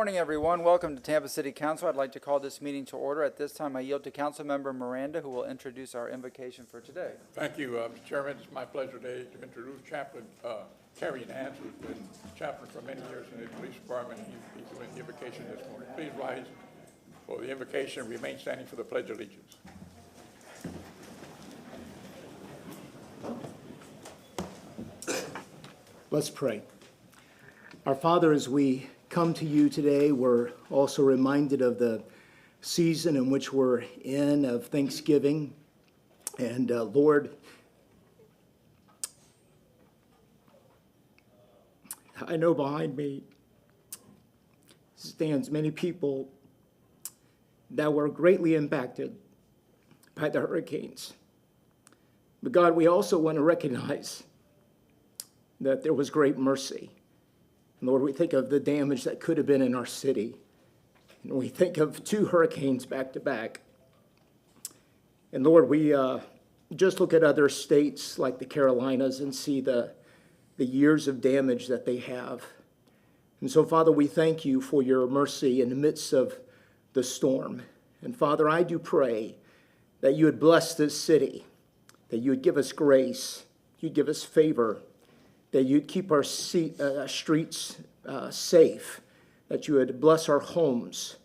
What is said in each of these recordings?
morning, everyone. Welcome to Tampa City Council. I'd like to call this meeting to order. At this time, I yield to Council Member Miranda, who will introduce our invocation for today. Thank you, Mr. Chairman. It's my pleasure today to introduce Chaplain Terry Nance, who's been chaplain for many years in the police department. He's doing the invocation this morning. Please rise for the invocation and remain standing for the Pledge of Allegiance. Let's pray. Our Father, as we come to you today, we're also reminded of the season in which we're in of Thanksgiving. And Lord, I know behind me stands many people that were greatly impacted by the hurricanes. But God, we also want to recognize that there was great mercy. And Lord, we think of the damage that could have been in our city. And we think of 2 hurricanes back to back. And Lord, we just look at other states like the Carolinas and see the years of damage that they have. And so, Father, we thank you for your mercy in the midst of the storm. And Father, I do pray that you would bless this city, that you would give us grace, you'd give us favor, that you'd keep our streets safe, that you would bless our homes.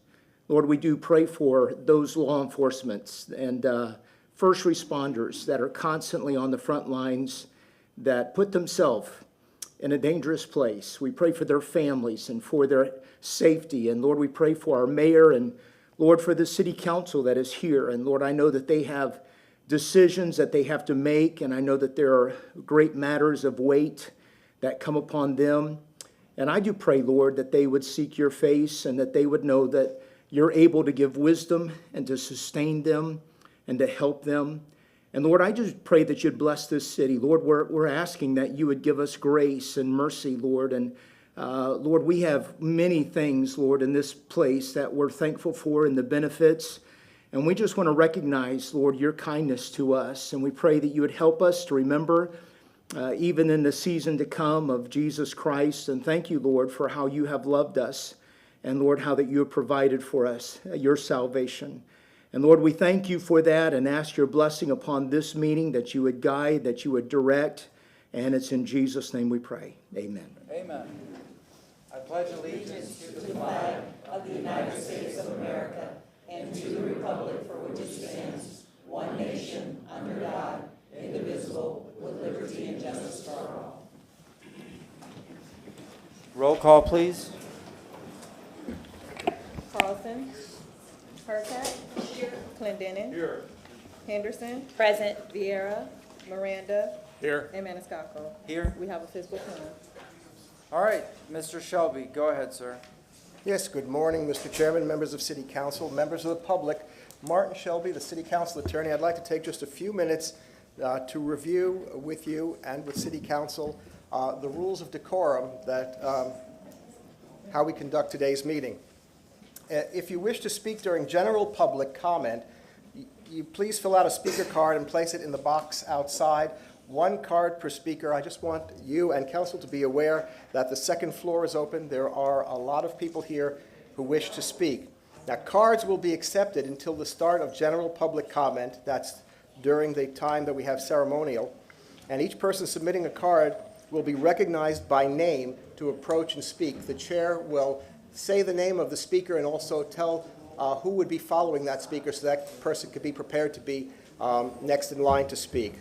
Lord, we do pray for those law enforcement and first responders that are constantly on the front lines, that put themselves in a dangerous place. We pray for their families and for their safety. And Lord, we pray for our mayor and Lord, for the city council that is here. And Lord, I know that they have decisions that they have to make, and I know that there are great matters of weight that come upon them. And I do pray, Lord, that they would seek your face and that they would know that you're able to give wisdom and to sustain them and to help them. And Lord, I just pray that you'd bless this city. Lord, we're asking that you would give us grace and mercy, Lord. And Lord, we have many things, Lord, in this place that we're thankful for and the benefits. And we just want to recognize, Lord, your kindness to us. And we pray that you would help us to remember even in the season to come of Jesus Christ. And thank you, Lord, for how you have loved us. And Lord, how that you have provided for us your salvation. And Lord, we thank you for that and ask your blessing upon this meeting, that you would guide, that you would direct. And it's in Jesus' name we pray. Amen. Amen. I pledge allegiance to the flag of the United States of America and to the republic for which it stands, one nation, under God, indivisible, with liberty and justice for all. Roll call, please. Carlson. Hurtak. Here. Clendenin. Here. Henderson. Present. Vieira. Miranda. Here. And Maniscalco. Here. We have a physical quorum. All right, Mr. Shelby, go ahead, sir. Yes, good morning, Mr. Chairman, members of City Council, members of the public. Martin Shelby, the City Council Attorney. I'd like to take just a few minutes to review with you and with City Council the rules of decorum that how we conduct today's meeting. If you wish to speak during general public comment, you please fill out a speaker card and place it in the box outside. 1 card per speaker. I just want you and council to be aware that the second floor is open. There are a lot of people here who wish to speak. Now, cards will be accepted until the start of general public comment. That's during the time that we have ceremonial. And each person submitting a card will be recognized by name to approach and speak. The chair will say the name of the speaker and also tell who would be following that speaker so that person could be prepared to be next in line to speak.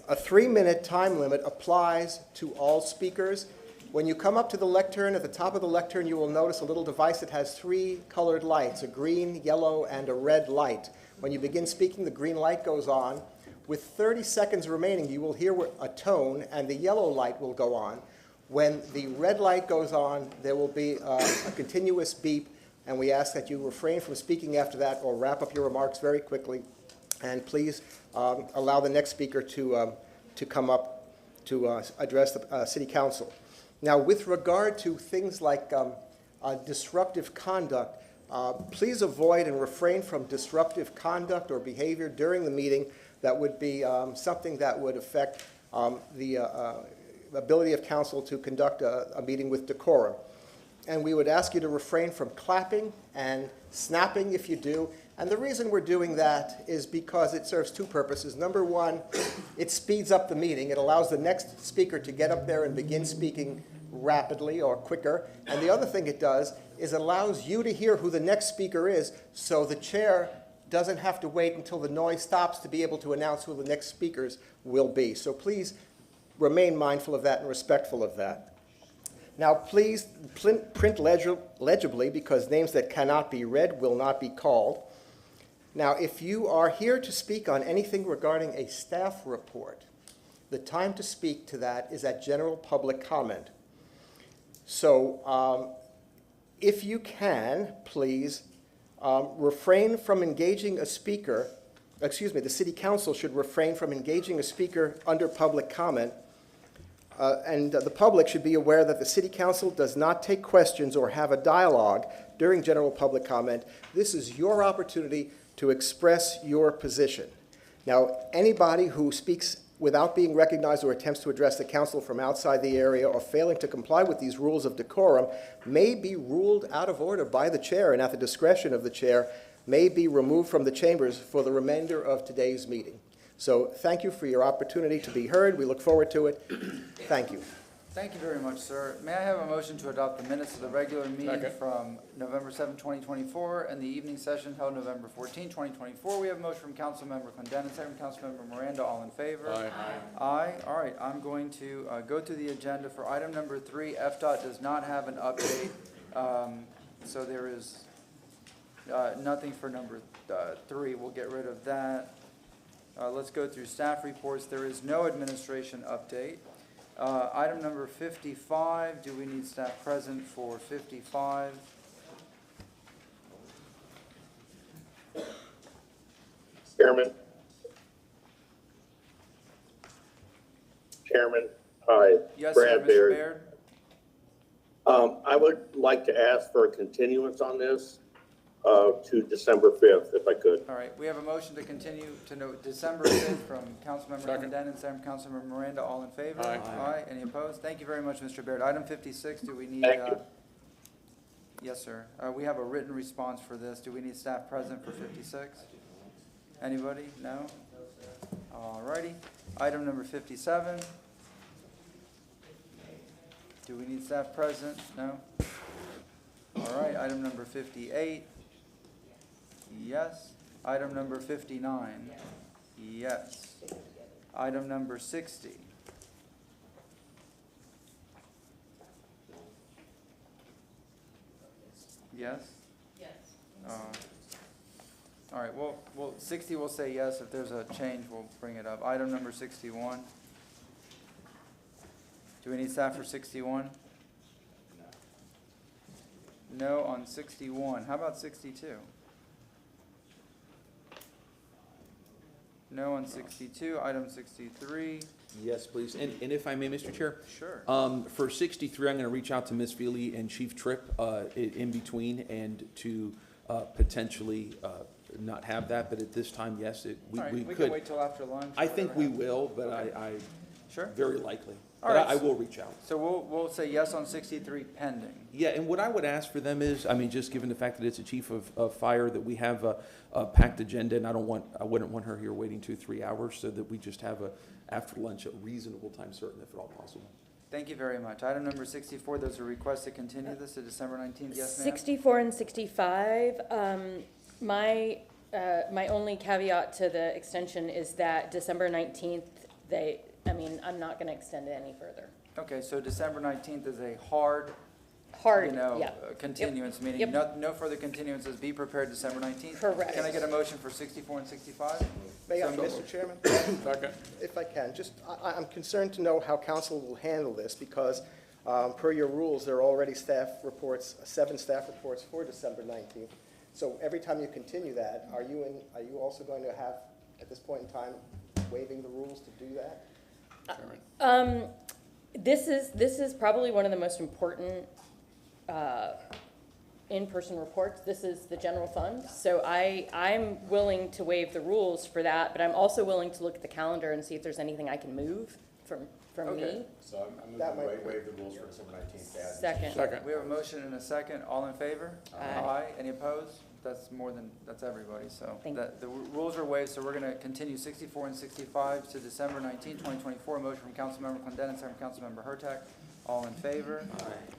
A 3-minute time limit applies to all speakers. When you come up to the lectern, at the top of the lectern, you will notice a little device that has 3 colored lights, a green, yellow, and a red light. When you begin speaking, the green light goes on. With 30 seconds remaining, you will hear a tone, and the yellow light will go on. When the red light goes on, there will be a continuous beep, and we ask that you refrain from speaking after that or wrap up your remarks very quickly. And please allow the next speaker to come up to address the City Council. Now, with regard to things like disruptive conduct, please avoid and refrain from disruptive conduct or behavior during the meeting that would be something that would affect the ability of council to conduct a meeting with decorum. and we would ask you to refrain from clapping and snapping if you do. And the reason we're doing that is because it serves two purposes. Number one, it speeds up the meeting. It allows the next speaker to get up there and begin speaking rapidly or quicker. And the other thing it does is it allows you to hear who the next speaker is, so the chair doesn't have to wait until the noise stops to be able to announce who the next speakers will be. So please remain mindful of that and respectful of that. Now, please print legibly, because names that cannot be read will not be called. Now, if you are here to speak on anything regarding a staff report, the time to speak to that is at general public comment. So if you can, please refrain from engaging a speaker. The city council should refrain from engaging a speaker under public comment. And the public should be aware that the city council does not take questions or have a dialogue during general public comment. This is your opportunity to express your position. Now, anybody who speaks without being recognized or attempts to address the council from outside the area or failing to comply with these rules of decorum may be ruled out of order by the chair, and at the discretion of the chair may be removed from the chambers for the remainder of today's meeting. So thank you for your opportunity to be heard. We look forward to it. Thank you. Thank you very much, sir. May I have a motion to adopt the minutes of the regular meeting Second. from November 7, 2024, and the evening session held November 14, 2024? We have a motion from Councilmember Condon, second from Councilmember Miranda. All in favor? Aye. Aye. All right, I'm going to go through the agenda for item number 3. FDOT does not have an update, so there is nothing for number 3. We'll get rid of that. Let's go through staff reports. There is no administration update. Item number 55, do we need staff present for 55? Chairman, hi. Yes, sir, Brad Mr. Baird. I would like to ask for a continuance on this to December 5th, if I could. All right, we have a motion to continue to December 5th from Councilmember Second. Condon and second from Councilmember Miranda. All in favor? Aye. Aye. Any opposed? Thank you very much, Mr. Baird. Item 56, do we need? Thank you. Yes, sir. We have a written response for this. Do we need staff present for 56? Anybody? No? All righty. Item number 57. Do we need staff present? No? All right, item number 58. Yes. Item number 59. Yes. Item number 60. Yes? Yes. All right, well, 60 will say yes. If there's a change, we'll bring it up. Item number 61. Do we need staff for 61? No on 61. How about 62? No on 62. Item 63. Yes, please. And if I may, Mr. Chair? Sure. For 63, I'm going to reach out to Ms. Feely and Chief Tripp in between, and to potentially not have that, but at this time, yes, All right, we we can could. wait till after lunch. I think whatever we happens. will, but Okay. Sure. very likely. All But right. I will reach out. So we'll say yes on 63 pending. Yeah, and what I would ask for them is, I mean, just given the fact that it's a chief of fire, that we have a packed agenda, and I wouldn't want her here waiting 2-3 hours, so that we just have after lunch, a reasonable time certain, if at all possible. Thank you very much. Item number 64, there's a request to continue this to December 19th. Yes, ma'am? 64 and 65, my only caveat to the extension is that December 19th, I'm not going to extend it any further. Okay, so December 19th is a hard, Hard, yeah. continuance, meaning Yep. no further continuances. Be prepared December 19th. Correct. Can I get a motion for 64 and 65? May I, So moved. Mr. Chairman? Second. If I can, I'm concerned to know how council will handle this, because per your rules, there are already staff reports, 7 staff reports for December 19th. So every time you continue that, are you also going to have, at this point in time, waiving the rules to do that? This is probably one of the most important in-person reports. This is the general fund. So I'm willing to waive the rules for that, but I'm also willing to look at the calendar and see if there's anything I can move from Okay. me. So I'm moving That to might- waive the rules for December 19th. to add this. Second. Second. We have a motion and a second. All in favor? Aye. Any opposed? That's everybody, so. Thank The rules are waived, so we're going to continue 64 and 65 to December 19, 2024. Motion from Councilmember Condon, second from Councilmember Hurtak. All in favor?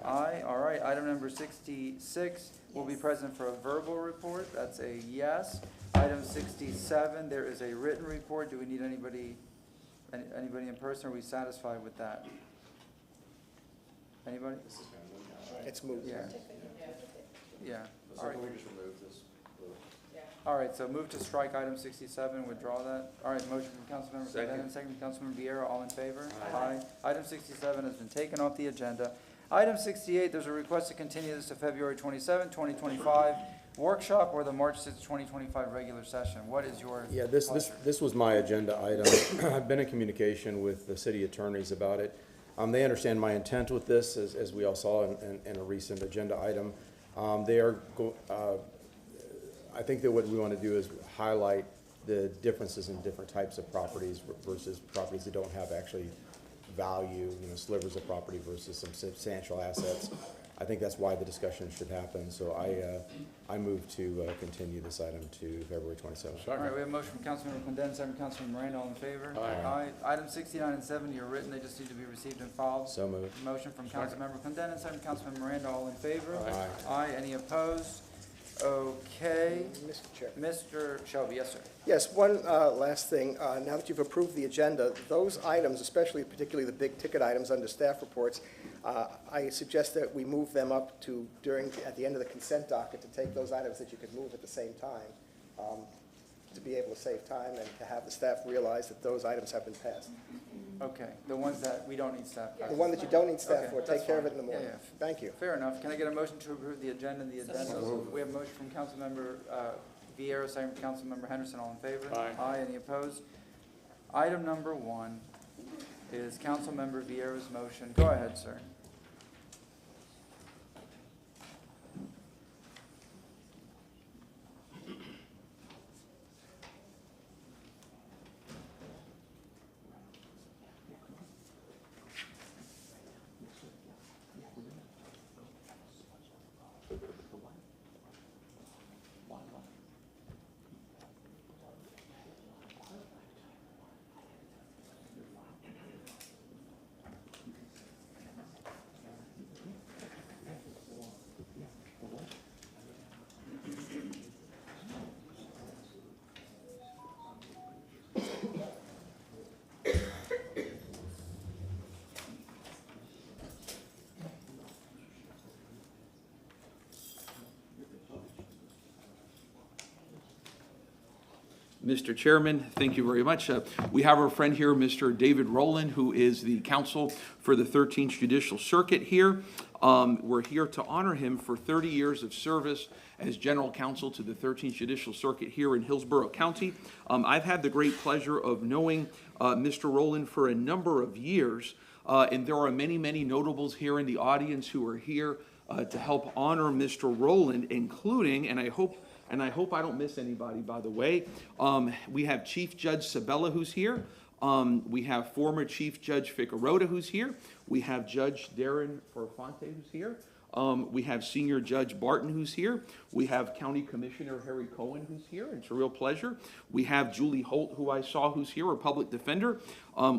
Aye. All right. Item number 66 will be present for a verbal report. That's a yes. Item 67, there is a written report. Do we need anybody in person? Are we satisfied with that? Anybody? It's moved. Yeah. Yeah. So All right. can we just remove this? All right, so move to strike item 67, withdraw that. All right, motion from Councilmember Condon, second from Councilmember Vieira, all in favor? Aye. Item 67 has been taken off the agenda. Item 68, there's a request to continue this to February 27, 2025, workshop or the March 6, 2025 regular session. What is your Yeah, this pleasure? was my agenda item. I've been in communication with the city attorneys about it. They understand my intent with this, as we all saw in a recent agenda item. I think that what we want to do is highlight the differences in different types of properties versus properties that don't have actually value, slivers of property versus some substantial assets. I think that's why the discussion should happen. So I move to continue this item to February 27th. All right, we have a motion from Councilmember Condon, second from Councilmember Miranda, all in favor? Aye. Item 69 and 70 are written, they just need to be received and filed. So moved. Motion from Councilmember Condon, second from Councilmember Miranda, all in favor? Aye. Aye, any opposed? Okay. Mr. Chair. Mr. Shelby, yes, sir. Yes, one last thing. Now that you've approved the agenda, those items, especially particularly the big ticket items under staff reports, I suggest that we move them up to at the end of the consent docket to take those items that you could move at the same time, to be able to save time and to have the staff realize that those items have been passed. Okay, the ones that we don't need staff. The one that you don't need staff Okay, for, that's take care of it fine. in the morning. Yeah, Thank you. Fair enough. Can I get a motion to approve the agenda and the addendum? We have a motion from Councilmember Vieira, second from Councilmember Henderson, all in favor? Aye. Aye, any opposed? Item number 1 is Councilmember Vieira's motion. Go ahead, sir. Mr. Chairman, thank you very much. We have our friend here, Mr. David Rowland, who is the counsel for the 13th Judicial Circuit here. We're here to honor him for 30 years of service as general counsel to the 13th Judicial Circuit here in Hillsborough County. I've had the great pleasure of knowing Mr. Rowland for a number of years, and there are many, many notables here in the audience who are here to help honor Mr. Rowland, including, and I hope I don't miss anybody, by the way. We have Chief Judge Sabella, who's here. We have former Chief Judge Figueroa, who's here. We have Judge Darren Forfonte, who's here. We have Senior Judge Barton, who's here. We have County Commissioner Harry Cohen, who's here. It's a real pleasure. We have Julie Holt, who I saw, who's here, a public defender.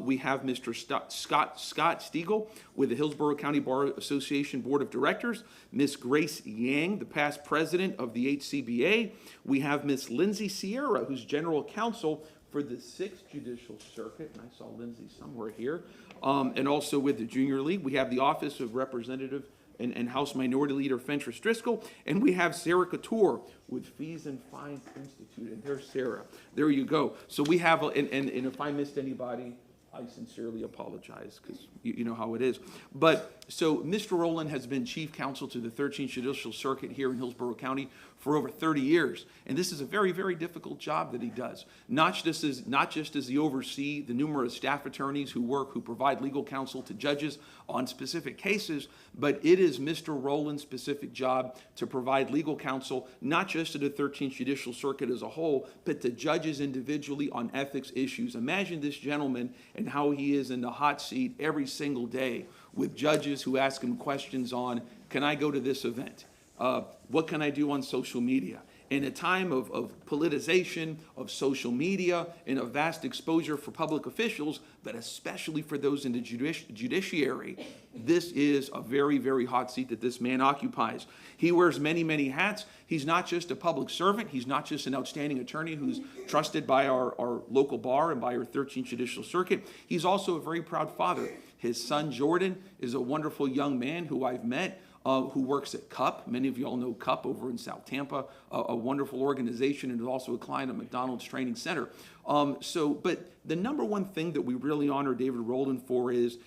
We have Mr. Scott Stiegel with the Hillsborough County Bar Association Board of Directors. Miss Grace Yang, the past president of the HCBA. We have Miss Lindsay Sierra, who's general counsel for the 6th Judicial Circuit, and I saw Lindsay somewhere here. And also with the Junior League, we have the Office of Representative and House Minority Leader Fentress Driscoll, and we have Sarah Couture with Fees and Fines Institute, and there's Sarah. There you go. So we have, and if I missed anybody, I sincerely apologize, because you know how it is. But, so Mr. Rowland has been chief counsel to the 13th Judicial Circuit here in Hillsborough County for over 30 years. And this is a very, very difficult job that he does. Not just as he oversees the numerous staff attorneys who provide legal counsel to judges on specific cases, but it is Mr. Rowland's specific job to provide legal counsel, not just to the 13th Judicial Circuit as a whole, but to judges individually on ethics issues. Imagine this gentleman and how he is in the hot seat every single day with judges who ask him questions on, can I go to this event? What can I do on social media? In a time of politicization, of social media, and of vast exposure for public officials, but especially for those in the judiciary, this is a very, very hot seat that this man occupies. He wears many, many hats. He's not just a public servant. He's not just an outstanding attorney who's trusted by our local bar and by our 13th Judicial Circuit. He's also a very proud father. His son, Jordan, is a wonderful young man who I've met, who works at CUP. Many of you all know CUP over in South Tampa, a wonderful organization, and is also a client of McDonald's Training Center. But the number one thing that we really honor David Rowland for is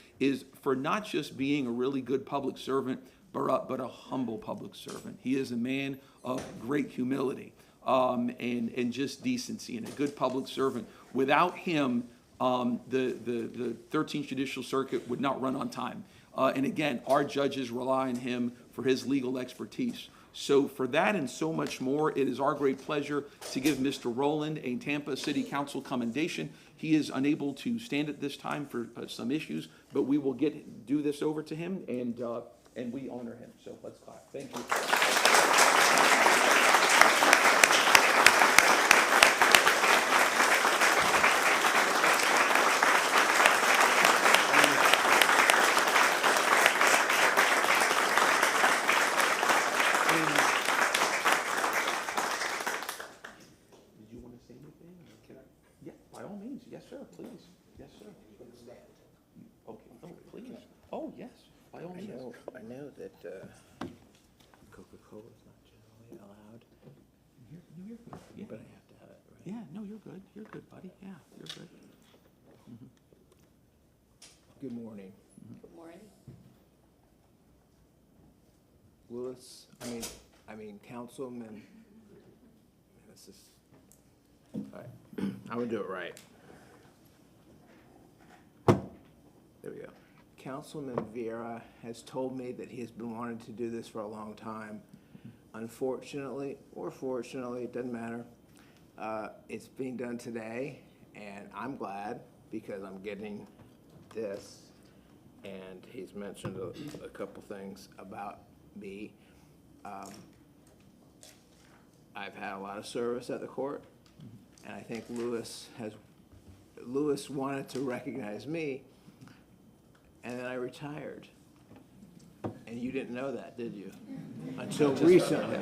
for not just being a really good public servant, but a humble public servant. He is a man of great humility and just decency, and a good public servant. Without him, the 13th Judicial Circuit would not run on time. And again, our judges rely on him for his legal expertise. So for that and so much more, it is our great pleasure to give Mr. Rowland a Tampa City Council commendation. He is unable to stand at this time for some issues, but we will do this over to him, and we honor him. So let's clap. Thank you. By all means, yes, sir, please. Yes, sir. Okay, oh, please. Oh, yes, by all means. I know that Coca-Cola is not generally allowed, You're good. Yeah. but I have to have it, right? Yeah, no, you're good. You're good, buddy. Yeah, you're good. Good morning. Good morning. Louis, I mean, Councilman, this is, all right, I'm gonna do it right. There we go. Councilman Vieira has told me that he has been wanting to do this for a long time. Unfortunately, or fortunately, it doesn't matter, it's being done today, and I'm glad because I'm getting this, and he's mentioned a couple things about me. I've had a lot of service at the court, and I think Louis wanted to recognize me, and then I retired. And you didn't know that, did you? Until recently,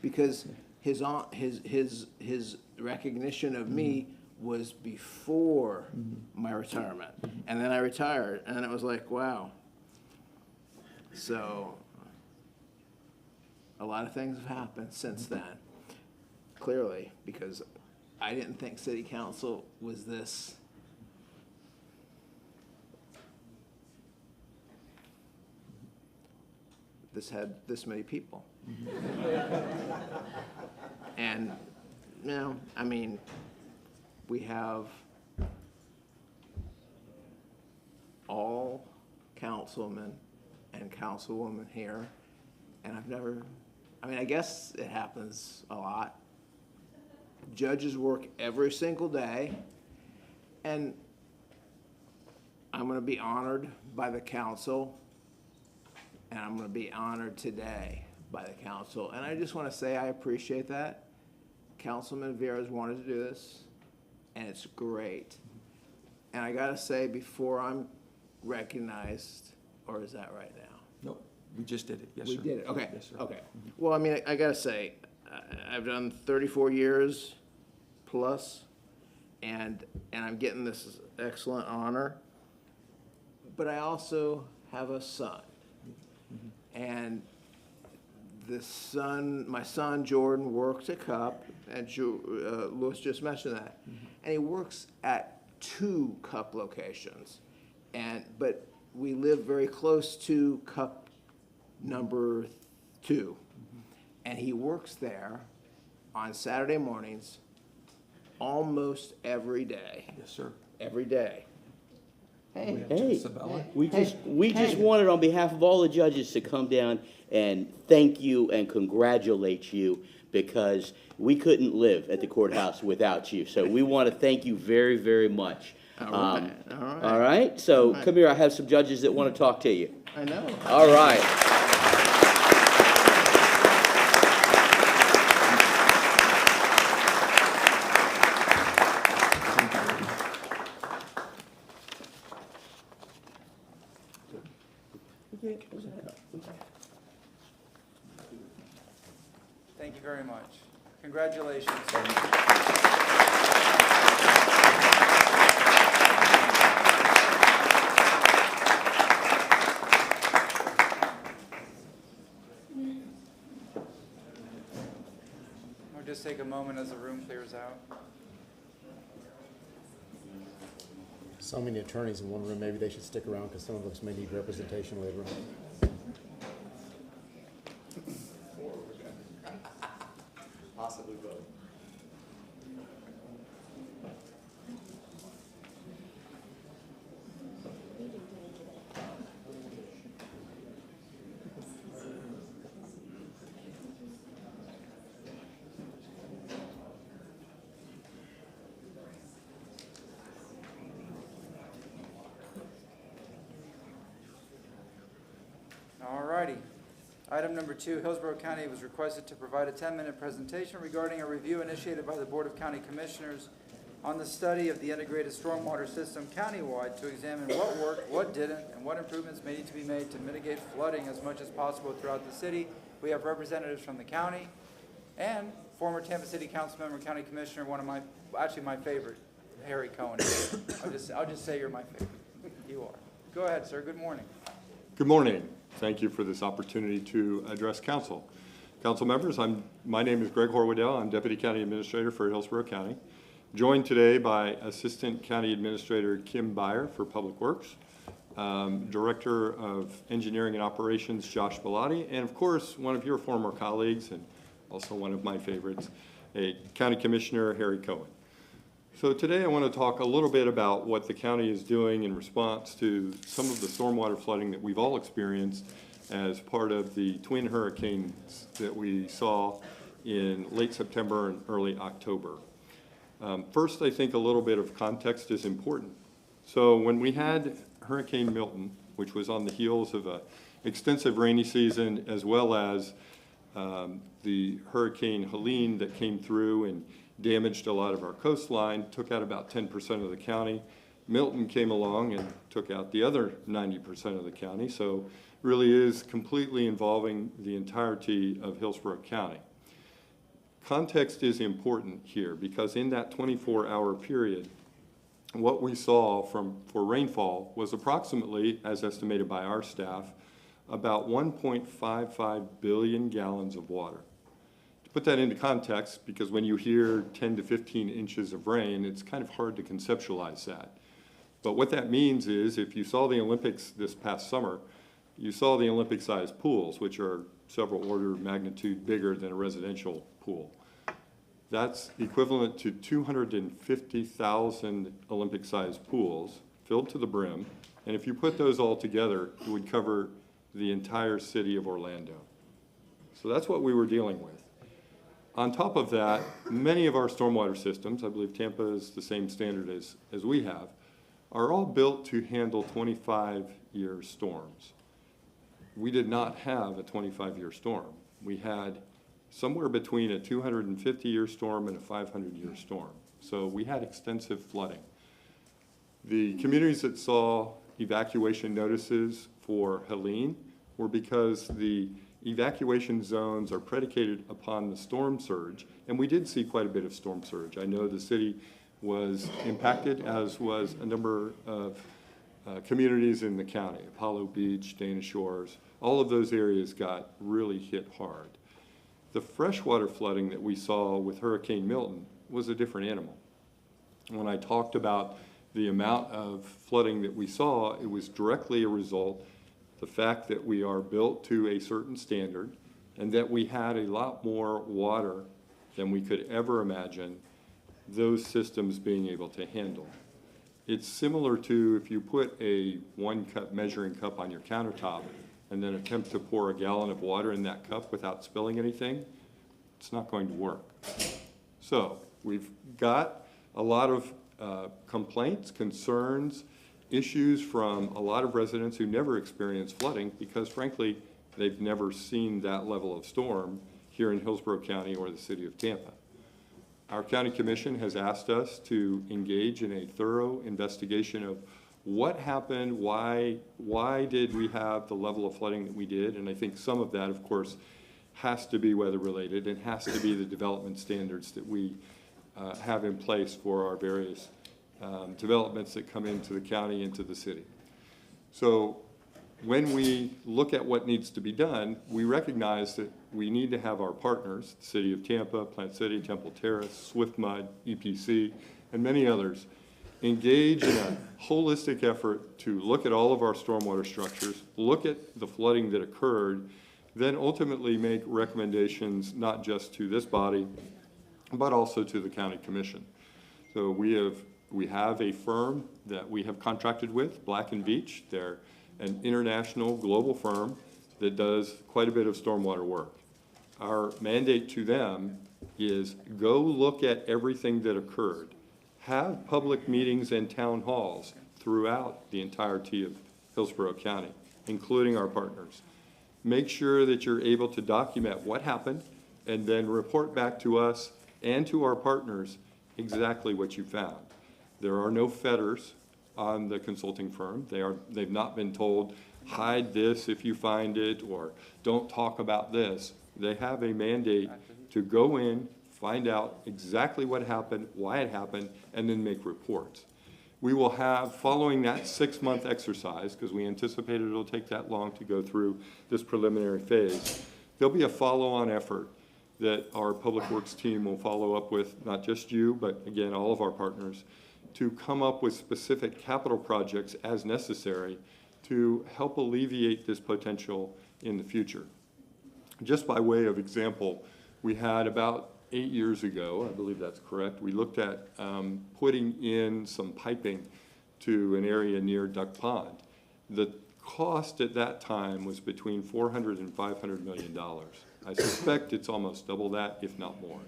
because his recognition of me was before my retirement. And then I retired, and it was like, wow. So a lot of things have happened since then, clearly, because I didn't think city council was this had this many people. And, we have all councilmen and councilwomen here, and I guess it happens a lot. Judges work every single day, and I'm gonna be honored by the council, and I'm gonna be honored today by the council. And I just wanna say I appreciate that. Councilman Vieira's wanted to do this, and it's great. And I gotta say, before I'm recognized, or is that right now? Nope, we just did it. Yes, sir. We did it, okay, Yes, sir. okay. Well, I gotta say, I've done 34 years plus, and I'm getting this excellent honor. But I also have a son. And my son Jordan works at CUP, and Louis just mentioned that. And he works at 2 CUP locations. But we live very close to CUP number 2. and he works there on Saturday mornings almost every day. Yes, sir. Every day. Hey, we just wanted on behalf of all the judges to come down and thank you and congratulate you because we couldn't live at the courthouse without you. So we want to thank you very, very much. All right. All right. So come here. I have some judges that want to talk to you. I know. All right. Thank you very much. Congratulations. We'll just take a moment as the room clears out. So many attorneys in one room, maybe they should stick around because some of us may need representation later on. Possibly both. All righty. Item number 2, Hillsborough County was requested to provide a 10-minute presentation regarding a review initiated by the Board of County Commissioners on the study of the integrated stormwater system countywide to examine what worked, what didn't, and what improvements may need to be made to mitigate flooding as much as possible throughout the city. We have representatives from the county and former Tampa City Councilmember, County Commissioner, actually my favorite, Harry Cohen. I'll just say you're my favorite. You are. Go ahead, sir. Good morning. Good morning. Thank you for this opportunity to address council. Council members, my name is Greg Horwedel. I'm Deputy County Administrator for Hillsborough County. Joined today by Assistant County Administrator Kim Byer for Public Works, Director of Engineering and Operations Josh Bellotti, and of course, one of your former colleagues and also one of my favorites, County Commissioner Harry Cohen. So today I want to talk a little bit about what the county is doing in response to some of the stormwater flooding that we've all experienced as part of the twin hurricanes that we saw in late September and early October. First, I think a little bit of context is important. So when we had Hurricane Milton, which was on the heels of an extensive rainy season, as well as the Hurricane Helene that came through and damaged a lot of our coastline, took out about 10% of the county. Milton came along and took out the other 90% of the county, so really is completely involving the entirety of Hillsborough County. Context is important here because in that 24-hour period, what we saw for rainfall was approximately, as estimated by our staff, about 1.55 billion gallons of water. Put that into context, because when you hear 10 to 15 inches of rain, it's kind of hard to conceptualize that. But what that means is, if you saw the Olympics this past summer, you saw the Olympic-sized pools, which are several order of magnitude bigger than a residential pool. That's equivalent to 250,000 Olympic-sized pools filled to the brim, and if you put those all together, it would cover the entire city of Orlando. So that's what we were dealing with. On top of that, many of our stormwater systems, I believe Tampa is the same standard as we have, are all built to handle 25-year storms. We did not have a 25-year storm. We had somewhere between a 250-year storm and a 500-year storm. So we had extensive flooding. The communities that saw evacuation notices for Helene were because the evacuation zones are predicated upon the storm surge, and we did see quite a bit of storm surge. I know the city was impacted, as was a number of communities in the county. Apollo Beach, Dana Shores, all of those areas got really hit hard. The freshwater flooding that we saw with Hurricane Milton was a different animal. When I talked about the amount of flooding that we saw, it was directly a result of the fact that we are built to a certain standard, and that we had a lot more water than we could ever imagine those systems being able to handle. It's similar to if you put a 1-cup measuring cup on your countertop and then attempt to pour a gallon of water in that cup without spilling anything, it's not going to work. So we've got a lot of complaints, concerns, issues from a lot of residents who never experienced flooding because frankly, they've never seen that level of storm here in Hillsborough County or the city of Tampa. Our county commission has asked us to engage in a thorough investigation of what happened, why did we have the level of flooding that we did, and I think some of that, of course, has to be weather related and has to be the development standards that we have in place for our various developments that come into the county, into the city. So when we look at what needs to be done, we recognize that we need to have our partners, the City of Tampa, Plant City, Temple Terrace, Swift Mud, EPC, and many others, engage in a holistic effort to look at all of our stormwater structures, look at the flooding that occurred, then ultimately make recommendations not just to this body, but also to the county commission. So we have a firm that we have contracted with, Black & Veatch. They're an international global firm that does quite a bit of stormwater work. Our mandate to them is go look at everything that occurred. Have public meetings and town halls throughout the entirety of Hillsborough County, including our partners. Make sure that you're able to document what happened and then report back to us and to our partners exactly what you found. There are no fetters on the consulting firm. They've not been told, hide this if you find it, or don't talk about this. They have a mandate to go in, find out exactly what happened, why it happened, and then make reports. We will have, following that 6-month exercise, because we anticipated it'll take that long to go through this preliminary phase, there'll be a follow-on effort that our Public Works team will follow up with, not just you, but again, all of our partners, to come up with specific capital projects as necessary to help alleviate this potential in the future. Just by way of example, we had about 8 years ago, I believe that's correct, we looked at putting in some piping to an area near Duck Pond. The cost at that time was between $400 and $500 million. I suspect it's almost double that, if not more.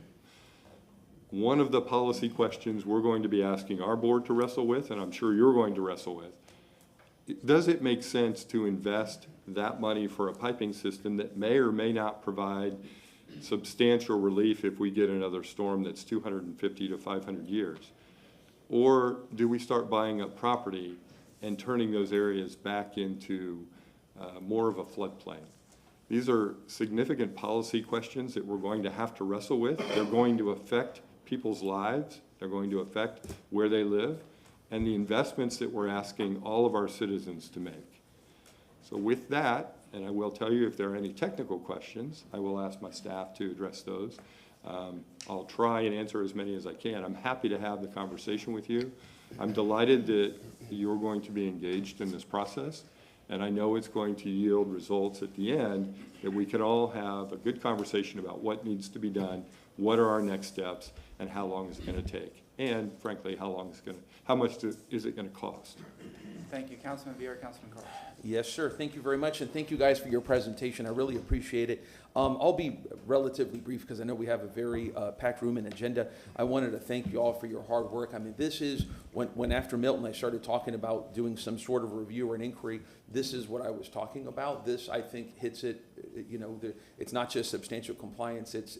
One of the policy questions we're going to be asking our board to wrestle with, and I'm sure you're going to wrestle with, does it make sense to invest that money for a piping system that may or may not provide substantial relief if we get another storm that's 250 to 500 years? Or do we start buying up property and turning those areas back into more of a floodplain? These are significant policy questions that we're going to have to wrestle with. They're going to affect people's lives. They're going to affect where they live and the investments that we're asking all of our citizens to make. So with that, and I will tell you if there are any technical questions, I will ask my staff to address those. I'll try and answer as many as I can. I'm happy to have the conversation with you. I'm delighted that you're going to be engaged in this process, and I know it's going to yield results at the end that we can all have a good conversation about what needs to be done, what are our next steps, and how long is it going to take, and frankly, how much is it going to cost? Thank you. Councilman Vieira, Councilman Carl. Yes, sir. Thank you very much, and thank you guys for your presentation. I really appreciate it. I'll be relatively brief because I know we have a very packed room and agenda. I wanted to thank you all for your hard work. I mean, this is, when after Milton I started talking about doing some sort of review or an inquiry, this is what I was talking about. This, I think, hits it, it's not just substantial compliance, it's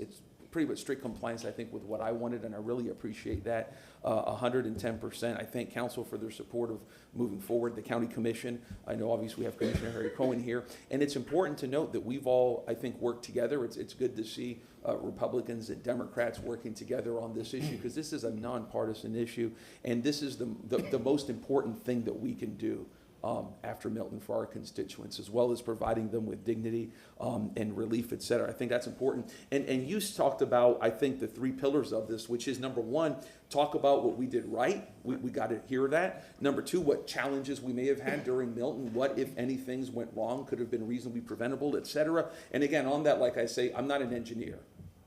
pretty much strict compliance, I think, with what I wanted, and I really appreciate that 110%. I thank council for their support of moving forward, the county commission. I know obviously we have Commissioner Harry Cohen here, and it's important to note that we've all, I think, worked together. It's good to see Republicans and Democrats working together on this issue, because this is a nonpartisan issue, and this is the most important thing that we can do after Milton for our constituents, as well as providing them with dignity and relief, et cetera. I think that's important. And you talked about, I think, the 3 pillars of this, which is number 1, talk about what we did right. We got to hear that. Number 2, what challenges we may have had during Milton. What, if any, things went wrong, could have been reasonably preventable, et cetera. And again, on that, like I say, I'm not an engineer.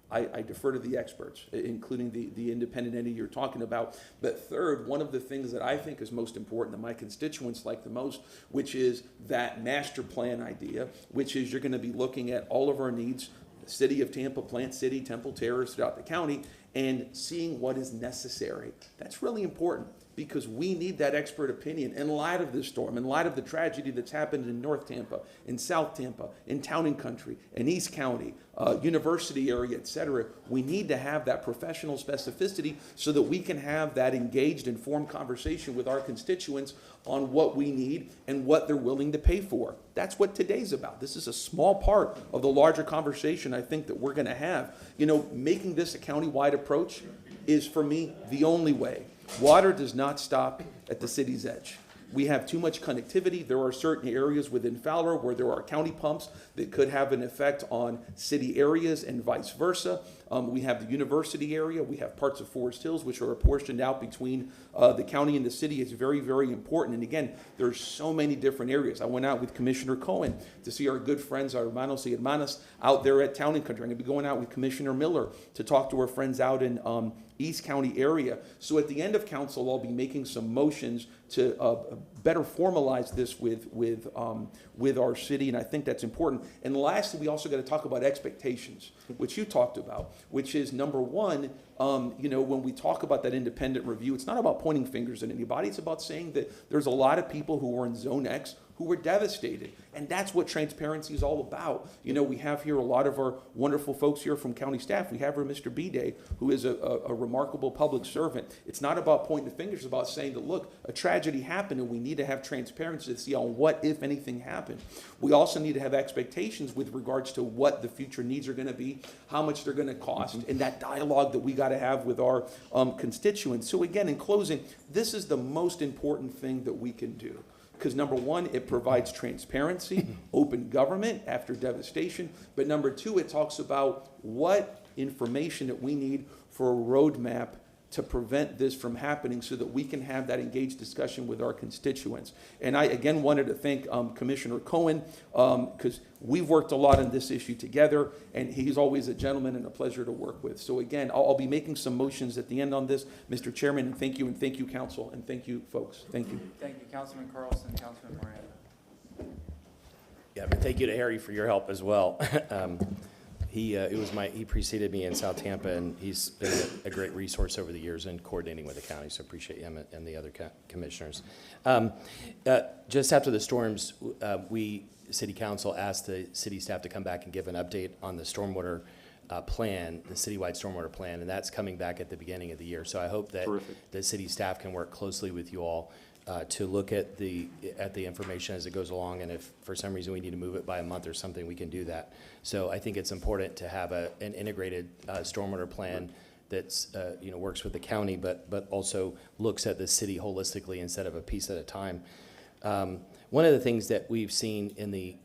I defer to the experts, including the independent entity you're talking about. But third, one of the things that I think is most important that my constituents like the most, which is that master plan idea, which is you're going to be looking at all of our needs, the city of Tampa, Plant City, Temple Terrace, throughout the county, and seeing what is necessary. That's really important, because we need that expert opinion in light of this storm, in light of the tragedy that's happened in North Tampa, in South Tampa, in Town and Country, in East County, University area, et cetera. We need to have that professional specificity so that we can have that engaged, informed conversation with our constituents on what we need and what they're willing to pay for. That's what today's about. This is a small part of the larger conversation I think that we're going to have. You know, making this a county-wide approach is, for me, the only way. Water does not stop at the city's edge. We have too much connectivity. There are certain areas within Fowler where there are county pumps that could have an effect on city areas and vice versa. We have the university area. We have parts of Forest Hills, which are apportioned out between the county and the city. It's very, very important. And again, there's so many different areas. I went out with Commissioner Cohen to see our good friends, our hermanos y hermanas, out there at Town and Country. I'm going to be going out with Commissioner Miller to talk to our friends out in East County area. So at the end of council, I'll be making some motions to better formalize this with our city, and I think that's important. And lastly, we also got to talk about expectations, which you talked about, which is number 1, you know, when we talk about that independent review, it's not about pointing fingers at anybody. It's about saying that there's a lot of people who were in Zone X who were devastated. And that's what transparency is all about. You know, we have here a lot of our wonderful folks here from county staff. We have here Mr. B-Day, who is a remarkable public servant. It's not about pointing the fingers, it's about saying that, look, a tragedy happened and we need to have transparency to see on what, if anything, happened. We also need to have expectations with regards to what the future needs are going to be, how much they're going to cost, and that dialogue that we got to have with our constituents. So again, in closing, this is the most important thing that we can do. Because number 1, it provides transparency, open government after devastation. But number 2, it talks about what information that we need for a roadmap to prevent this from happening so that we can have that engaged discussion with our constituents. And I, again, wanted to thank Commissioner Cohen, because we've worked a lot on this issue together, and he's always a gentleman and a pleasure to work with. So again, I'll be making some motions at the end on this, Mr. Chairman, and thank you, council, and thank you, folks. Thank you. Thank you, Councilman Carlson, Councilman Miranda. Yeah, but thank you to Harry for your help as well. He preceded me in South Tampa, and he's been a great resource over the years in coordinating with the county, so appreciate him and the other commissioners. Just after the storms, City Council asked the city staff to come back and give an update on the stormwater plan, the citywide stormwater plan, and that's coming back at the beginning of the year. So I hope that the city staff can work closely with you all to look at the information as it goes along, and if for some reason we need to move it by a month or something, we can do that. So I think it's important to have an integrated stormwater plan that's works with the county, but also looks at the city holistically instead of a piece at a time. One of the things that we've seen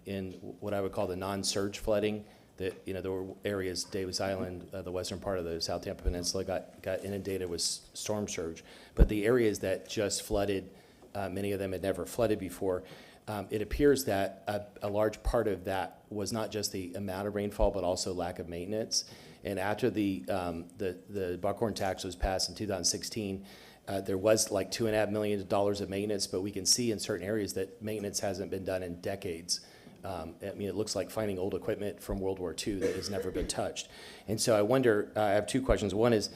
in what I would call the non-surge flooding, that there were areas, Davis Island, the western part of the South Tampa Peninsula got inundated with storm surge, but the areas that just flooded, many of them had never flooded before. It appears that a large part of that was not just the amount of rainfall, but also lack of maintenance. And after the buckhorn tax was passed in 2016, there was like $2.5 million of maintenance, but we can see in certain areas that maintenance hasn't been done in decades. I mean, it looks like finding old equipment from World War II that has never been touched. And so I wonder, I have 2 questions. One is,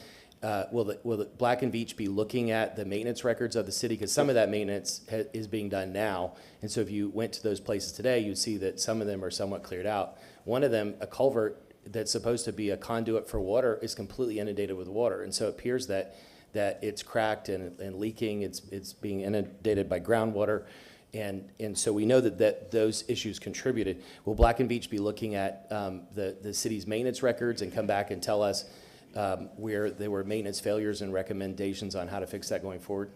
will the Black and Veatch be looking at the maintenance records of the city? Because some of that maintenance is being done now. And so if you went to those places today, you'd see that some of them are somewhat cleared out. One of them, a culvert that's supposed to be a conduit for water, is completely inundated with water. And so it appears that it's cracked and leaking. It's being inundated by groundwater. And so we know that those issues contributed. Will Black and Veatch be looking at the city's maintenance records and come back and tell us where there were maintenance failures and recommendations on how to fix that going forward?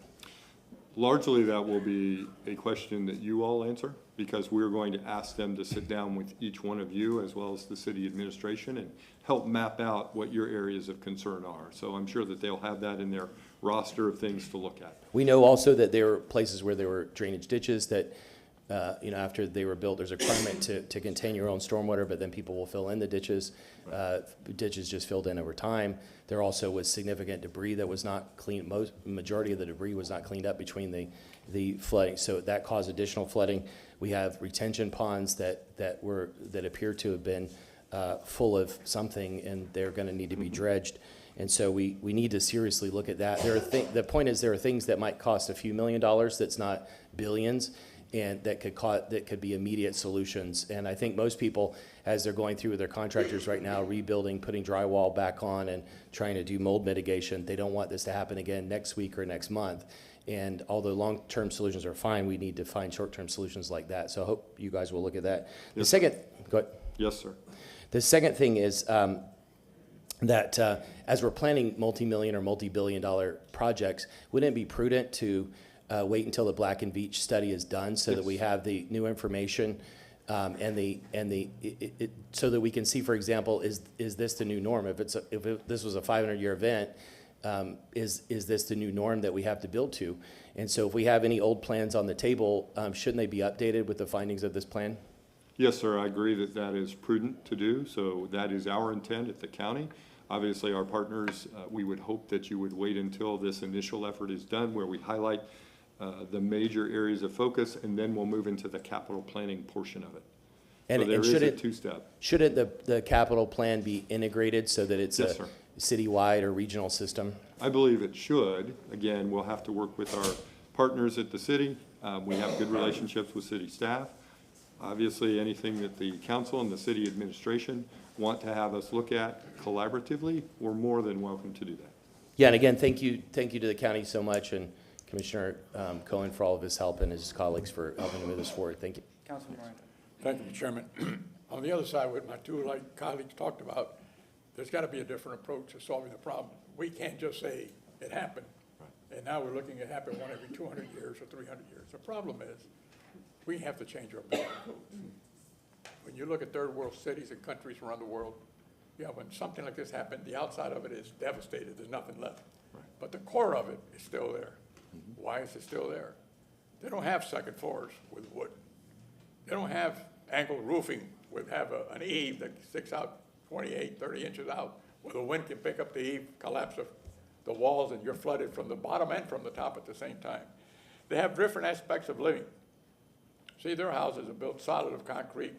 Largely, that will be a question that you all answer, because we're going to ask them to sit down with each one of you, as well as the city administration, and help map out what your areas of concern are. So I'm sure that they'll have that in their roster of things to look at. We know also that there were places where there were drainage ditches that, after they were built, there's a requirement to contain your own stormwater, but then people will fill in the ditches. Ditches just filled in over time. There also was significant debris that was not cleaned. Majority of the debris was not cleaned up between the flooding, so that caused additional flooding. We have retention ponds that appear to have been full of something, and they're going to need to be dredged. And so we need to seriously look at that. The point is, there are things that might cost a few $1 million that's not billions, and that could be immediate solutions. And I think most people, as they're going through with their contractors right now, rebuilding, putting drywall back on, and trying to do mold mitigation, they don't want this to happen again next week or next month. And although long-term solutions are fine, we need to find short-term solutions like that. So I hope you guys will look at that. The second, go ahead. Yes, sir. The second thing is that as we're planning multi-million or multi-billion-dollar projects, wouldn't it be prudent to wait until the Black and Veatch study is done, so that we have the new information so that we can see, for example, is this the new norm? If this was a 500-year event, is this the new norm that we have to build to? And so if we have any old plans on the table, shouldn't they be updated with the findings of this plan? Yes, sir, I agree that that is prudent to do, so that is our intent at the county. Obviously, our partners, we would hope that you would wait until this initial effort is done, where we highlight the major areas of focus, and then we'll move into the capital planning portion of it. So there is a two-step. Shouldn't the capital plan be integrated so that it's Yes, a sir. citywide or regional system? I believe it should. Again, we'll have to work with our partners at the city. We have good relationships with city staff. Obviously, anything that the council and the city administration want to have us look at collaboratively, we're more than welcome to do that. Yeah, and again, thank you to the county so much, and Commissioner Cohen for all of his help, and his colleagues for helping to move this forward. Thank you. Councilman Miranda. Thank you, Mr. Chairman. On the other side, what my two colleagues talked about, there's got to be a different approach to solving the problem. We can't just say it happened, and now we're looking at it happen one every 200 years or 300 years. The problem is, we have to change our building codes. When you look at third world cities and countries around the world, when something like this happened, the outside of it is devastated. There's nothing left. But the core of it is still there. Why is it still there? They don't have second floors with wood. They don't have angled roofing have an eave that sticks out 28, 30 inches out, where the wind can pick up the eave, collapse the walls, and you're flooded from the bottom and from the top at the same time. They have different aspects of living. See, their houses are built solid of concrete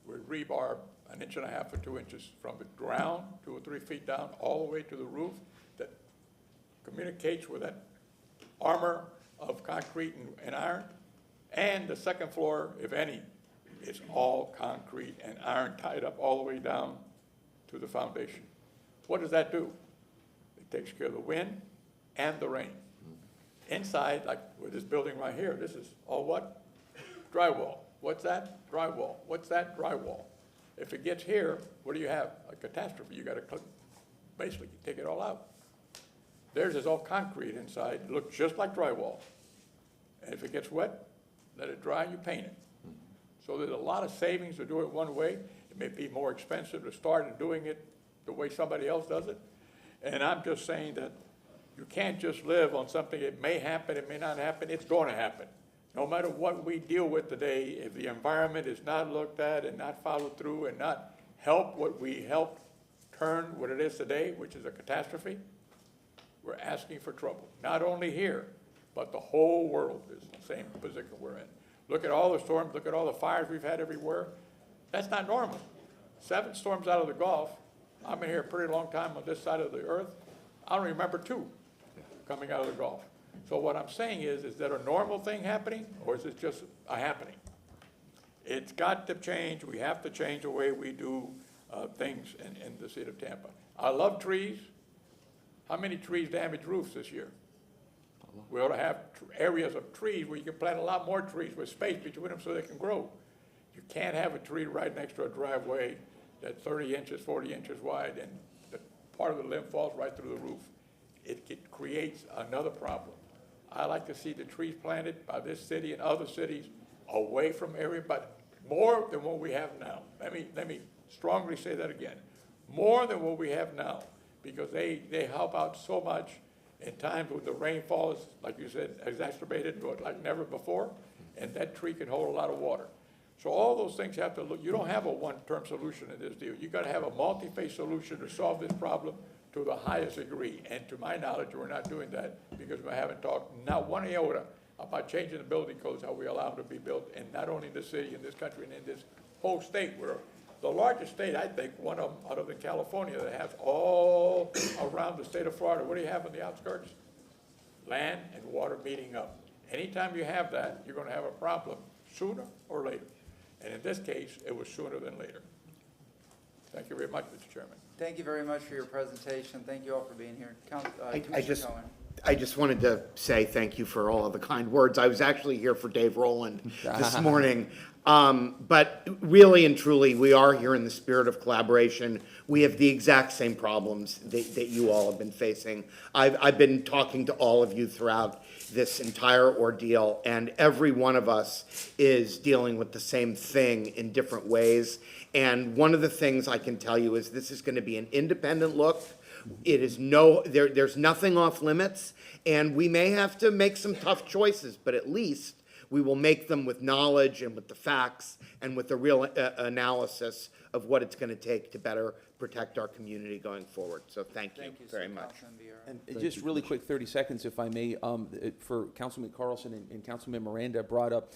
with rebar 1.5 inches or 2 inches from the ground 2 or 3 feet down all the way to the roof, that communicates with that armor of concrete and iron. And the second floor, if any, is all concrete and iron tied up all the way down to the foundation. What does that do? It takes care of the wind and the rain. Inside, like with this building right here, this is all what? Drywall. What's that? Drywall. What's that? Drywall. If it gets here, what do you have? A catastrophe. You got to basically take it all out. Theirs is all concrete inside. It looks just like drywall. And if it gets wet, let it dry, you paint it. So there's a lot of savings to do it one way. It may be more expensive to start doing it the way somebody else does it. And I'm just saying that you can't just live on something. It may happen, it may not happen. It's going to happen. No matter what we deal with today, if the environment is not looked at and not followed through and not help what we helped turn what it is today, which is a catastrophe, we're asking for trouble. Not only here, but the whole world is in the same position we're in. Look at all the storms, look at all the fires we've had everywhere. That's not normal. 7 storms out of the Gulf. I've been here a pretty long time on this side of the earth. I don't remember 2 coming out of the Gulf. So what I'm saying is that a normal thing happening, or is it just a happening? It's got to change. We have to change the way we do things in the city of Tampa. I love trees. How many trees damaged roofs this year? We ought to have areas of trees where you can plant a lot more trees with space between them so they can grow. You can't have a tree right next to a driveway that's 30 inches, 40 inches wide, and the part of the limb falls right through the roof. It creates another problem. I like to see the trees planted by this city and other cities away from area, but more than what we have now. Let me strongly say that again. More than what we have now, because they help out so much in times when the rainfall is, like you said, exacerbated, but like never before, and that tree can hold a lot of water. So all those things have to look, you don't have a one-term solution in this deal. You gotta have a multi-phase solution to solve this problem to the highest degree. And to my knowledge, we're not doing that because we haven't talked, not one iota, about changing the building codes, how we allow them to be built, and not only in this city, in this country, and in this whole state. We're the largest state, I think, one of them, other than California, that has all around the state of Florida. What do you have on the outskirts? Land and water meeting up. Anytime you have that, you're gonna have a problem sooner or later. And in this case, it was sooner than later. Thank you very much, Mr. Chairman. Thank you very much for your presentation. Thank you all for being here. Commissioner Cohen. I just wanted to say thank you for all of the kind words. I was actually here for Dave Rowland this morning. But really and truly, we are here in the spirit of collaboration. We have the exact same problems that you all have been facing. I've been talking to all of you throughout this entire ordeal, and every one of us is dealing with the same thing in different ways. And one of the things I can tell you is this is going to be an independent look. It is there's nothing off limits, and we may have to make some tough choices, but at least we will make them with knowledge and with the facts and with the real analysis of what it's going to take to better protect our community going forward. So thank you very much. And just really quick, 30 seconds, if I may, for Councilman Carlson and Councilman Miranda brought up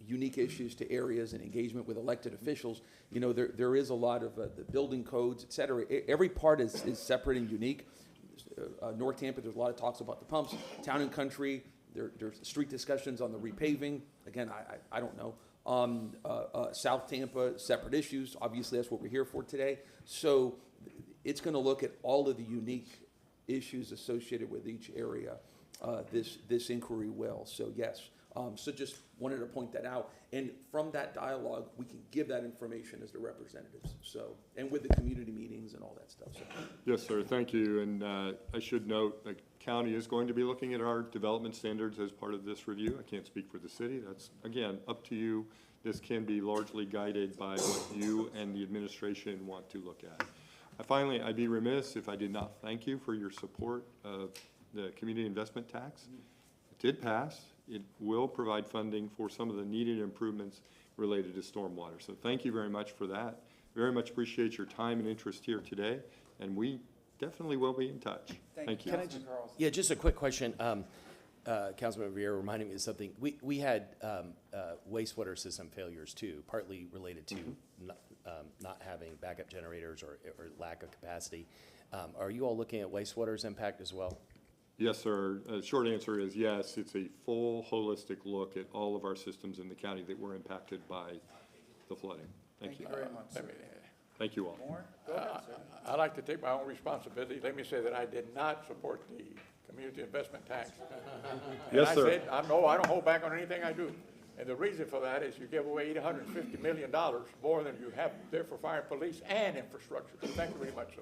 unique issues to areas and engagement with elected officials. You know, there is a lot of the building codes, et cetera. Every part is separate and unique. North Tampa, there's a lot of talks about the pumps. Town and Country, there's street discussions on the repaving. Again, I don't know. South Tampa, separate issues. Obviously, that's what we're here for today. So it's going to look at all of the unique issues associated with each area. This inquiry will. So yes. So just wanted to point that out. And from that dialogue, we can give that information as the representatives. So, and with the community meetings and all that stuff. So. Yes, sir. Thank you. And I should note the county is going to be looking at our development standards as part of this review. I can't speak for the city. That's, again, up to you. This can be largely guided by what you and the administration want to look at. Finally, I'd be remiss if I did not thank you for your support of the community investment tax. It did pass. It will provide funding for some of the needed improvements related to stormwater. So thank you very much for that. Very much appreciate your time and interest here today, and we definitely will be in touch. Thank you. Yeah, just a quick question. Councilman Rivera reminded me of something. We had wastewater system failures too, partly related to not having backup generators or lack of capacity. Are you all looking at wastewater's impact as well? Yes, sir. Short answer is yes. It's a full holistic look at all of our systems in the county that were impacted by the flooding. Thank you very much, sir. Thank you all. More? Go ahead, sir. I like to take my own responsibility. Let me say that I did not support the community investment tax. Yes, sir. I said, I don't hold back on anything I do. And the reason for that is you give away $850 million more than you have there for fire and police and infrastructure. So thank you very much, sir.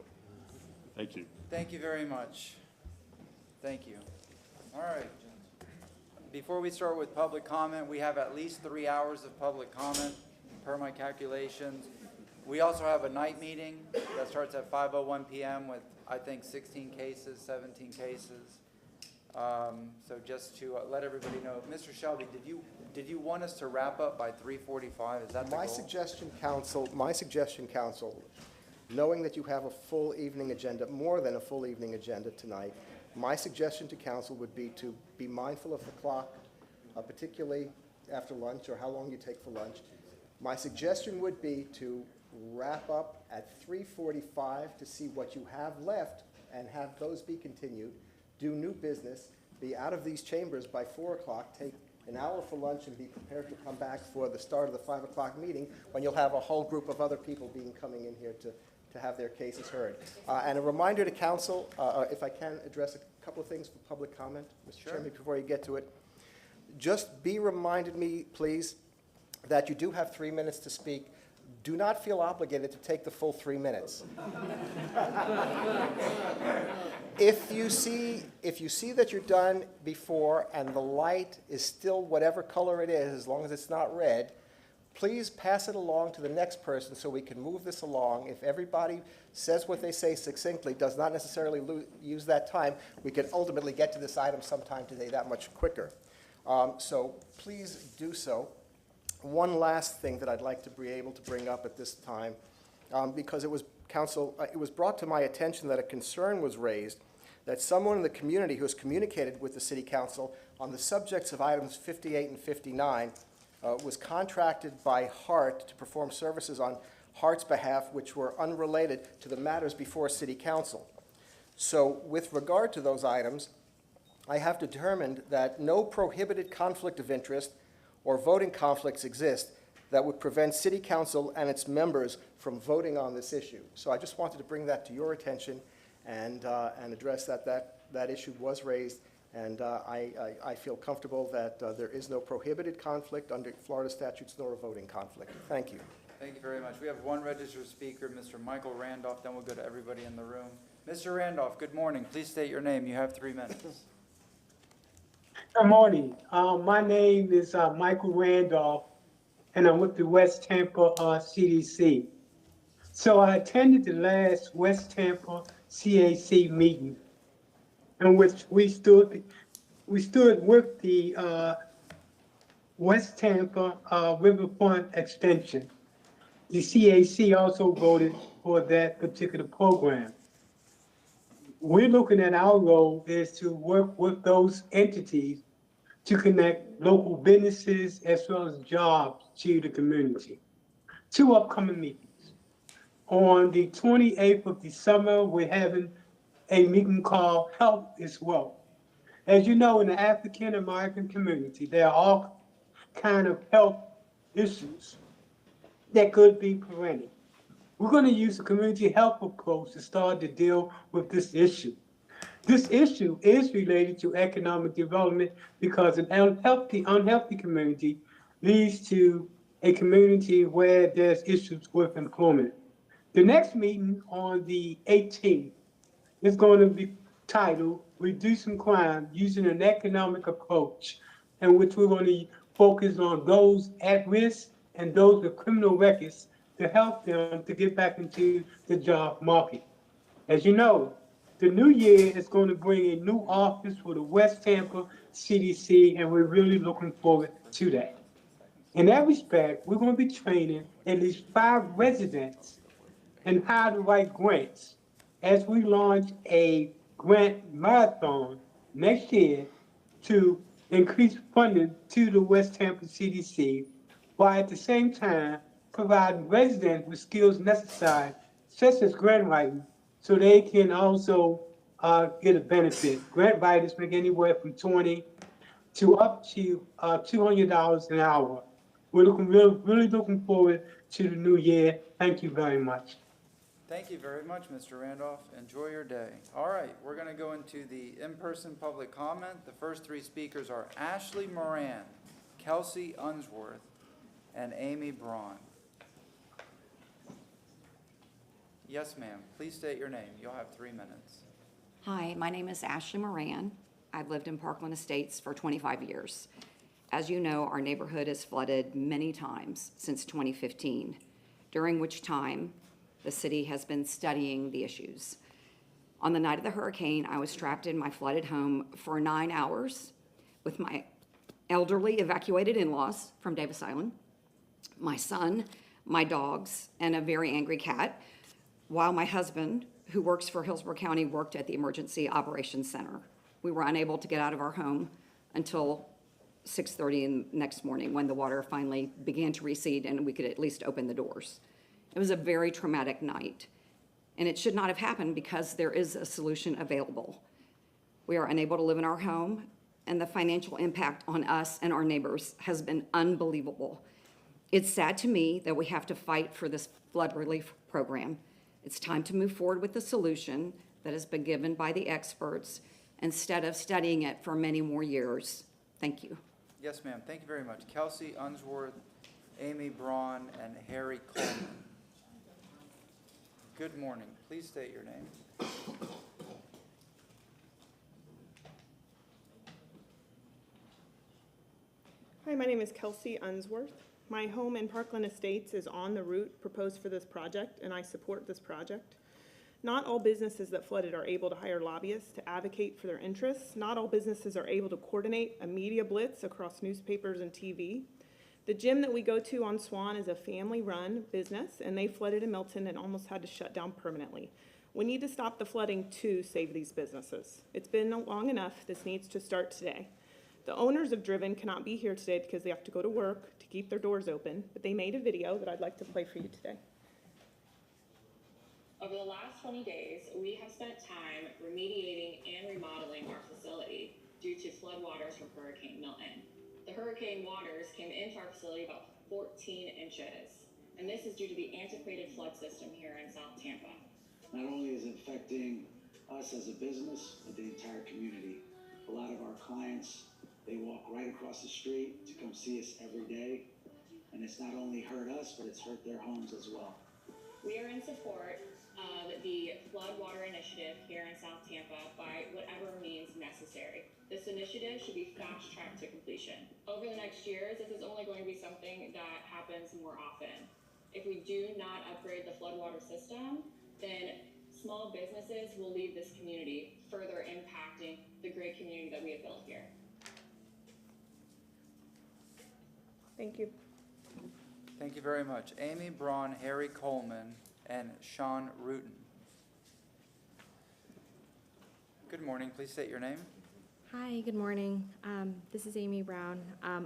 Thank you. Thank you very much. Thank you. All right. Before we start with public comment, we have at least 3 hours of public comment per my calculations. We also have a night meeting that starts at 5:01 p.m. with, I think, 16 cases, 17 cases. So just to let everybody know, Mr. Shelby, did you want us to wrap up by 3:45? Is that the goal? My suggestion, council, knowing that you have a full evening agenda, more than a full evening agenda tonight, my suggestion to council would be to be mindful of the clock, particularly after lunch or how long you take for lunch. My suggestion would be to wrap up at 3:45 to see what you have left and have those be continued, do new business, be out of these chambers by 4 o'clock, take an hour for lunch and be prepared to come back for the start of the 5 o'clock meeting when you'll have a whole group of other people coming in here to have their cases heard. And a reminder to council, if I can address a couple of things for public comment, Mr. Chairman, before you get to it. Just be reminded, please, that you do have 3 minutes to speak. do not feel obligated to take the full 3 minutes. If you see that you're done before and the light is still whatever color it is, as long as it's not red, please pass it along to the next person so we can move this along. If everybody says what they say succinctly, does not necessarily use that time, we can ultimately get to this item sometime today that much quicker. So please do so. One last thing that I'd like to be able to bring up at this time, because it was brought to my attention that a concern was raised that someone in the community who has communicated with the City Council on the subjects of items 58 and 59 was contracted by HART to perform services on HART's behalf which were unrelated to the matters before City Council. So with regard to those items, I have determined that no prohibited conflict of interest or voting conflicts exist that would prevent City Council and its members from voting on this issue. So I just wanted to bring that to your attention and address that issue was raised. And I feel comfortable that there is no prohibited conflict under Florida statutes nor a voting conflict. Thank you. Thank you very much. We have one registered speaker, Mr. Michael Randolph, then we'll go to everybody in the room. Mr. Randolph, good morning. Please state your name. You have 3 minutes. Good morning. My name is Michael Randolph, and I'm with the West Tampa CDC. So I attended the last West Tampa CAC meeting, in which we stood with the West Tampa Riverfront Extension. The CAC also voted for that particular program. We're looking at our role is to work with those entities to connect local businesses as well as jobs to the community. 2 upcoming meetings. On the 28th of December, we're having a meeting called Health is Wealth. As you know, in the African American community, there are all kind of health issues that could be prevented. We're going to use the community health approach to start to deal with this issue. This issue is related to economic development because an unhealthy community leads to a community where there's issues with employment. The next meeting on the 18th is going to be titled Reducing Crime Using an Economic Approach, in which we're going to focus on those at risk and those with criminal records to help them to get back into the job market. As you know, the new year is going to bring a new office for the West Tampa CDC, and we're really looking forward to that. In that respect, we're going to be training at least 5 residents in how to write grants as we launch a grant marathon next year to increase funding to the West Tampa CDC, while at the same time providing residents with skills necessary, such as grant writing, so they can also get a benefit. Grant writers make anywhere from $20 to up to $200 an hour. We're really looking forward to the new year. Thank you very much. Thank you very much, Mr. Randolph. Enjoy your day. All right, we're going to go into the in-person public comment. The first 3 speakers are Ashley Moran, Kelsey Unsworth, and Amy Braun. Yes, ma'am. Please state your name. You'll have 3 minutes. Hi, my name is Ashley Moran. I've lived in Parkland Estates for 25 years. As you know, our neighborhood has flooded many times since 2015, during which time the city has been studying the issues. On the night of the hurricane, I was trapped in my flooded home for 9 hours with my elderly evacuated in-laws from Davis Island, my son, my dogs, and a very angry cat, while my husband, who works for Hillsborough County, worked at the Emergency Operations Center. We were unable to get out of our home until 6:30 the next morning when the water finally began to recede and we could at least open the doors. It was a very traumatic night, and it should not have happened because there is a solution available. We are unable to live in our home, and the financial impact on us and our neighbors has been unbelievable. It's sad to me that we have to fight for this flood relief program. It's time to move forward with the solution that has been given by the experts instead of studying it for many more years. Thank you. Yes, ma'am. Thank you very much. Kelsey Unsworth Amy Braun, and Harry Coleman. Good morning. Please state your name. Hi, my name is Kelsey Unsworth. My home in Parkland Estates is on the route proposed for this project, and I support this project. Not all businesses that flooded are able to hire lobbyists to advocate for their interests. Not all businesses are able to coordinate a media blitz across newspapers and TV. The gym that we go to on Swan is a family-run business, and they flooded in Milton and almost had to shut down permanently. We need to stop the flooding to save these businesses. It's been long enough. This needs to start today. The owners of Driven cannot be here today because they have to go to work to keep their doors open, but they made a video that I'd like to play for you today. Over the last 20 days, we have spent time remediating and remodeling our facility due to floodwaters from Hurricane Milton. The hurricane waters came into our facility about 14 inches, and this is due to the antiquated flood system here in South Tampa. Not only is it affecting us as a business, but the entire community. A lot of our clients, they walk right across the street to come see us every day, and it's not only hurt us, but it's hurt their homes as well. We are in support of the Floodwater Initiative here in South Tampa by whatever means necessary. This initiative should be fast-tracked to completion. Over the next years, this is only going to be something that happens more often. If we do not upgrade the floodwater system, then small businesses will leave this community, further impacting the great community that we have built here. Thank you. Thank you very much. Amy Braun, Harry Coleman, and Sean Rutan. Good morning. Please state your name. Hi, good morning. This is Amy Brown.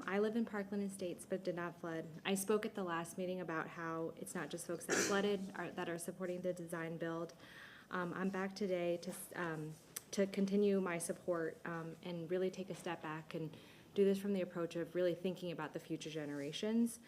I live in Parkland Estates but did not flood. I spoke at the last meeting about how it's not just folks that flooded that are supporting the design build. I'm back today to continue my support and really take a step back and do this from the approach of really thinking about the future generations.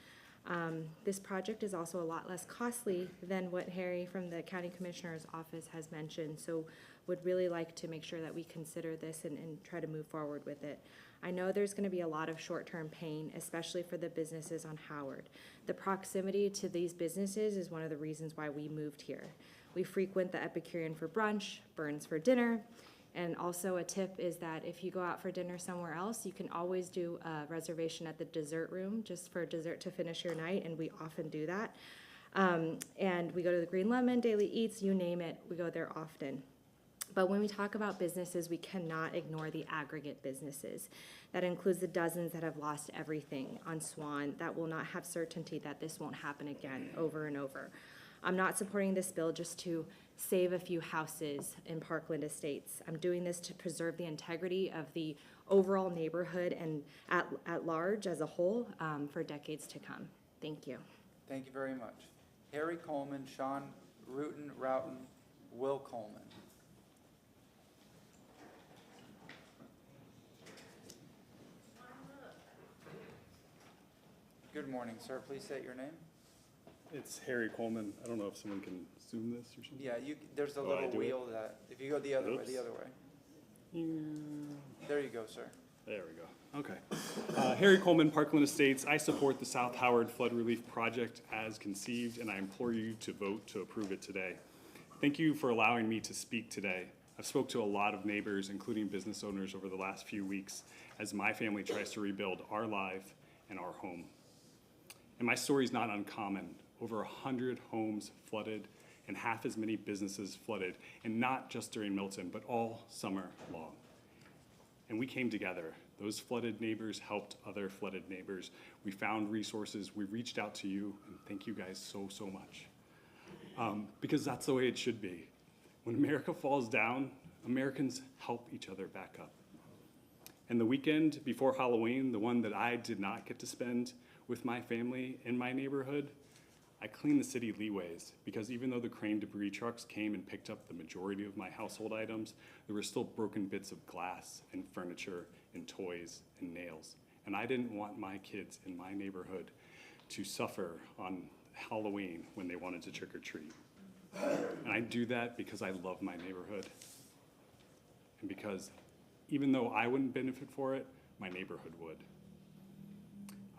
This project is also a lot less costly than what Harry from the County Commissioner's Office has mentioned, so would really like to make sure that we consider this and try to move forward with it. I know there's going to be a lot of short-term pain, especially for the businesses on Howard. The proximity to these businesses is one of the reasons why we moved here. We frequent the Epicurean for brunch, Burns for dinner, and also a tip is that if you go out for dinner somewhere else, you can always do a reservation at the dessert room just for dessert to finish your night, and we often do that. And we go to the Green Lemon, Daily Eats, you name it, we go there often. But when we talk about businesses, we cannot ignore the aggregate businesses. That includes the dozens that have lost everything on Swan that will not have certainty that this won't happen again over and over. I'm not supporting this bill just to save a few houses in Parkland Estates. I'm doing this to preserve the integrity of the overall neighborhood and at large as a whole for decades to come. Thank you. Thank you very much. Harry Coleman, Sean Routon, Will Coleman. Good morning, sir. Please state your name. It's Harry Coleman. I don't know if someone can zoom this or something. Yeah, there's a little wheel that, if you go the other way, There you go, sir. There we go. Okay. Harry Coleman, Parkland Estates. I support the South Howard Flood Relief Project as conceived, and I implore you to vote to approve it today. Thank you for allowing me to speak today. I've spoke to a lot of neighbors, including business owners, over the last few weeks as my family tries to rebuild our life and our home. And my story is not uncommon. Over 100 homes flooded and half as many businesses flooded, and not just during Milton, but all summer long. And we came together. Those flooded neighbors helped other flooded neighbors. We found resources. We reached out to you, and thank you guys so, so much. Because that's the way it should be. When America falls down, Americans help each other back up. And the weekend before Halloween, the one that I did not get to spend with my family in my neighborhood, I cleaned the city leeways because even though the crane debris trucks came and picked up the majority of my household items, there were still broken bits of glass and furniture and toys and nails. And I didn't want my kids in my neighborhood to suffer on Halloween when they wanted to trick or treat. And I do that because I love my neighborhood. And because even though I wouldn't benefit for it, my neighborhood would.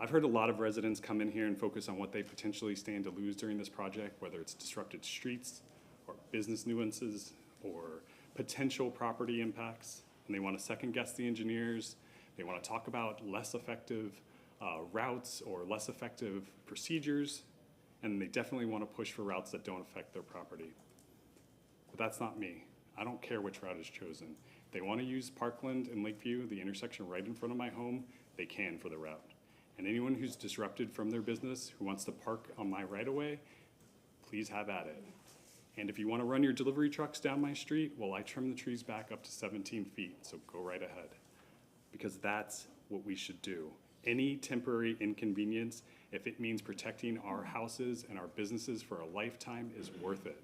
I've heard a lot of residents come in here and focus on what they potentially stand to lose during this project, whether it's disrupted streets or business nuances or potential property impacts. And they want to second guess the engineers. They want to talk about less effective routes or less effective procedures. And they definitely want to push for routes that don't affect their property. But that's not me. I don't care which route is chosen. If they want to use Parkland and Lakeview, the intersection right in front of my home, they can for the route. And anyone who's disrupted from their business, who wants to park on my right-of-way, please have at it. And if you want to run your delivery trucks down my street, well, I trim the trees back up to 17 feet, so go right ahead. Because that's what we should do. Any temporary inconvenience, if it means protecting our houses and our businesses for a lifetime, is worth it.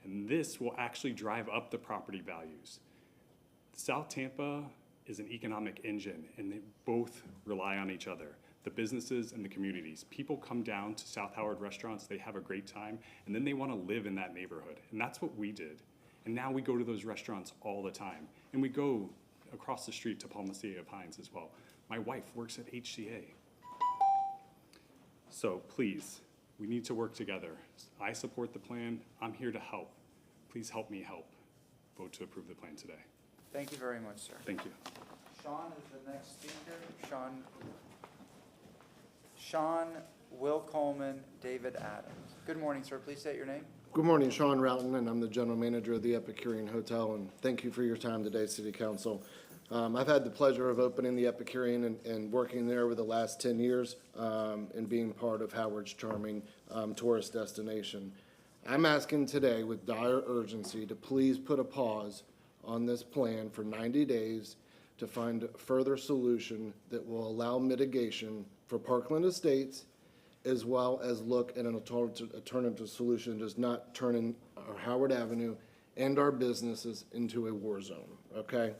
And this will actually drive up the property values. South Tampa is an economic engine, and they both rely on each other, the businesses and the communities. People come down to South Howard restaurants, they have a great time, and then they want to live in that neighborhood. And that's what we did. And now we go to those restaurants all the time. And we go across the street to Palmacia Pines as well. My wife works at HCA. So please, we need to work together. I support the plan. I'm here to help. Please help me help. Vote to approve the plan today. Thank you very much, sir. Thank you. Sean is the next speaker. Sean, Will Coleman, David Adams. Good morning, sir. Please state your name. Good morning, Sean Rowland, and I'm the general manager of the Epicurean Hotel, and thank you for your time today, City Council. I've had the pleasure of opening the Epicurean and working there over the last 10 years and being part of Howard's charming tourist destination. I'm asking today with dire urgency to please put a pause on this plan for 90 days to find a further solution that will allow mitigation for Parkland Estates, as well as look at an alternative solution that does not turn in our Howard Avenue and our businesses into a war zone, okay?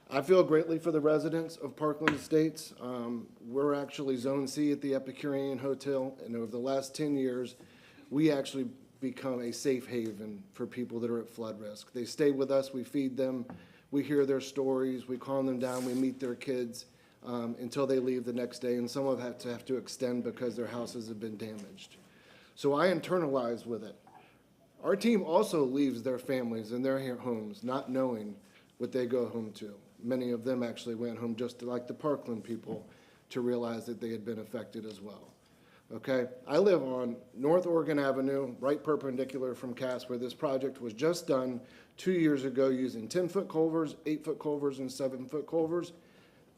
I feel greatly for the residents of Parkland Estates. We're actually Zone C at the Epicurean Hotel, and over the last 10 years, we actually become a safe haven for people that are at flood risk. They stay with us, we feed them, we hear their stories, we calm them down, we meet their kids until they leave the next day, and some of them have to extend because their houses have been damaged. So I internalize with it. Our team also leaves their families and their homes not knowing what they go home to. Many of them actually went home just like the Parkland people to realize that they had been affected as well. Okay, I live on North Oregon Avenue, right perpendicular from Cass, where this project was just done 2 years ago using 10-foot culverts, 8-foot culverts, and 7-foot culverts.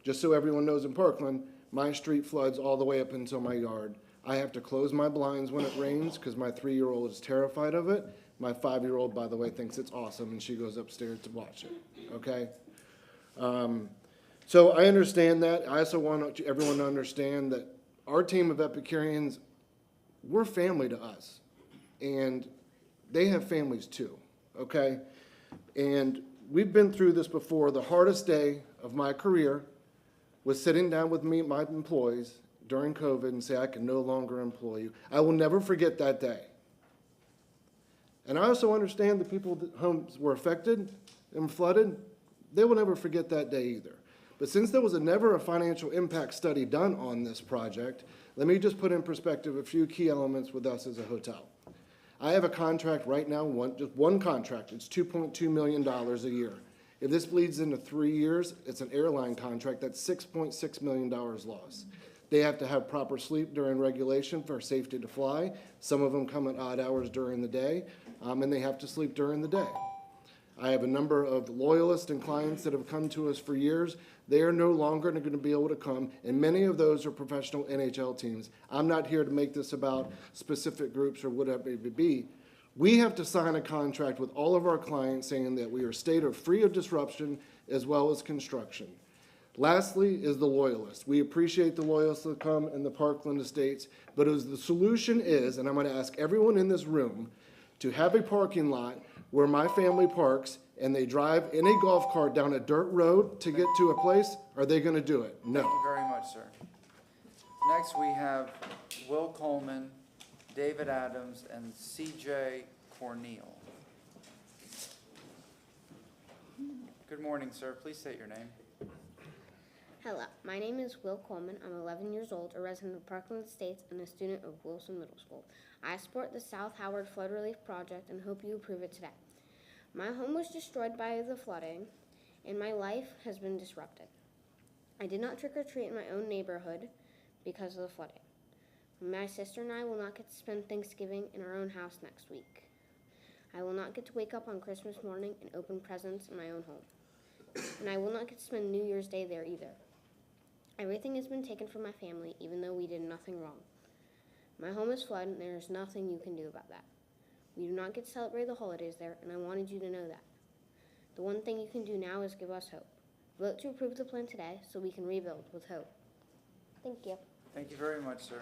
Just so everyone knows in Parkland, my street floods all the way up until my yard. I have to close my blinds when it rains because my 3-year-old is terrified of it. My 5-year-old, by the way, thinks it's awesome, and she goes upstairs to watch it, okay? So I understand that. I also want everyone to understand that our team of Epicureans, we're family to us, and they have families too, okay? And we've been through this before. The hardest day of my career was sitting down with me, my employees, during COVID and say, I can no longer employ you. I will never forget that day. And I also understand the people that homes were affected and flooded, they will never forget that day either. But since there was never a financial impact study done on this project, let me just put in perspective a few key elements with us as a hotel. I have a contract right now, just one contract, it's $2.2 million a year. If this bleeds into 3 years, it's an airline contract, that's $6.6 million loss. They have to have proper sleep during regulation for safety to fly. Some of them come at odd hours during the day, and they have to sleep during the day. I have a number of loyalists and clients that have come to us for years. They are no longer going to be able to come, and many of those are professional NHL teams. I'm not here to make this about specific groups or whatever it may be. We have to sign a contract with all of our clients saying that we are state of free of disruption as well as construction. Lastly is the loyalists. We appreciate the loyalists that come in the Parkland Estates, but as the solution is, and I'm going to ask everyone in this room to have a parking lot where my family parks and they drive in a golf cart down a dirt road to get to a place, are they going to do it? No. Thank you very much, sir. Next, we have Will Coleman, David Adams, and C.J. Corneal. Good morning, sir. Please state your name. Hello, my name is Will Coleman. I'm 11 years old, a resident of Parkland Estates, and a student of Wilson Middle School. I support the South Howard Flood Relief Project and hope you approve it today. My home was destroyed by the flooding, and my life has been disrupted. I did not trick-or-treat in my own neighborhood because of the flooding. My sister and I will not get to spend Thanksgiving in our own house next week. I will not get to wake up on Christmas morning and open presents in my own home. And I will not get to spend New Year's Day there either. Everything has been taken from my family, even though we did nothing wrong. My home is flooded, and there is nothing you can do about that. We do not get to celebrate the holidays there, and I wanted you to know that. The one thing you can do now is give us hope. Vote to approve the plan today so we can rebuild with hope. Thank you. Thank you very much, sir.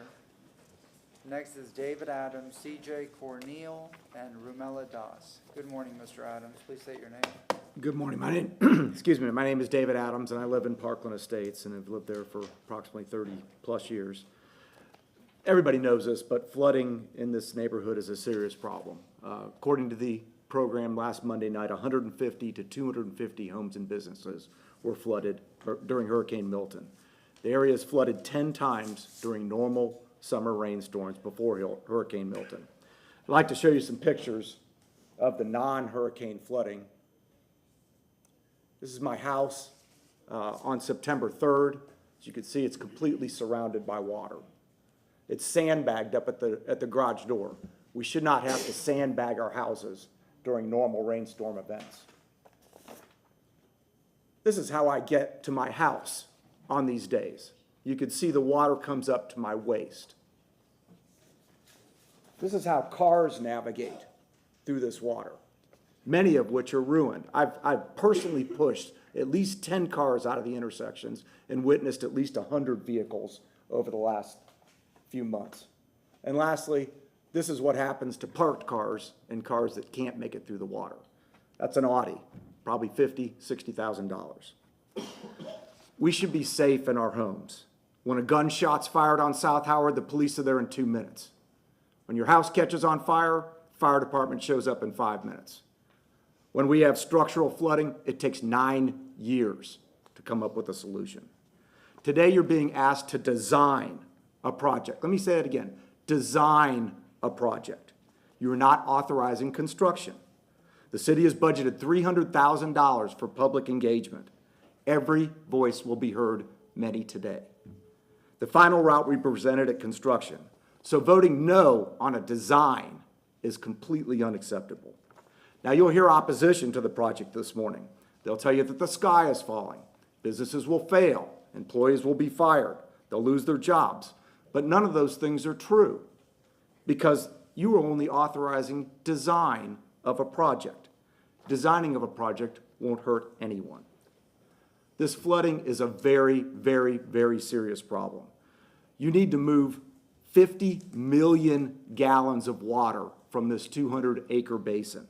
Next is David Adams, C.J. Corneal, and Rumela Das. Good morning, Mr. Adams. Please state your name. Good morning. My name, excuse me, my name is David Adams, and I live in Parkland Estates, and have lived there for approximately 30-plus years. Everybody knows this, but flooding in this neighborhood is a serious problem. According to the program last Monday night, 150 to 250 homes and businesses were flooded during Hurricane Milton. The area is flooded 10 times during normal summer rainstorms before Hurricane Milton. I'd like to show you some pictures of the non-hurricane flooding. This is my house on September 3rd. As you can see, it's completely surrounded by water. It's sandbagged up at the garage door. We should not have to sandbag our houses during normal rainstorm events. This is how I get to my house on these days. You can see the water comes up to my waist. This is how cars navigate through this water, many of which are ruined. I've personally pushed at least 10 cars out of the intersections and witnessed at least 100 vehicles over the last few months. And lastly, this is what happens to parked cars and cars that can't make it through the water. That's an Audi, probably $50,000, $60,000. We should be safe in our homes. When a gunshot's fired on South Howard, the police are there in 2 minutes. When your house catches on fire, fire department shows up in 5 minutes. When we have structural flooding, it takes 9 years to come up with a solution. Today, you're being asked to design a project. Let me say it again. Design a project. You're not authorizing construction. The city has budgeted $300,000 for public engagement. Every voice will be heard, many today. The final route we presented at construction. So voting no on a design is completely unacceptable. Now, you'll hear opposition to the project this morning. They'll tell you that the sky is falling. Businesses will fail. Employees will be fired. They'll lose their jobs. But none of those things are true because you are only authorizing design of a project. Designing of a project won't hurt anyone. This flooding is a very, very, very serious problem. You need to move 50 million gallons of water from this 200-acre basin.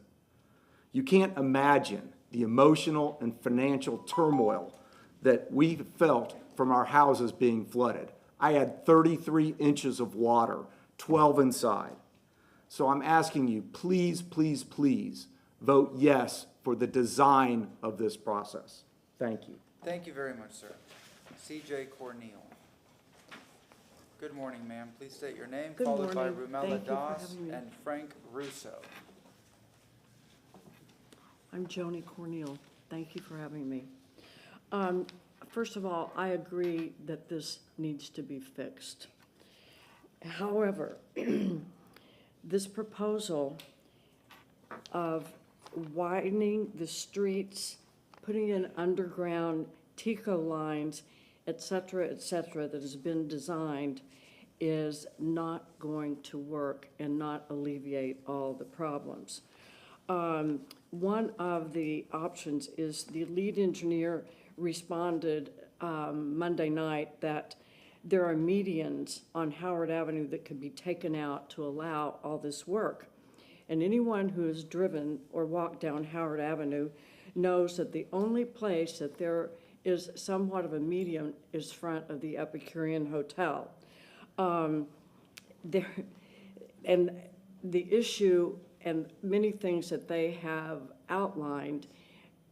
You can't imagine the emotional and financial turmoil that we felt from our houses being flooded. I had 33 inches of water, 12 inside. So I'm asking you, please, please, please vote yes for the design of this process. Thank you. Thank you very much, sir. C.J. Corneal. Good morning, ma'am. Please state your name, Good followed by morning. Rumela Thank you for Das having me. and Frank Russo. I'm Joni Corneal. Thank you for having me. First of all, I agree that this needs to be fixed. However, this proposal of widening the streets, putting in underground TICO lines, et cetera, that has been designed is not going to work and not alleviate all the problems. One of the options is the lead engineer responded Monday night that there are medians on Howard Avenue that could be taken out to allow all this work. And anyone who has driven or walked down Howard Avenue knows that the only place that there is somewhat of a median is front of the Epicurean Hotel. And the issue and many things that they have outlined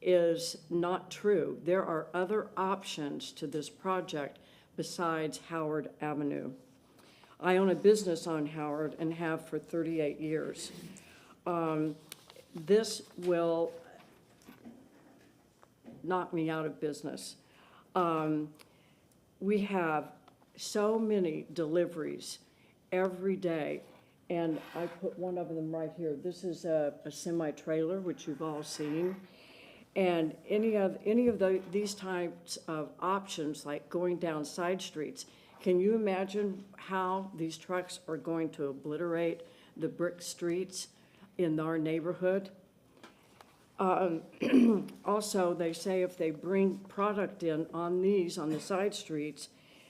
is not true. There are other options to this project besides Howard Avenue. I own a business on Howard and have for 38 years. This will knock me out of business. We have so many deliveries every day, and I put one of them right here. This is a semi-trailer, which you've all seen. And any of these types of options, like going down side streets, can you imagine how these trucks are going to obliterate the brick streets in our neighborhood? Also, they say if they bring product in on the side streets,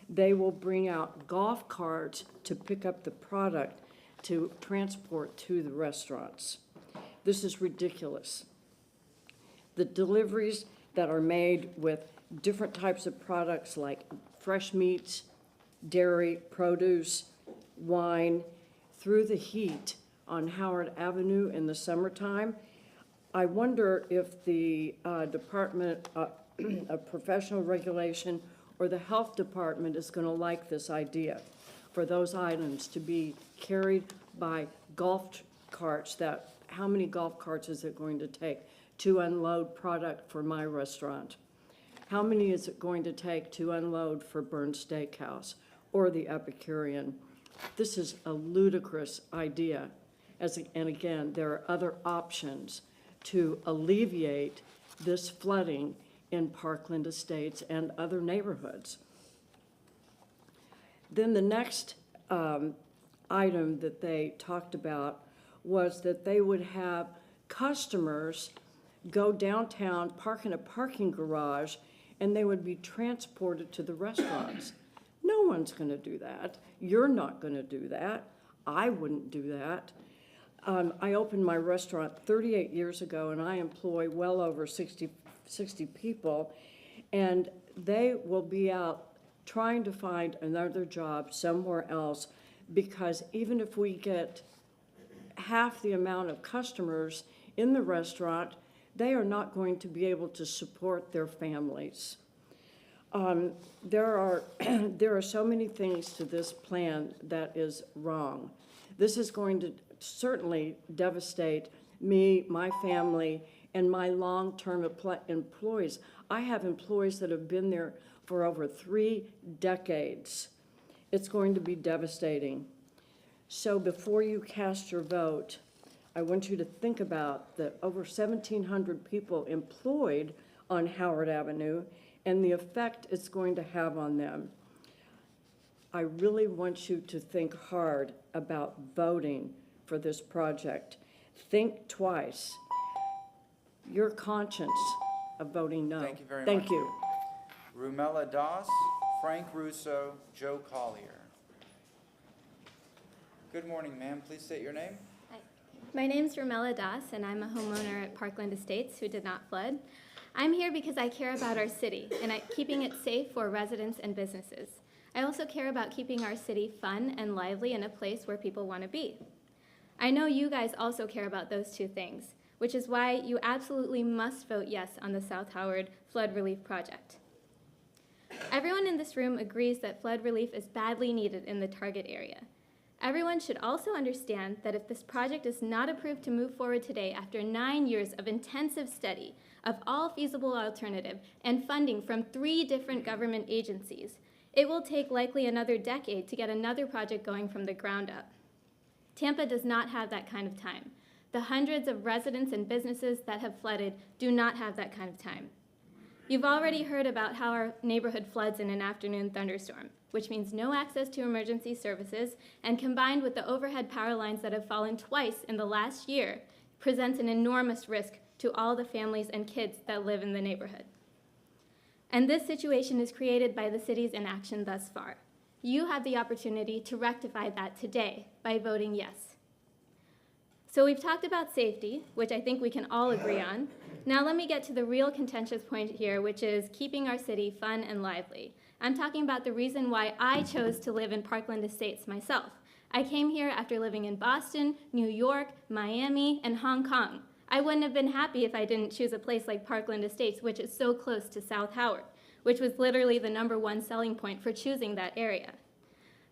they will bring out golf carts to pick up the product to transport to the restaurants. This is ridiculous. The deliveries that are made with different types of products like fresh meats, dairy, produce, wine, through the heat on Howard Avenue in the summertime, I wonder if the Department of Professional Regulation or the Health Department is going to like this idea for those items to be carried by golf carts. How many golf carts is it going to take to unload product for my restaurant? How many is it going to take to unload for Burn's Steakhouse or the Epicurean? This is a ludicrous idea. And again, there are other options to alleviate this flooding in Parkland Estates and other neighborhoods. Then the next item that they talked about was that they would have customers go downtown, park in a parking garage, and they would be transported to the restaurants. No one's going to do that. You're not going to do that. I wouldn't do that. I opened my restaurant 38 years ago, and I employ well over 60 people, and they will be out trying to find another job somewhere else, because even if we get half the amount of customers in the restaurant, they are not going to be able to support their families. There are so many things to this plan that is wrong. This is going to certainly devastate me, my family, and my long-term employees. I have employees that have been there for over 3 decades. It's going to be devastating. So before you cast your vote, I want you to think about the over 1,700 people employed on Howard Avenue and the effect it's going to have on them. I really want you to think hard about voting for this project. Think twice. Your conscience of voting no. Thank you very much. Thank you. Rumela Das, Frank Russo, Joe Collier. Good morning, ma'am. Please state your name. Hi. My name's Romella Das, and I'm a homeowner at Parkland Estates who did not flood. I'm here because I care about our city and keeping it safe for residents and businesses. I also care about keeping our city fun and lively and a place where people want to be. I know you guys also care about those two things, which is why you absolutely must vote yes on the South Howard Flood Relief Project. Everyone in this room agrees that flood relief is badly needed in the target area. Everyone should also understand that if this project is not approved to move forward today after 9 years of intensive study of all feasible alternative and funding from 3 different government agencies, it will take likely another decade to get another project going from the ground up. Tampa does not have that kind of time. The hundreds of residents and businesses that have flooded do not have that kind of time. You've already heard about how our neighborhood floods in an afternoon thunderstorm, which means no access to emergency services, and combined with the overhead power lines that have fallen twice in the last year, presents an enormous risk to all the families and kids that live in the neighborhood. And this situation is created by the city's inaction thus far. You have the opportunity to rectify that today by voting yes. So we've talked about safety, which I think we can all agree on. Now let me get to the real contentious point here, which is keeping our city fun and lively. I'm talking about the reason why I chose to live in Parkland Estates myself. I came here after living in Boston, New York, Miami, and Hong Kong. I wouldn't have been happy if I didn't choose a place like Parkland Estates, which is so close to South Howard, which was literally the #1 selling point for choosing that area.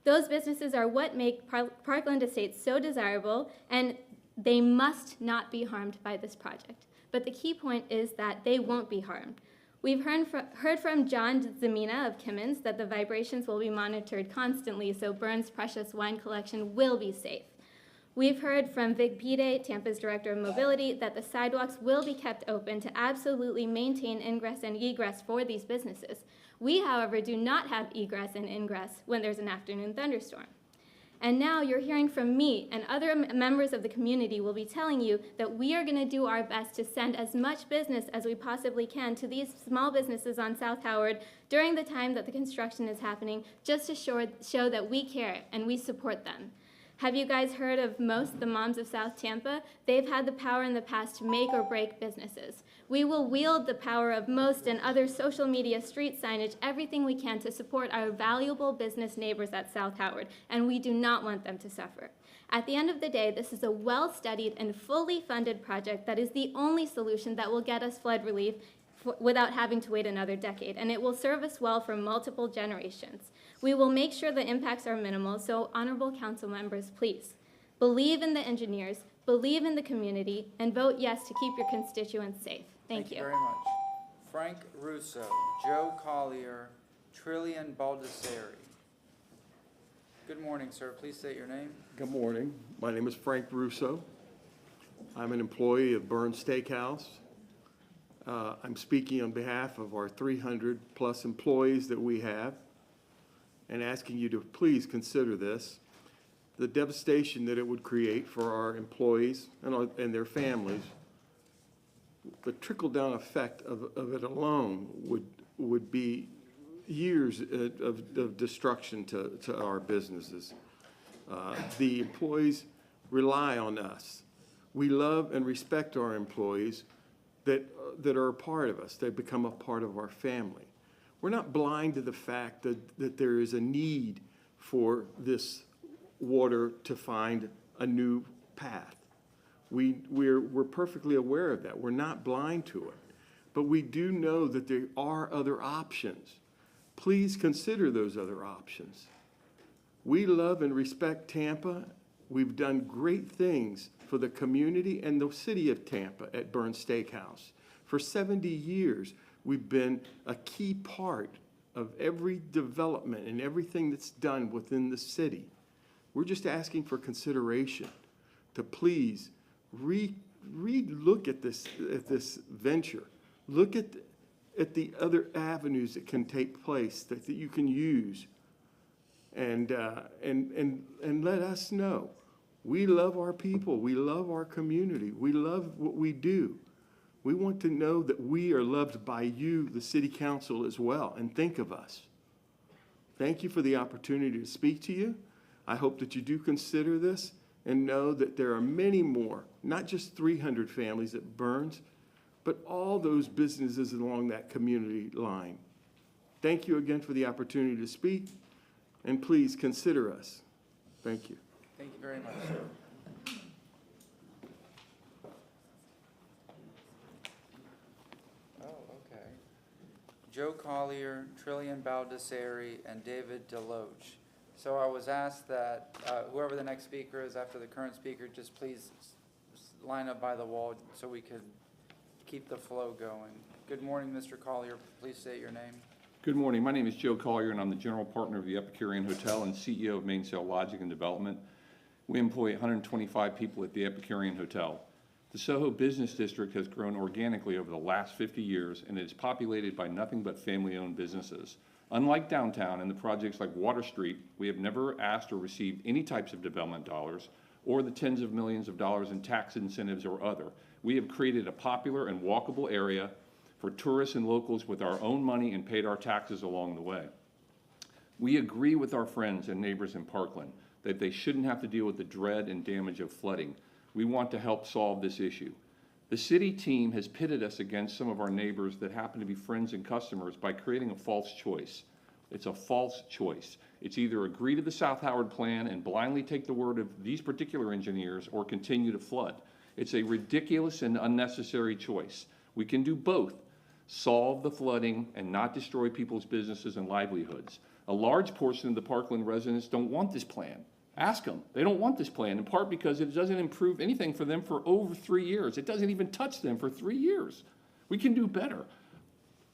Those businesses are what make Parkland Estates so desirable, and they must not be harmed by this project. But the key point is that they won't be harmed. We've heard from John Zamina of Kimmons that the vibrations will be monitored constantly, so Burns' precious wine collection will be safe. We've heard from Vic Pide, Tampa's Director of Mobility, that the sidewalks will be kept open to absolutely maintain ingress and egress for these businesses. We, however, do not have egress and ingress when there's an afternoon thunderstorm. And now you're hearing from me, and other members of the community will be telling you that we are going to do our best to send as much business as we possibly can to these small businesses on South Howard during the time that the construction is happening, just to show that we care and we support them. Have you guys heard of Most, the Moms of South Tampa? They've had the power in the past to make or break businesses. We will wield the power of Most and other social media, street signage, everything we can to support our valuable business neighbors at South Howard, and we do not want them to suffer. At the end of the day, this is a well-studied and fully funded project that is the only solution that will get us flood relief without having to wait another decade, and it will serve us well for multiple generations. We will make sure the impacts are minimal, so honorable council members, please, believe in the engineers, believe in the community, and vote yes to keep your constituents safe. Thank you. Very much. Frank Russo, Joe Collier, Trillian Baldessari. Good morning, sir. Please state your name. Good morning. My name is Frank Russo. I'm an employee of Burns Steakhouse. I'm speaking on behalf of our 300-plus employees that we have and asking you to please consider this. The devastation that it would create for our employees and their families, the trickle-down effect of it alone would be years of destruction to our businesses. The employees rely on us. We love and respect our employees that are a part of us. They become a part of our family. We're not blind to the fact that there is a need for this water to find a new path. We're perfectly aware of that. We're not blind to it. But we do know that there are other options. Please consider those other options. We love and respect Tampa. We've done great things for the community and the city of Tampa at Burns Steakhouse. For 70 years, we've been a key part of every development and everything that's done within the city. We're just asking for consideration to please look at this venture. Look at the other avenues that can take place that you can use, and let us know. We love our people. We love our community. We love what we do. We want to know that we are loved by you, the city council, as well, and think of us. Thank you for the opportunity to speak to you. I hope that you do consider this and know that there are many more, not just 300 families at Burns, but all those businesses along that community line. Thank you again for the opportunity to speak, and please consider us. Thank you. Thank you very much, sir. Oh, okay. Joe Collier, Trillian Baldessari, and David Deloach. So I was asked that whoever the next speaker is after the current speaker, just please line up by the wall so we could keep the flow going. Good morning, Mr. Collier. Please state your name. Good morning. My name is Joe Collier, and I'm the general partner of the Epicurean Hotel and CEO of Mainsail Lodging and Development. We employ 125 people at the Epicurean Hotel. The Soho Business District has grown organically over the last 50 years, and it is populated by nothing but family-owned businesses. Unlike downtown and the projects like Water Street, we have never asked or received any types of development dollars or the tens of millions of dollars in tax incentives or other. We have created a popular and walkable area for tourists and locals with our own money and paid our taxes along the way. We agree with our friends and neighbors in Parkland that they shouldn't have to deal with the dread and damage of flooding. We want to help solve this issue. The city team has pitted us against some of our neighbors that happen to be friends and customers by creating a false choice. It's a false choice. It's either agree to the South Howard plan and blindly take the word of these particular engineers or continue to flood. It's a ridiculous and unnecessary choice. We can do both. Solve the flooding and not destroy people's businesses and livelihoods. A large portion of the Parkland residents don't want this plan. Ask them. They don't want this plan, in part because it doesn't improve anything for them for over 3 years. It doesn't even touch them for 3 years. We can do better.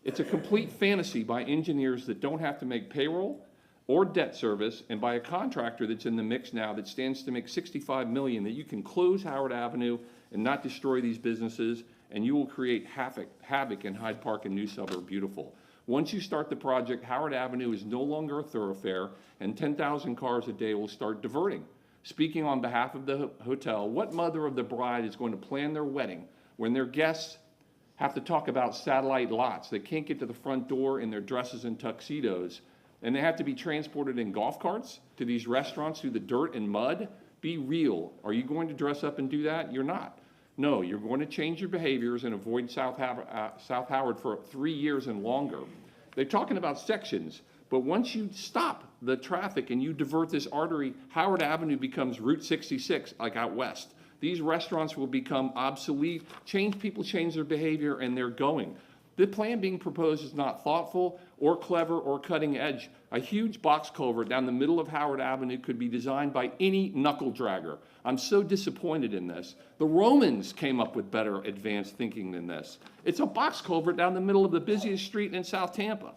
It's a complete fantasy by engineers that don't have to make payroll or debt service, and by a contractor that's in the mix now that stands to make $65 million, that you can close Howard Avenue and not destroy these businesses, and you will create havoc in Hyde Park and New Suburb Beautiful. Once you start the project, Howard Avenue is no longer a thoroughfare, and 10,000 cars a day will start diverting. Speaking on behalf of the hotel, what mother of the bride is going to plan their wedding when their guests have to talk about satellite lots? They can't get to the front door in their dresses and tuxedos, and they have to be transported in golf carts to these restaurants through the dirt and mud? Be real. Are you going to dress up and do that? You're not. No, you're going to change your behaviors and avoid South Howard for 3 years and longer. They're talking about sections, but once you stop the traffic and you divert this artery, Howard Avenue becomes Route 66, like out west. These restaurants will become obsolete. People change their behavior, and they're going. The plan being proposed is not thoughtful or clever or cutting edge. A huge box culvert down the middle of Howard Avenue could be designed by any knuckle dragger. I'm so disappointed in this. The Romans came up with better advanced thinking than this. It's a box culvert down the middle of the busiest street in South Tampa.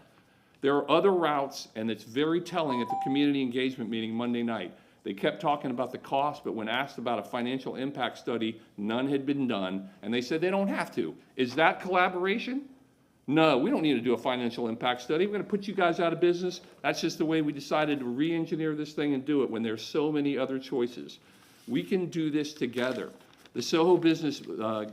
There are other routes, and it's very telling at the community engagement meeting Monday night. They kept talking about the cost, but when asked about a financial impact study, none had been done, and they said they don't have to. Is that collaboration? No, we don't need to do a financial impact study. We're going to put you guys out of business. That's just the way we decided to re-engineer this thing and do it when there's so many other choices. We can do this together. The Soho business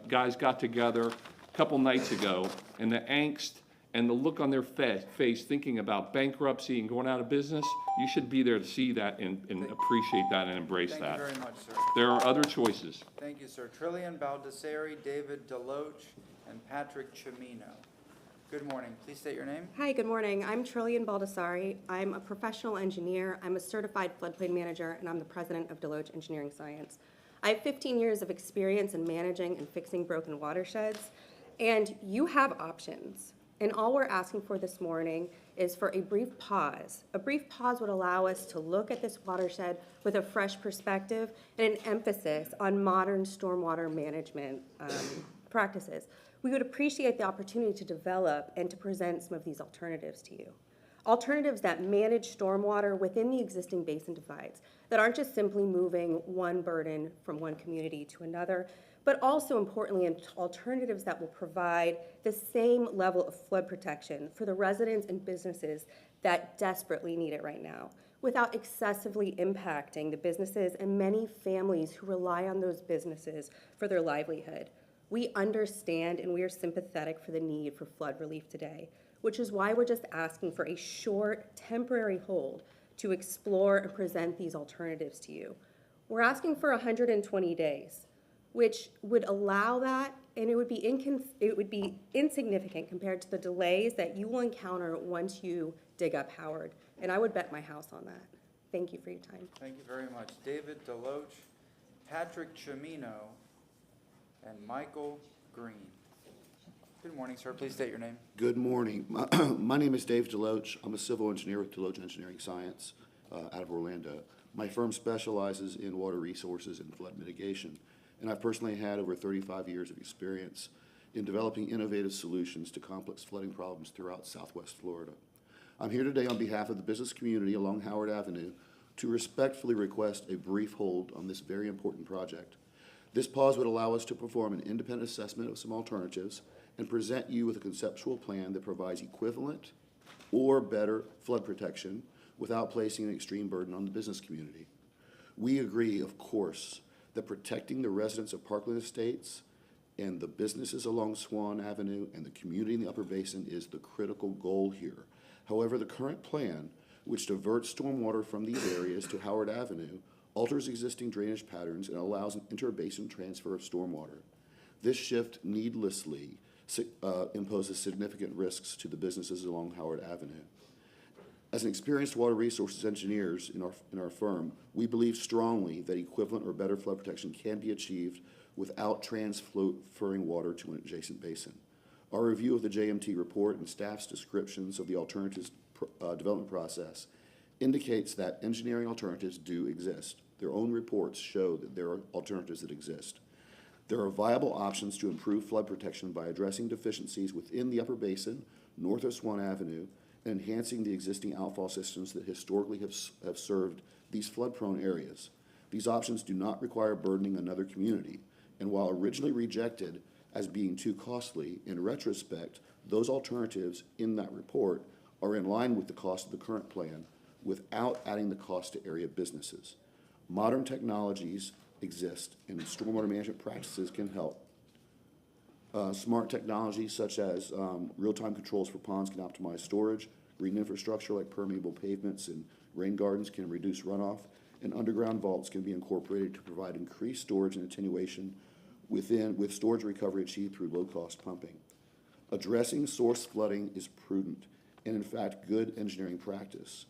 guys got together a couple nights ago, and the angst and the look on their face thinking about bankruptcy and going out of business, you should be there to see that and appreciate that and embrace that. Thank you very much, sir. There are other choices. Thank you, sir. Trillian Baldessari, David Deloach, and Patrick Chimino. Good morning. Please state your name. Hi, good morning. I'm Trillian Baldessari. I'm a professional engineer. I'm a certified floodplain manager, and I'm the president of Deloach Engineering Science. I have 15 years of experience in managing and fixing broken watersheds, and you have options. And all we're asking for this morning is for a brief pause. A brief pause would allow us to look at this watershed with a fresh perspective and an emphasis on modern stormwater management practices. We would appreciate the opportunity to develop and to present some of these alternatives to you. Alternatives that manage stormwater within the existing basin divides, that aren't just simply moving one burden from one community to another, but also importantly, alternatives that will provide the same level of flood protection for the residents and businesses that desperately need it right now, without excessively impacting the businesses and many families who rely on those businesses for their livelihood. We understand and we are sympathetic for the need for flood relief today, which is why we're just asking for a short, temporary hold to explore and present these alternatives to you. We're asking for 120 days, which would allow that, and it would be insignificant compared to the delays that you will encounter once you dig up Howard. And I would bet my house on that. Thank you for your time. Thank you very much. David Deloach, Patrick Chimino, and Michael Green. Good morning, sir. Please state your name. Good morning. My name is Dave Deloach. I'm a civil engineer with Deloach Engineering Science out of Orlando. My firm specializes in water resources and flood mitigation, and I've personally had over 35 years of experience in developing innovative solutions to complex flooding problems throughout Southwest Florida. I'm here today on behalf of the business community along Howard Avenue to respectfully request a brief hold on this very important project. This pause would allow us to perform an independent assessment of some alternatives and present you with a conceptual plan that provides equivalent or better flood protection without placing an extreme burden on the business community. We agree, of course, that protecting the residents of Parkland Estates and the businesses along Swan Avenue and the community in the Upper Basin is the critical goal here. However, the current plan, which diverts stormwater from these areas to Howard Avenue, alters existing drainage patterns and allows an interbasin transfer of stormwater. This shift needlessly imposes significant risks to the businesses along Howard Avenue. As an experienced water resources engineers in our firm, we believe strongly that equivalent or better flood protection can be achieved without transferring water to an adjacent basin. Our review of the JMT report and staff's descriptions of the alternatives development process indicates that engineering alternatives do exist. Their own reports show that there are alternatives that exist. There are viable options to improve flood protection by addressing deficiencies within the upper basin, north of Swan Avenue, and enhancing the existing outfall systems that historically have served these flood-prone areas. These options do not require burdening another community, and while originally rejected as being too costly, in retrospect, those alternatives in that report are in line with the cost of the current plan without adding the cost to area businesses. Modern technologies exist, and stormwater management practices can help. Smart technologies such as real-time controls for ponds can optimize storage. Green infrastructure like permeable pavements and rain gardens can reduce runoff, and underground vaults can be incorporated to provide increased storage and attenuation with storage recovery achieved through low-cost pumping. Addressing source flooding is prudent and, in fact, good engineering practice.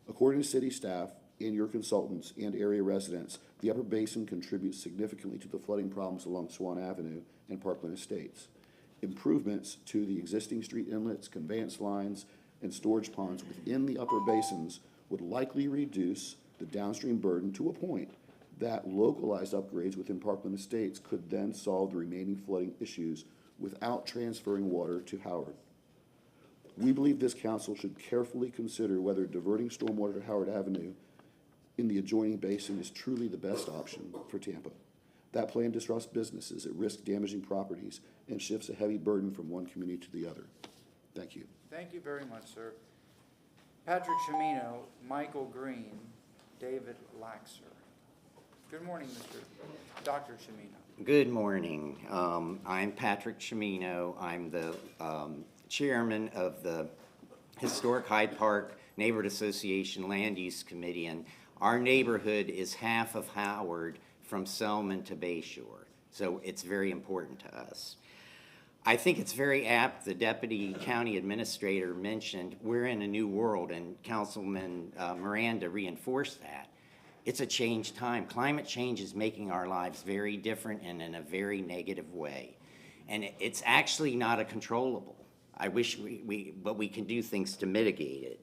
According to city staff and your consultants and area residents, the upper basin contributes significantly to the flooding problems along Swan Avenue and Parkland Estates. Improvements to the existing street inlets, conveyance lines, and storage ponds within the upper basins would likely reduce the downstream burden to a point that localized upgrades within Parkland Estates could then solve the remaining flooding issues without transferring water to Howard. We believe this council should carefully consider whether diverting stormwater to Howard Avenue in the adjoining basin is truly the best option for Tampa. That plan disrupts businesses, it risks damaging properties, and shifts a heavy burden from one community to the other. Thank you. Thank you very much, sir. Patrick Chimino, Michael Green, David Laxer. Good morning, Dr. Chimino. Good morning. I'm Patrick Chimino. I'm the chairman of the Historic Hyde Park Neighborhood Association Land Use Committee, and our neighborhood is half of Howard from Selman to Bayshore, so it's very important to us. I think it's very apt the Deputy County Administrator mentioned we're in a new world, and Councilman Miranda reinforced that. It's a changed time. Climate change is making our lives very different and in a very negative way. And it's actually not a controllable. I wish but we can do things to mitigate it.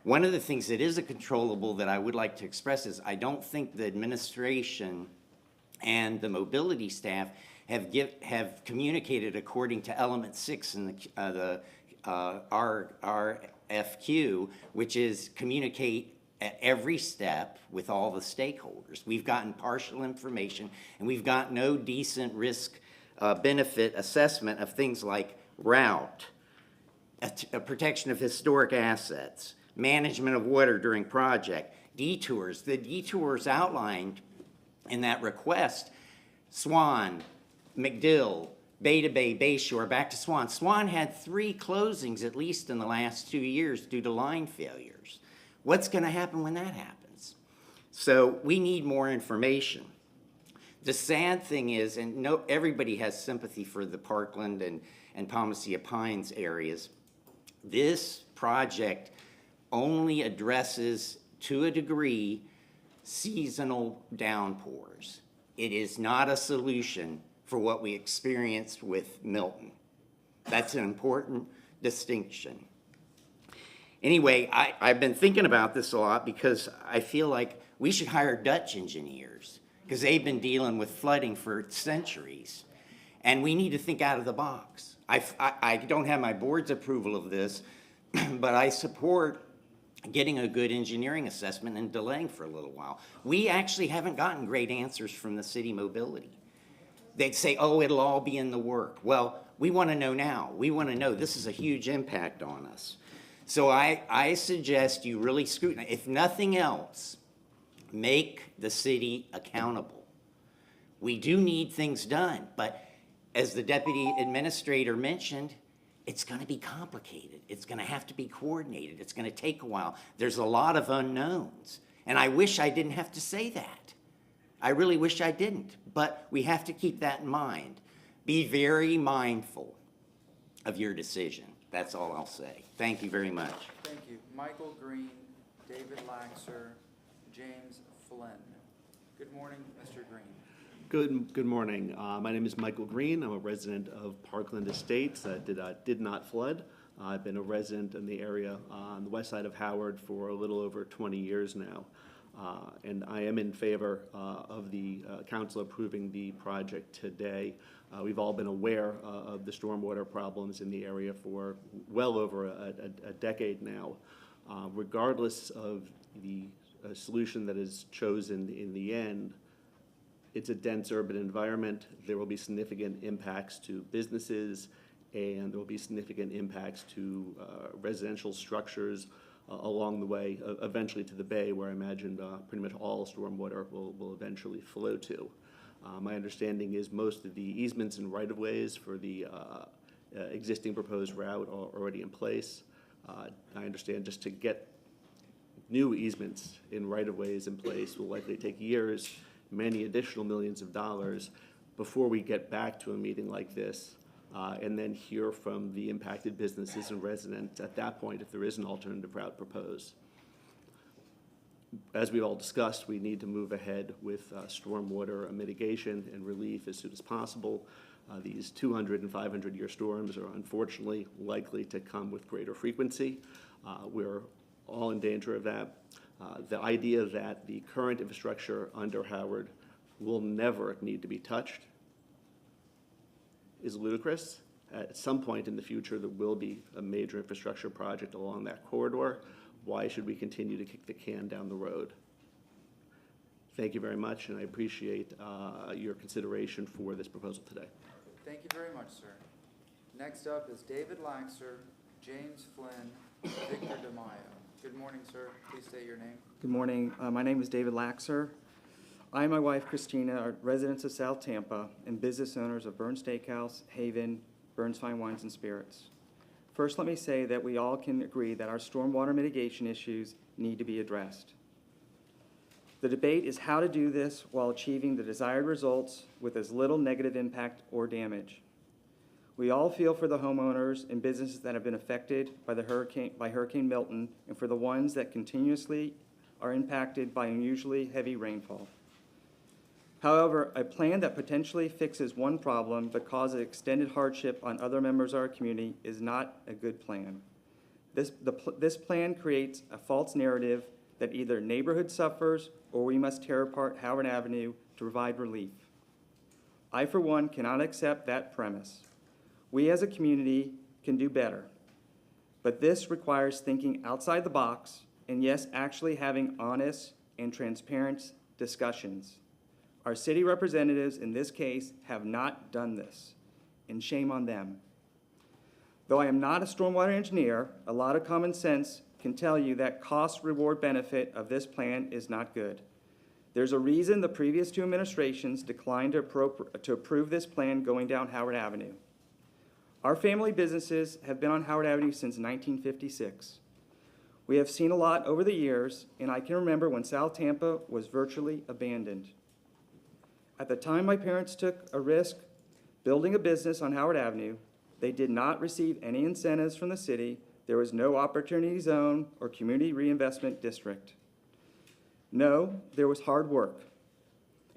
One of the things that is a controllable that I would like to express is I don't think the administration and the mobility staff have communicated according to element 6 in the RFQ, which is communicate at every step with all the stakeholders. We've gotten partial information, and we've got no decent risk benefit assessment of things like route, a protection of historic assets, management of water during project, detours. The detours outlined in that request, Swan, McDill, Bay to Bay, Bayshore, back to Swan. Swan had 3 closings at least in the last 2 years due to line failures. What's going to happen when that happens? So we need more information. The sad thing is, and everybody has sympathy for the Parkland and Palmacia Pines areas, this project only addresses, to a degree, seasonal downpours. It is not a solution for what we experienced with Milton. That's an important distinction. Anyway, I've been thinking about this a lot because I feel like we should hire Dutch engineers because they've been dealing with flooding for centuries. And we need to think out of the box. I don't have my board's approval of this, but I support getting a good engineering assessment and delaying for a little while. We actually haven't gotten great answers from the city mobility. They'd say, oh, it'll all be in the work. Well, we want to know now. We want to know this is a huge impact on us. So I suggest you really scrutinize. If nothing else, make the city accountable. We do need things done, but as the deputy administrator mentioned, it's going to be complicated. It's going to have to be coordinated. It's going to take a while. There's a lot of unknowns, and I wish I didn't have to say that. I really wish I didn't, but we have to keep that in mind. Be very mindful of your decision. That's all I'll say. Thank you very much. Thank you. Michael Green, David Laxer, James Flynn. Good morning, Mr. Green. Good morning. My name is Michael Green. I'm a resident of Parkland Estates. Did not flood. I've been a resident in the area on the west side of Howard for a little over 20 years now. And I am in favor of the council approving the project today. We've all been aware of the stormwater problems in the area for well over a decade now. Regardless of the solution that is chosen in the end, it's a dense urban environment. There will be significant impacts to businesses, and there will be significant impacts to residential structures along the way, eventually to the bay, where I imagine pretty much all stormwater will eventually flow to. My understanding is most of the easements and right-of-ways for the existing proposed route are already in place. I understand just to get new easements in right-of-ways in place will likely take years, many additional millions of dollars before we get back to a meeting like this, and then hear from the impacted businesses and residents at that point if there is an alternative route proposed. As we've all discussed, we need to move ahead with stormwater mitigation and relief as soon as possible. These 200 and 500-year storms are unfortunately likely to come with greater frequency. We're all in danger of that. The idea that the current infrastructure under Howard will never need to be touched is ludicrous. At some point in the future, there will be a major infrastructure project along that corridor. Why should we continue to kick the can down the road? Thank you very much, and I appreciate your consideration for this proposal today. Thank you very much, sir. Next up is David Laxer, James Flynn, Victor DeMaio. Good morning, sir. Please state your name. Good morning. My name is David Laxer. I and my wife, Christina, are residents of South Tampa and business owners of Burns Steakhouse, Haven, Burns Fine Wines and Spirits. First, let me say that we all can agree that our stormwater mitigation issues need to be addressed. The debate is how to do this while achieving the desired results with as little negative impact or damage. We all feel for the homeowners and businesses that have been affected by Hurricane Milton, and for the ones that continuously are impacted by unusually heavy rainfall. However, a plan that potentially fixes one problem but causes extended hardship on other members of our community is not a good plan. This plan creates a false narrative that either neighborhood suffers or we must tear apart Howard Avenue to provide relief. I, for one, cannot accept that premise. We as a community can do better, but this requires thinking outside the box and, yes, actually having honest and transparent discussions. Our city representatives in this case have not done this, and shame on them. Though I am not a stormwater engineer, a lot of common sense can tell you that cost-reward benefit of this plan is not good. There's a reason the previous two administrations declined to approve this plan going down Howard Avenue. Our family businesses have been on Howard Avenue since 1956. We have seen a lot over the years, and I can remember when South Tampa was virtually abandoned. At the time my parents took a risk building a business on Howard Avenue, they did not receive any incentives from the city. There was no opportunity zone or community reinvestment district. No, there was hard work.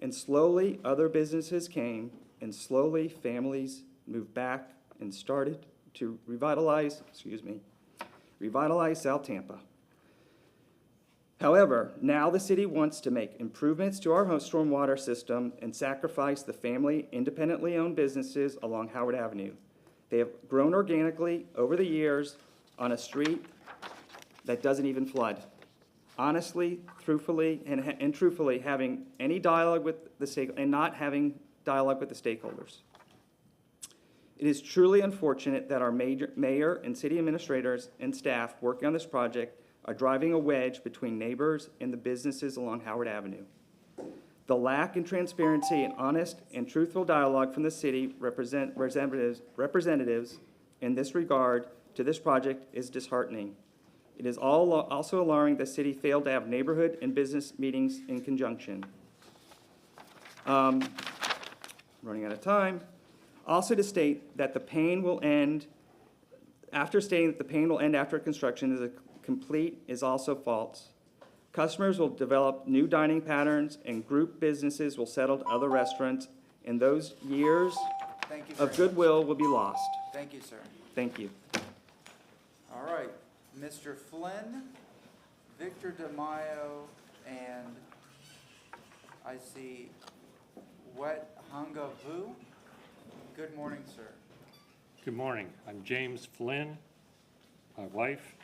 And slowly other businesses came, and slowly families moved back and started to revitalize South Tampa. However, now the city wants to make improvements to our stormwater system and sacrifice the family independently owned businesses along Howard Avenue. They have grown organically over the years on a street that doesn't even flood. Honestly, truthfully, and truthfully, having any dialogue with the stake and not having dialogue with the stakeholders. It is truly unfortunate that our mayor and city administrators and staff working on this project are driving a wedge between neighbors and the businesses along Howard Avenue. The lack of transparency and honest and truthful dialogue from the city representatives in this regard to this project is disheartening. It is also alarming the city failed to have neighborhood and business meetings in conjunction. Running out of time. Also to state that the pain will end After stating that the pain will end after construction is complete is also false. Customers will develop new dining patterns and group businesses will settle to other restaurants, and those years Thank you very of goodwill will be lost. much. Thank you, sir. Thank you. All right, Mr. Flynn, Victor DeMaio, and I see Wet Hanga Vu. Good morning, sir. Good morning. I'm James Flynn. My wife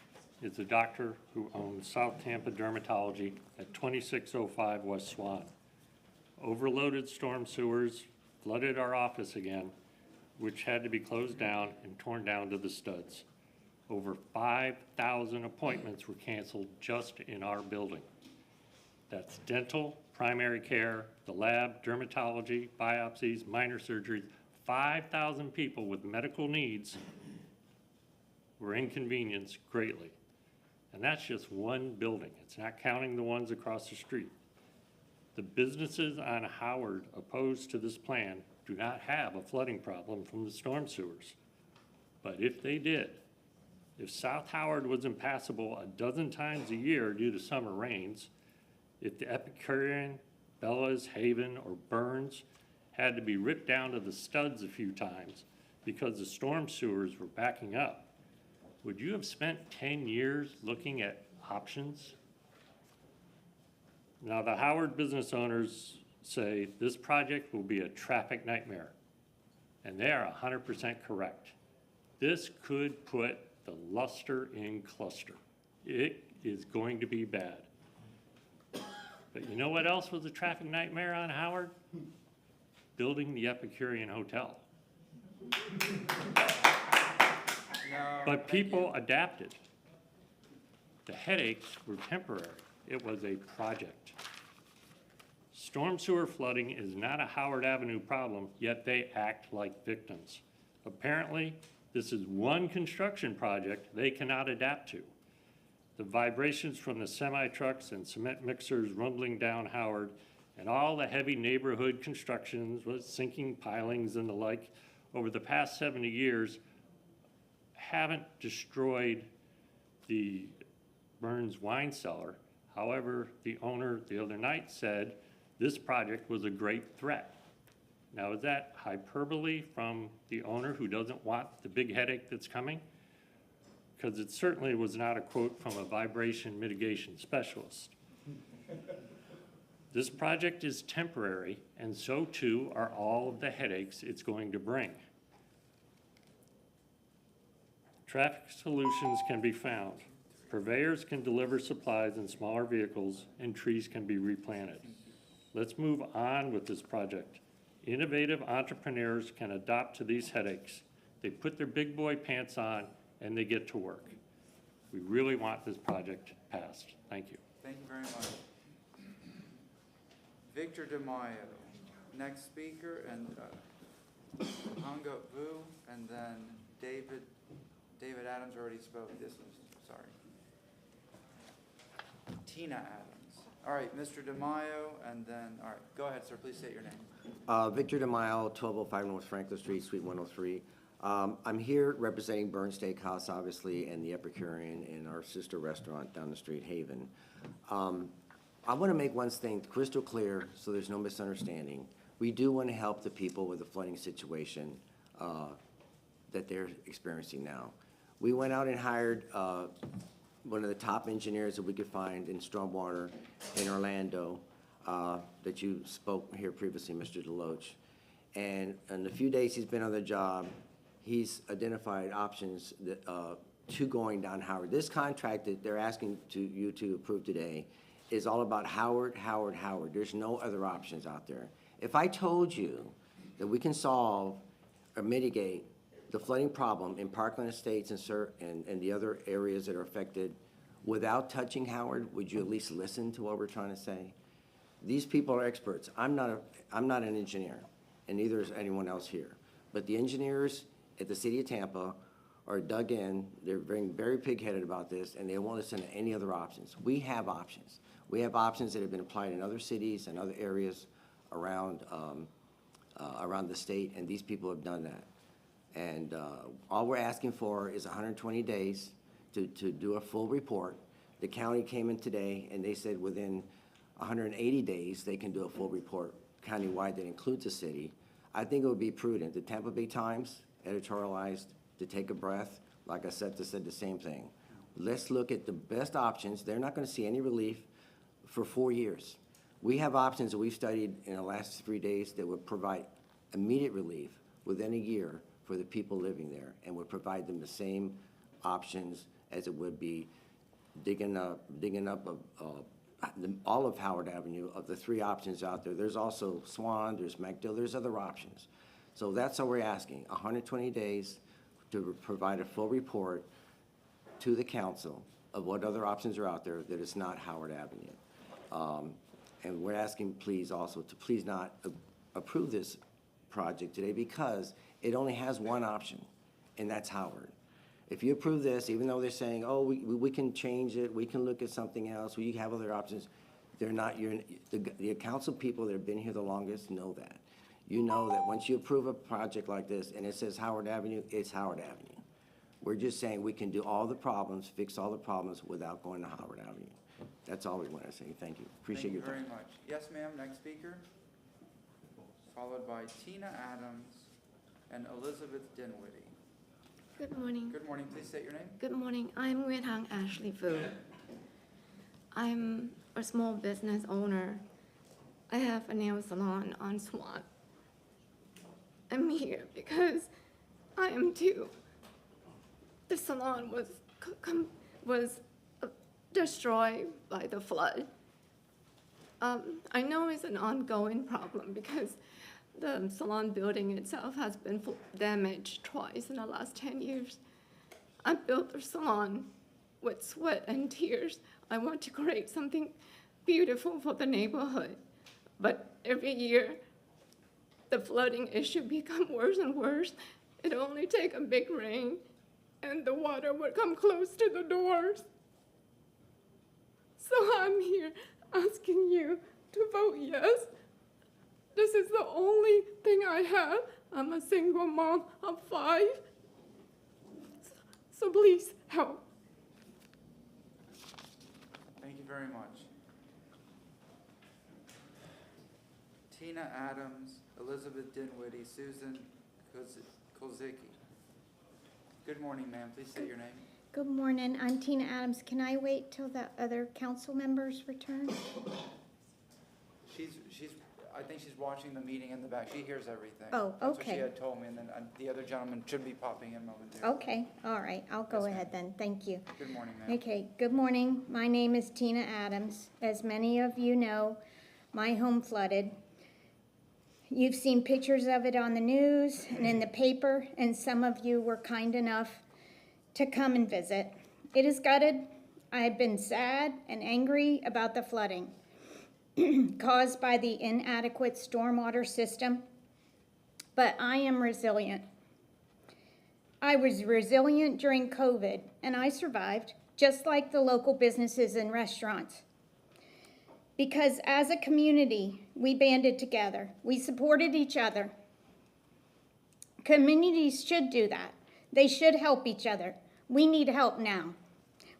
is a doctor who owns South Tampa Dermatology at 2605 West Swan. Overloaded storm sewers flooded our office again, which had to be closed down and torn down to the studs. Over 5,000 appointments were canceled just in our building. That's dental, primary care, the lab, dermatology, biopsies, minor surgeries. 5,000 people with medical needs were inconvenienced greatly. And that's just one building. It's not counting the ones across the street. The businesses on Howard opposed to this plan do not have a flooding problem from the storm sewers. But if they did, if South Howard was impassable a dozen times a year due to summer rains, if the Epicurean, Bella's, Haven, or Burns had to be ripped down to the studs a few times because the storm sewers were backing up, would you have spent 10 years looking at options? Now, the Howard business owners say this project will be a traffic nightmare, and they are 100% correct. This could put the luster in cluster. It is going to be bad. But you know what else was a traffic nightmare on Howard? Building the Epicurean Hotel. But people adapted. The headaches were temporary. It was a project. Storm sewer flooding is not a Howard Avenue problem, yet they act like victims. Apparently, this is one construction project they cannot adapt to. The vibrations from the semi-trucks and cement mixers rumbling down Howard and all the heavy neighborhood constructions with sinking pilings and the like over the past 70 years haven't destroyed the Burns wine cellar. However, the owner the other night said this project was a great threat. Now, is that hyperbole from the owner who doesn't want the big headache that's coming? Because it certainly was not a quote from a vibration mitigation specialist. This project is temporary, and so too are all of the headaches it's going to bring. Traffic solutions can be found. Purveyors can deliver supplies in smaller vehicles, and trees can be replanted. Let's move on with this project. Innovative entrepreneurs can adapt to these headaches. They put their big boy pants on, and they get to work. We really want this project passed. Thank you. Thank you very much. Victor DeMaio, next speaker, and Hanga Vu, and then David Adams already spoke. This was, sorry. Tina Adams. All right, Mr. DeMaio, and then, all right, go ahead, sir. Please state your name. Victor DeMaio, 1205 North Franklin Street, Suite 103. I'm here representing Burns Steakhouse, obviously, and the Epicurean and our sister restaurant down the street, Haven. I want to make one thing crystal clear so there's no misunderstanding. We do want to help the people with the flooding situation that they're experiencing now. We went out and hired one of the top engineers that we could find in Stormwater in Orlando that you spoke here previously, Mr. Deloach. And in the few days he's been on the job, he's identified options that, to going down Howard. This contract that they're asking you to approve today is all about Howard, Howard, Howard. There's no other options out there. If I told you that we can solve or mitigate the flooding problem in Parkland Estates and the other areas that are affected without touching Howard, would you at least listen to what we're trying to say? These people are experts. I'm not an engineer, and neither is anyone else here. But the engineers at the city of Tampa are dug in. They're being very pig-headed about this, and they won't listen to any other options. We have options. We have options that have been applied in other cities and other areas around the state, and these people have done that. And all we're asking for is 120 days to do a full report. The county came in today and they said within 180 days, they can do a full report countywide that includes the city. I think it would be prudent. The Tampa Bay Times editorialized to take a breath. Like I said, they said the same thing. Let's look at the best options. They're not going to see any relief for 4 years. We have options that we've studied in the last 3 days that would provide immediate relief within a year for the people living there, and would provide them the same options as it would be digging up all of Howard Avenue. Of the 3 options out there, there's also Swan, there's MacDill, there's other options. So that's all we're asking, 120 days to provide a full report to the council of what other options are out there that is not Howard Avenue. And we're asking please also to please not approve this project today, because it only has one option, and that's Howard. If you approve this, even though they're saying, oh, we can change it, we can look at something else, we have other options, they're not, the council people that have been here the longest know that. You know that once you approve a project like this and it says Howard Avenue, it's Howard Avenue. We're just saying we can do all the problems, fix all the problems without going to Howard Avenue. That's all we want to say. Thank you. Appreciate your time. Thank you very much. Yes, ma'am, next speaker. Followed by Tina Adams and Elizabeth Dinwiddie. Good morning. Good morning, please state your name. Good morning. I'm Nguyen Hang Ashley Fu. I'm a small business owner. I have a nail salon on Swan. I'm here because I am too. The salon was destroyed by the flood. I know it's an ongoing problem because the salon building itself has been damaged twice in the last 10 years. I built the salon with sweat and tears. I want to create something beautiful for the neighborhood. But every year, the flooding issue becomes worse and worse. It only takes a big rain, and the water would come close to the doors. So I'm here asking you to vote yes. This is the only thing I have. I'm a single mom of 5. So please help. Thank you very much. Tina Adams, Elizabeth Dinwiddie, Susan Kozicki. Good morning, ma'am. Please state your name. Good morning. I'm Tina Adams. Can I wait till the other council members return? I think she's watching the meeting in the back. She hears everything. Oh, That's what she okay. had told me, and then the other gentleman should be popping in momentarily. Okay, all right. I'll go ahead then. Thank you. Good morning, ma'am. Okay, good morning. My name is Tina Adams. As many of you know, my home flooded. You've seen pictures of it on the news and in the paper, and some of you were kind enough to come and visit. It is gutted. I've been sad and angry about the flooding caused by the inadequate stormwater system, but I am resilient. I was resilient during COVID, and I survived, just like the local businesses and restaurants. Because as a community, we banded together. We supported each other. Communities should do that. They should help each other. We need help now.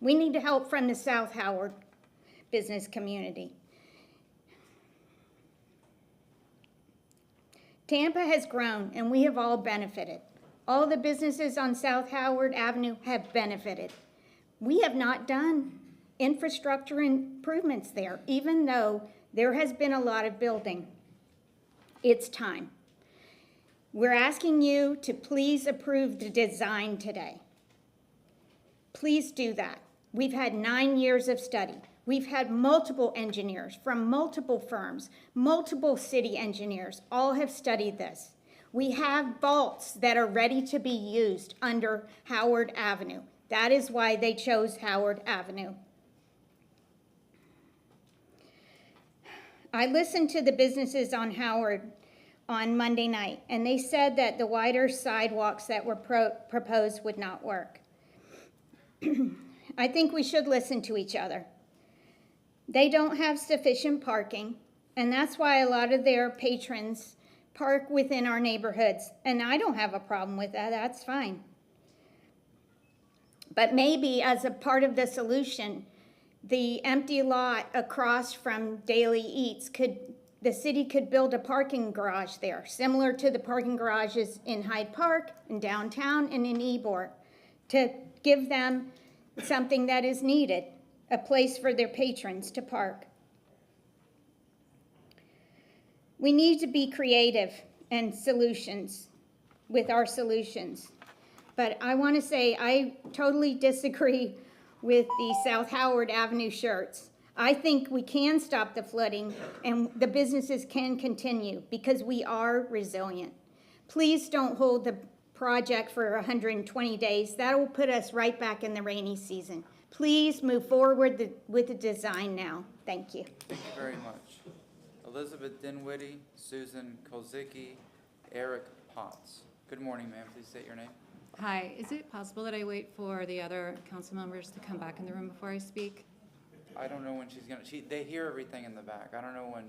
We need help from the South Howard business community. Tampa has grown, and we have all benefited. All the businesses on South Howard Avenue have benefited. We have not done infrastructure improvements there, even though there has been a lot of building. It's time. We're asking you to please approve the design today. Please do that. We've had 9 years of study. We've had multiple engineers from multiple firms, multiple city engineers, all have studied this. We have vaults that are ready to be used under Howard Avenue. That is why they chose Howard Avenue. I listened to the businesses on Howard on Monday night, and they said that the wider sidewalks that were proposed would not work. I think we should listen to each other. They don't have sufficient parking, and that's why a lot of their patrons park within our neighborhoods, and I don't have a problem with that, that's fine. But maybe as a part of the solution, the empty lot across from Daily Eats the city could build a parking garage there, similar to the parking garages in Hyde Park, in downtown, and in Ybor, to give them something that is needed, a place for their patrons to park. We need to be creative and with our solutions. But I want to say I totally disagree with the South Howard Avenue shirts. I think we can stop the flooding and the businesses can continue because we are resilient. Please don't hold the project for 120 days. That will put us right back in the rainy season. Please move forward with the design now. Thank you. Thank you very much. Elizabeth Dinwiddie, Susan Kozicki, Eric Potts. Good morning, ma'am. Please state your name. Hi, is it possible that I wait for the other council members to come back in the room before I speak? I don't know when she's gonna, they hear everything in the back. I don't know when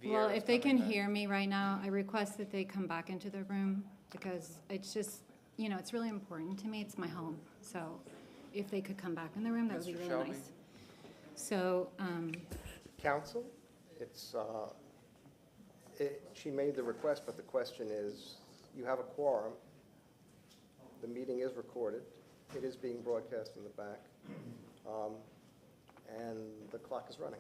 Well, Vieira's if they can coming back. hear me right now, I request that they come back into the room because it's just, it's really important to me. It's my home. So if they could come back in the room, that would be Mr. really Shelby? nice. So, Council, she made the request, but the question is, you have a quorum. The meeting is recorded. It is being broadcast in the back. And the clock is running.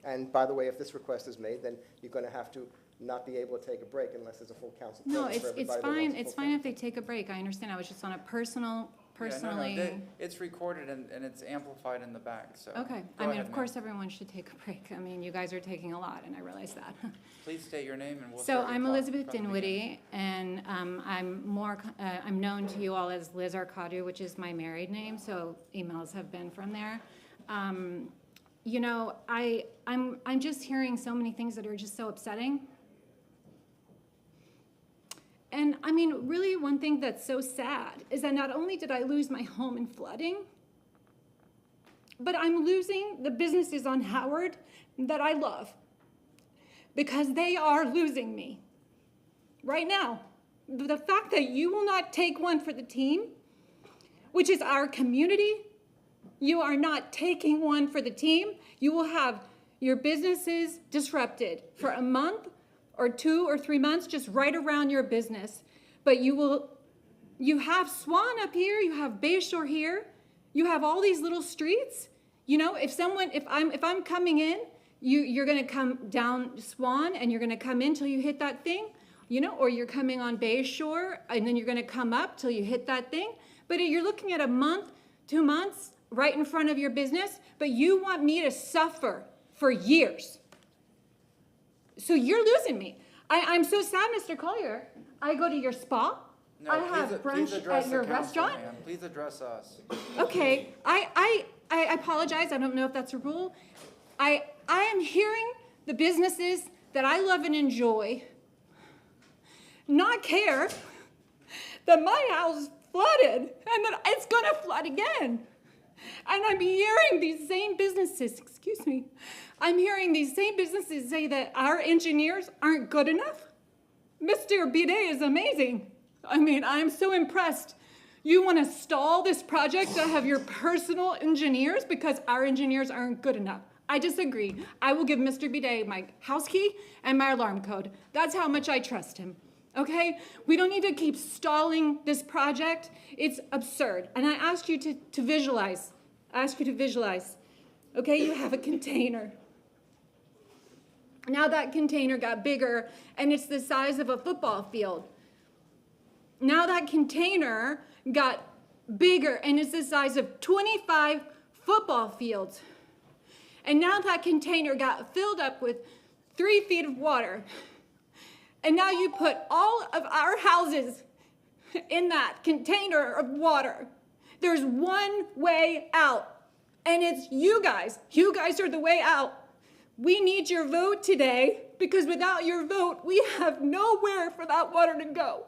And by the way, if this request is made, then you're going to have to not be able to take a break unless there's a full council. no, present for it's everybody that fine. wants a It's full fine if they take a break. I understand. I was just on a personally. It's recorded and it's amplified in the back, so. Okay. Go I mean, ahead, of course, everyone should take a break. I mean, you guys are taking a lot, and I realize that. Please state your name and we'll So start your I'm clock Elizabeth from the beginning. Dinwiddie, and I'm known to you all as Liz Arcadu, which is my married name, so emails have been from there. I'm just hearing so many things that are just so upsetting. And I mean, really one thing that's so sad is that not only did I lose my home in flooding, but I'm losing the businesses on Howard that I love because they are losing me right now. The fact that you will not take one for the team, which is our community, you are not taking one for the team. You will have your businesses disrupted for a month or 2 or 3 months, just right around your business. But you have Swan up here, you have Bayshore here, you have all these little streets. If I'm coming in, you're gonna come down Swan and you're gonna come in till you hit that thing, or you're coming on Bayshore and then you're gonna come up till you hit that thing. But you're looking at a month, 2 months, right in front of your business, but you want me to suffer for years. So you're losing me. I'm so sad, Mr. Collier. I go to your spa. No, I have please brunch address at the your council, restaurant. ma'am. Please address us. Okay, I apologize. I don't know if that's a rule. I am hearing the businesses that I love and enjoy not care that my house flooded and that it's gonna flood again. And I'm hearing these same businesses, I'm hearing these same businesses say that our engineers aren't good enough. Mr. Bidet is amazing. I mean, I'm so impressed. You want to stall this project to have your personal engineers because our engineers aren't good enough. I disagree. I will give Mr. Bidet my house key and my alarm code. That's how much I trust him. Okay? We don't need to keep stalling this project. It's absurd. And I ask you to visualize. Okay, you have a container. Now that container got bigger and it's the size of a football field. Now that container got bigger and it's the size of 25 football fields. And now that container got filled up with 3 feet of water. And now you put all of our houses in that container of water. There's one way out, and it's you guys. You guys are the way out. We need your vote today because without your vote, we have nowhere for that water to go.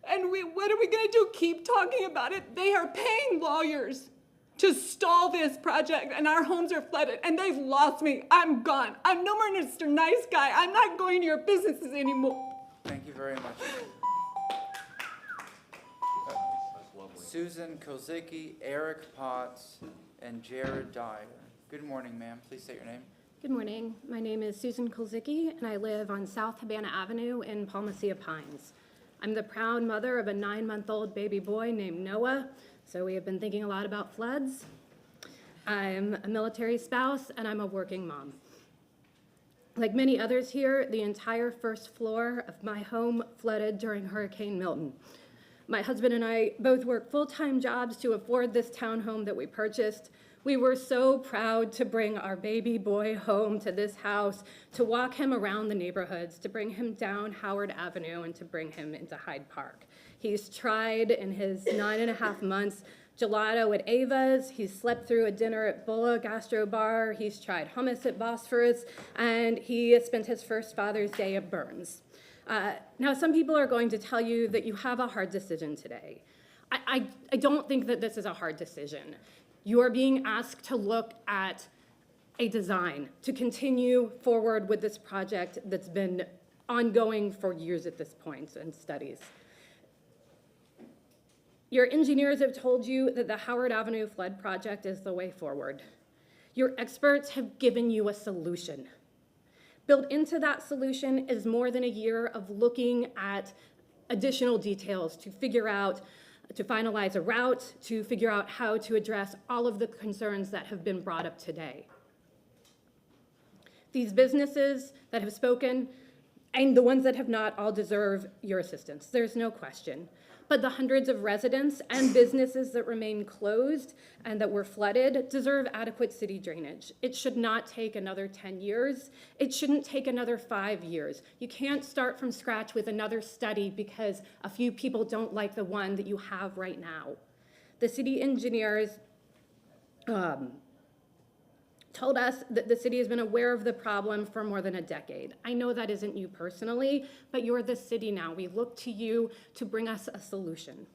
And what are we gonna do? Keep talking about it? They are paying lawyers to stall this project, and our homes are flooded, and they've lost me. I'm gone. I'm no more Mr. Nice Guy. I'm not going to your businesses anymore. Thank you very much. Susan Kozicki, Eric Potts, and Jared Dyer. Good morning, ma'am. Please state your name. Good morning. My name is Susan Kolzicki, and I live on South Havana Avenue in Palmacia Pines. I'm the proud mother of a 9-month-old baby boy named Noah, so we have been thinking a lot about floods. I'm a military spouse, and I'm a working mom. Like many others here, the entire first floor of my home flooded during Hurricane Milton. My husband and I both work full-time jobs to afford this townhome that we purchased. We were so proud to bring our baby boy home to this house, to walk him around the neighborhoods, to bring him down Howard Avenue, and to bring him into Hyde Park. He's tried in his 9.5 months gelato at Ava's, he's slept through a dinner at Bulla Gastro Bar, he's tried hummus at Bosphorus, and he spent his first Father's Day at Burns. Now, some people are going to tell you that you have a hard decision today. I don't think that this is a hard decision. You are being asked to look at a design to continue forward with this project that's been ongoing for years at this point and studies. Your engineers have told you that the Howard Avenue flood project is the way forward. Your experts have given you a solution. Built into that solution is more than a year of looking at additional details to figure out, to finalize a route, to figure out how to address all of the concerns that have been brought up today. These businesses that have spoken and the ones that have not all deserve your assistance. There's no question. But the hundreds of residents and businesses that remain closed and that were flooded deserve adequate city drainage. It should not take another 10 years. It shouldn't take another 5 years. You can't start from scratch with another study because a few people don't like the one that you have right now. The city engineers told us that the city has been aware of the problem for more than a decade. I know that isn't you personally, but you're the city now. We look to you to bring us a solution.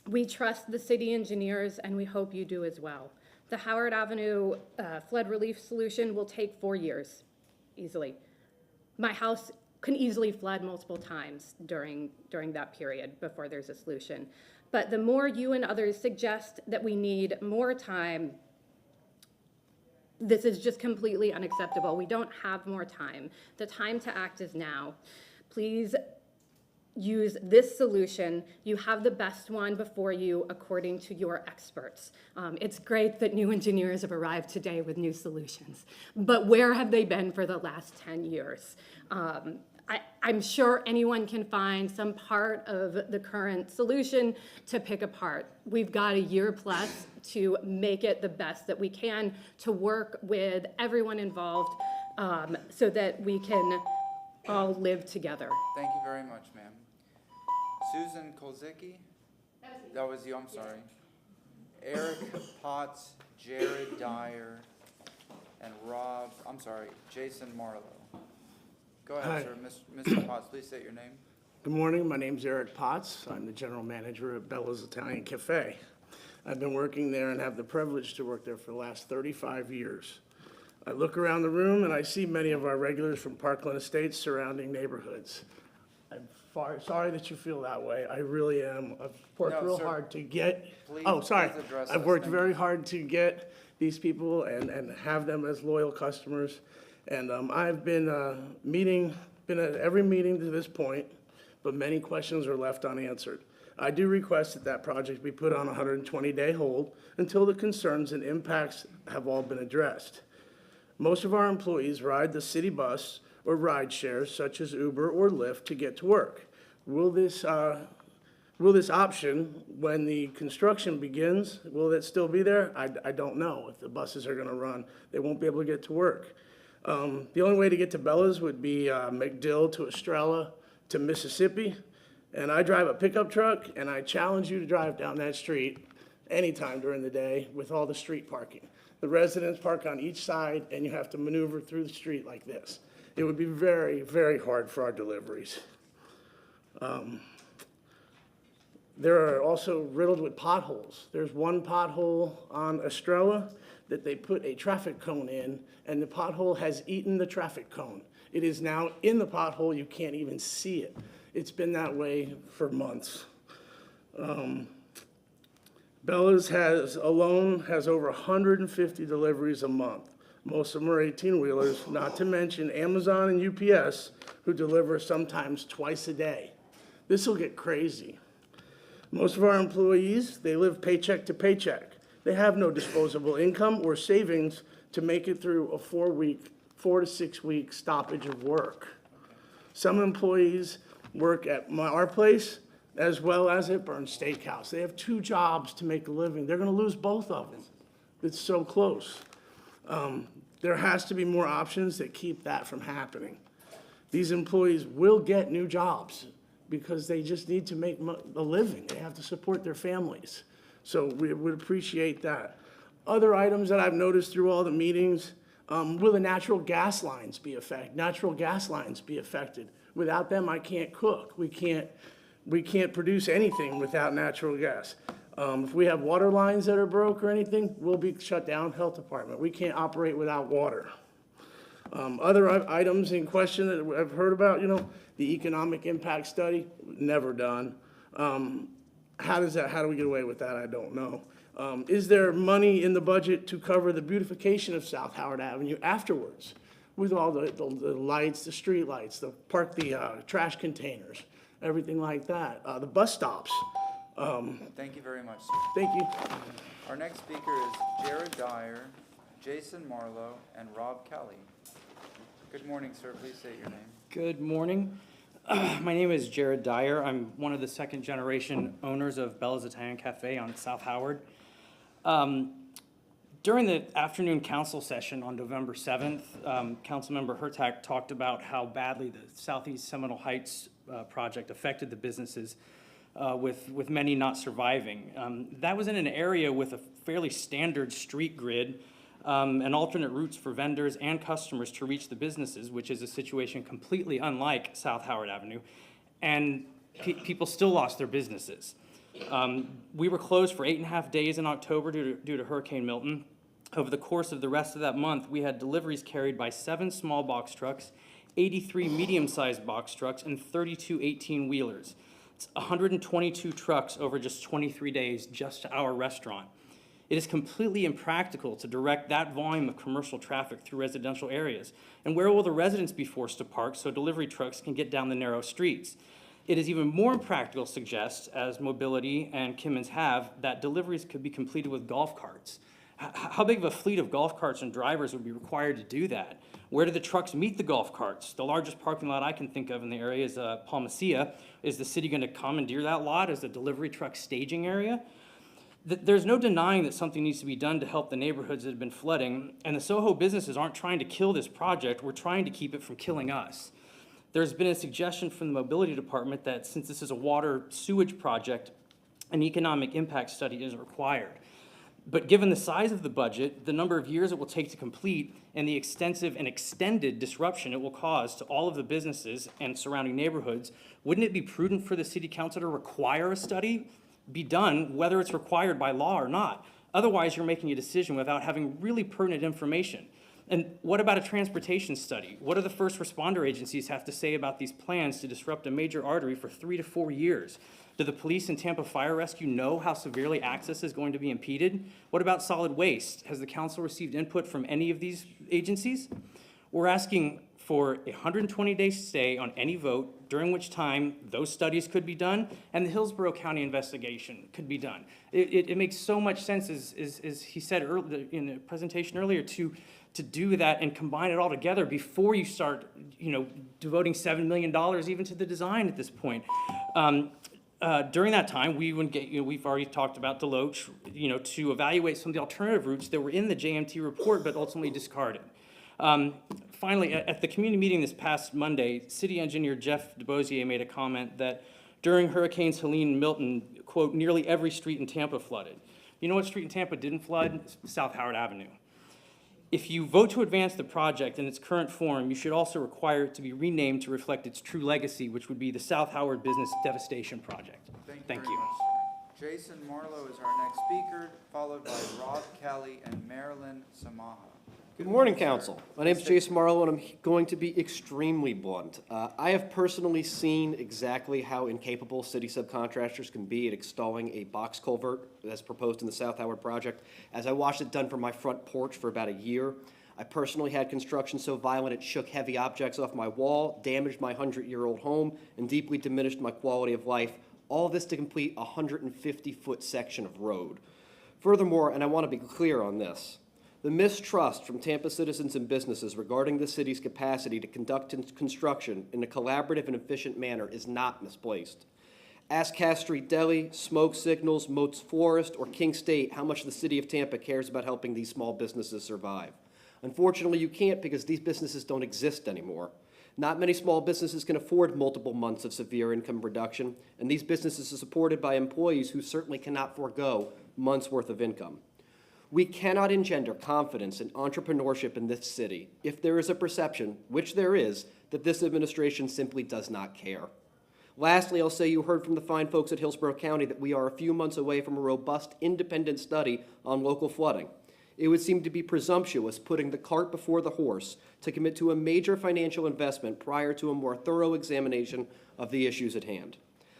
We trust the city engineers, and we hope you do as well. The Howard Avenue flood relief solution will take 4 years, easily. My house can easily flood multiple times during that period before there's a solution. But the more you and others suggest that we need more time, this is just completely unacceptable. We don't have more time. The time to act is now. Please use this solution. You have the best one before you according to your experts. It's great that new engineers have arrived today with new solutions, but where have they been for the last 10 years? I'm sure anyone can find some part of the current solution to pick apart. We've got a year plus to make it the best that we can, to work with everyone involved so that we can all live together. Thank you very much, ma'am. Susan Kolzicki? That was you, I'm sorry. Eric Potts, Jared Dyer, and Jason Marlowe. Go ahead, sir. Mr. Potts, please state your name. Good morning. My name's Eric Potts. I'm the general manager of Bella's Italian Cafe. I've been working there and have the privilege to work there for the last 35 years. I look around the room and I see many of our regulars from Parkland Estates surrounding neighborhoods. I'm sorry that you feel that way. I really am. I've worked real hard to get. Please address I've us. worked Thank very you. hard to get these people and have them as loyal customers. And I've been at every meeting to this point, but many questions are left unanswered. I do request that project be put on a 120-day hold until the concerns and impacts have all been addressed. Most of our employees ride the city bus or ride shares such as Uber or Lyft to get to work. Will this option, when the construction begins, will it still be there? I don't know. If the buses are gonna run, they won't be able to get to work. The only way to get to Bella's would be McDill to Estrella to Mississippi. And I drive a pickup truck, and I challenge you to drive down that street anytime during the day with all the street parking. The residents park on each side, and you have to maneuver through the street like this. It would be very, very hard for our deliveries. They're also riddled with potholes. There's one pothole on Estrella that they put a traffic cone in, and the pothole has eaten the traffic cone. It is now in the pothole, you can't even see it. It's been that way for months. Bella's alone has over 150 deliveries a month. Most of them are 18-wheelers, not to mention Amazon and UPS, who deliver sometimes twice a day. This will get crazy. Most of our employees, they live paycheck to paycheck. They have no disposable income or savings to make it through a 4 to 6 week stoppage of work. Some employees work at our place as well as at Burns Steakhouse. They have 2 jobs to make a living. They're gonna lose both of them. It's so close. There has to be more options that keep that from happening. These employees will get new jobs because they just need to make a living. They have to support their families. So we would appreciate that. Other items that I've noticed through all the meetings, will the natural gas lines be affected? Natural gas lines be affected? Without them, I can't cook. We can't produce anything without natural gas. If we have water lines that are broke or anything, we'll be shut down, health department. We can't operate without water. Other items in question that I've heard about, the economic impact study, never done. How do we get away with that? I don't know. Is there money in the budget to cover the beautification of South Howard Avenue afterwards? With all the lights, the street lights, the trash containers, everything like that. The bus stops. Thank you very much, sir. Thank you. Our next speaker is Jared Dyer, Jason Marlowe, and Rob Kelly. Good morning, sir. Please state your name. Good morning. My name is Jared Dyer. I'm one of the second-generation owners of Bella's Italian Cafe on South Howard. During the afternoon council session on November 7th, Councilmember Hurtak talked about how badly the Southeast Seminole Heights project affected the businesses, with many not surviving. That was in an area with a fairly standard street grid and alternate routes for vendors and customers to reach the businesses, which is a situation completely unlike South Howard Avenue, and people still lost their businesses. We were closed for 8.5 days in October due to Hurricane Milton. Over the course of the rest of that month, we had deliveries carried by 7 small box trucks, 83 medium-sized box trucks, and 32 18-wheelers. It's 122 trucks over just 23 days just to our restaurant. It is completely impractical to direct that volume of commercial traffic through residential areas. And where will the residents be forced to park so delivery trucks can get down the narrow streets? It is even more impractical to suggest, as Mobility and Kimmons have, that deliveries could be completed with golf carts. How big of a fleet of golf carts and drivers would be required to do that? Where do the trucks meet the golf carts? The largest parking lot I can think of in the area is Palmacia. Is the city going to commandeer that lot as a delivery truck staging area? There's no denying that something needs to be done to help the neighborhoods that have been flooding, and the Soho businesses aren't trying to kill this project. We're trying to keep it from killing us. There's been a suggestion from the Mobility Department that since this is a water sewage project, an economic impact study is required. But given the size of the budget, the number of years it will take to complete, and the extensive and extended disruption it will cause to all of the businesses and surrounding neighborhoods, wouldn't it be prudent for the city council to require a study be done, whether it's required by law or not? Otherwise, you're making a decision without having really pertinent information. And what about a transportation study? What do the first responder agencies have to say about these plans to disrupt a major artery for 3 to 4 years? Do the police and Tampa Fire Rescue know how severely access is going to be impeded? What about solid waste? Has the council received input from any of these agencies? We're asking for a 120-day stay on any vote, during which time those studies could be done and the Hillsborough County investigation could be done. It makes so much sense, as he said in the presentation earlier, to do that and combine it all together before you start, devoting $7 million even to the design at this point. During that time, we would get, we've already talked about Deloach, to evaluate some of the alternative routes that were in the JMT report but ultimately discarded. Finally, at the community meeting this past Monday, City Engineer Jeff DeBosier made a comment that during Hurricanes Helene and Milton, quote, nearly every street in Tampa flooded. You know what street in Tampa didn't flood? South Howard Avenue. If you vote to advance the project in its current form, you should also require it to be renamed to reflect its true legacy, which would be the South Howard Business Devastation Project. Thank you. Very much, sir. Jason Marlowe is our next speaker, followed by Rob Kelly and Marilyn Samaha. Good morning, Council. My name is Jason Marlowe, and I'm going to be extremely blunt. I have personally seen exactly how incapable city subcontractors can be at installing a box culvert that's proposed in the South Howard project, as I watched it done from my front porch for about a year. I personally had construction so violent it shook heavy objects off my wall, damaged my 100-year-old home, and deeply diminished my quality of life. All this to complete a 150-foot section of road. Furthermore, and I want to be clear on this, the mistrust from Tampa citizens and businesses regarding the city's capacity to conduct construction in a collaborative and efficient manner is not misplaced. Ask Cass Street Deli, Smoke Signals, Moats Florist, or King State how much the city of Tampa cares about helping these small businesses survive. Unfortunately, you can't because these businesses don't exist anymore. Not many small businesses can afford multiple months of severe income reduction, and these businesses are supported by employees who certainly cannot forego months' worth of income. We cannot engender confidence in entrepreneurship in this city if there is a perception, which there is, that this administration simply does not care. Lastly, I'll say you heard from the fine folks at Hillsborough County that we are a few months away from a robust, independent study on local flooding. It would seem to be presumptuous putting the cart before the horse to commit to a major financial investment prior to a more thorough examination of the issues at hand.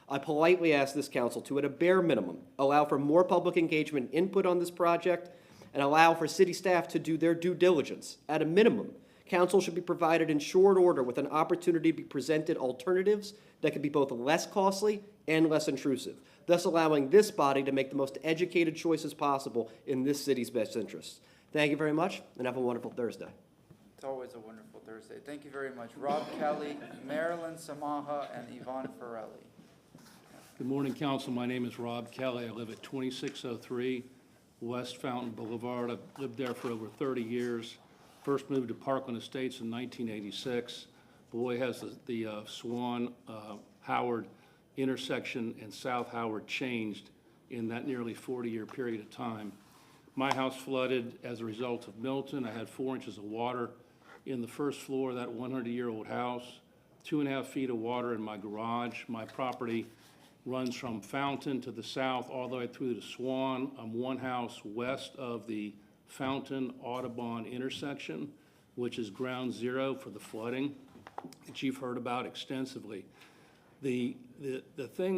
I politely ask this council to, at a bare minimum, allow for more public engagement and input on this project and allow for city staff to do their due diligence. At a minimum, council should be provided in short order with an opportunity to be presented alternatives that could be both less costly and less intrusive, thus allowing this body to make the most educated choices possible in this city's best interests. Thank you very much, and have a wonderful Thursday. It's always a wonderful Thursday. Thank you very much. Rob Kelly, Marilyn Samaha, and Yvonne Ferrelli. Good morning, Council. My name is Rob Kelly. I live at 2603 West Fountain Boulevard. I've lived there for over 30 years. First moved to Parkland Estates in 1986. Boy, has the Swan Howard intersection and South Howard changed in that nearly 40-year period of time. My house flooded as a result of Milton. I had 4 inches of water in the first floor of that 100-year-old house, 2.5 feet of water in my garage. My property runs from Fountain to the south all the way through to Swan. I'm one house west of the Fountain Audubon intersection, which is ground zero for the flooding that you've heard about extensively. The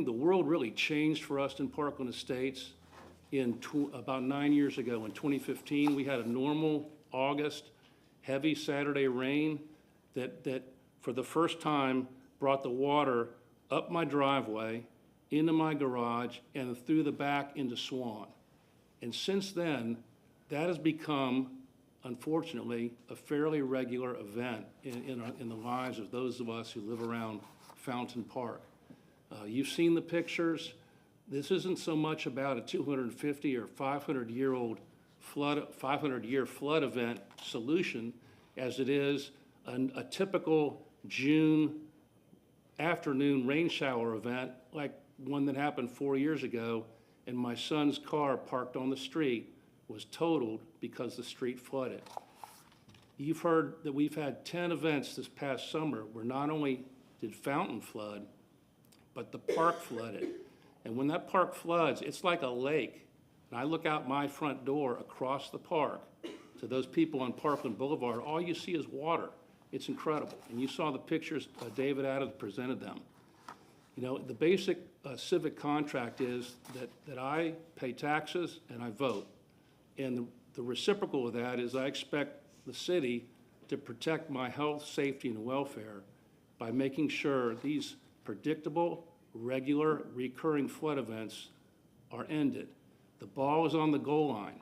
world really changed for us in Parkland Estates about 9 years ago. In 2015, we had a normal August heavy Saturday rain that for the first time brought the water up my driveway, into my garage, and through the back into Swan. And since then, that has become, unfortunately, a fairly regular event in the lives of those of us who live around Fountain Park. You've seen the pictures. This isn't so much about a 250 or 500-year-old flood, 500-year flood event solution as it is a typical June afternoon rain shower event like one that happened 4 years ago, and my son's car parked on the street was totaled because the street flooded. You've heard that we've had 10 events this past summer where not only did Fountain flood, but the park flooded. And when that park floods, it's like a lake. And I look out my front door across the park to those people on Parkland Boulevard, all you see is water. It's incredible. And you saw the pictures, David Adams presented them. You know, the basic civic contract is that I pay taxes and I vote. And the reciprocal of that is I expect the city to protect my health, safety, and welfare by making sure these predictable, regular, recurring flood events are ended. The ball is on the goal line.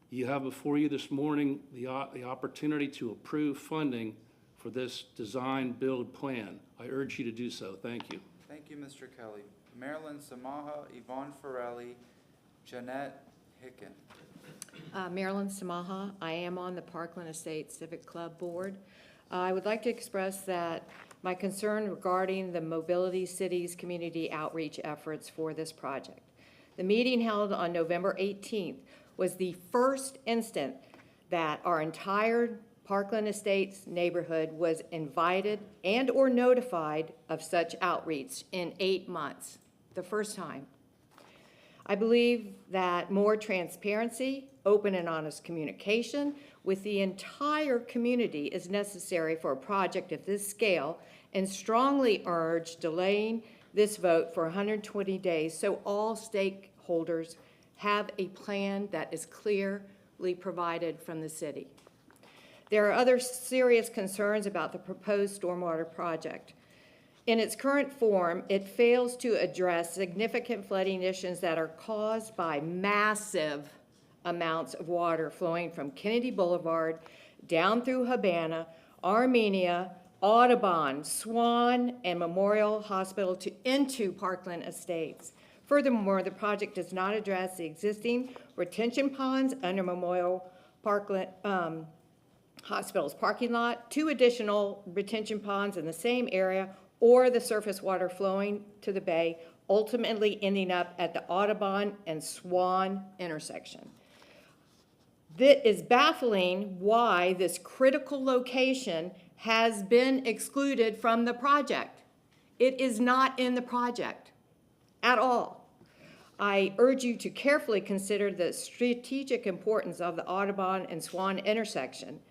You have before you this morning the opportunity to approve funding for this design-build plan. I urge you to do so. Thank you. Thank you, Mr. Kelly. Marilyn Samaha, Yvonne Ferrelli, Jeanette Hicken. Marilyn Samaha. I am on the Parkland Estates Civic Club Board. I would like to express that my concern regarding the Mobility Cities community outreach efforts for this project. The meeting held on November 18th was the first instant that our entire Parkland Estates neighborhood was invited and/or notified of such outreach in 8 months, the first time. I believe that more transparency, open and honest communication with the entire community is necessary for a project of this scale, and strongly urge delaying this vote for 120 days so all stakeholders have a plan that is clearly provided from the city. There are other serious concerns about the proposed stormwater project. In its current form, it fails to address significant flooding issues that are caused by massive amounts of water flowing from Kennedy Boulevard down through Habana, Armenia, Audubon, Swan, and Memorial Hospital into Parkland Estates. Furthermore, the project does not address the existing retention ponds under Memorial Parkland Hospital's parking lot, 2 additional retention ponds in the same area, or the surface water flowing to the bay, ultimately ending up at the Audubon and Swan intersection. It is baffling why this critical location has been excluded from the project. It is not in the project at all. I urge you to carefully consider the strategic importance of the Audubon and Swan intersection,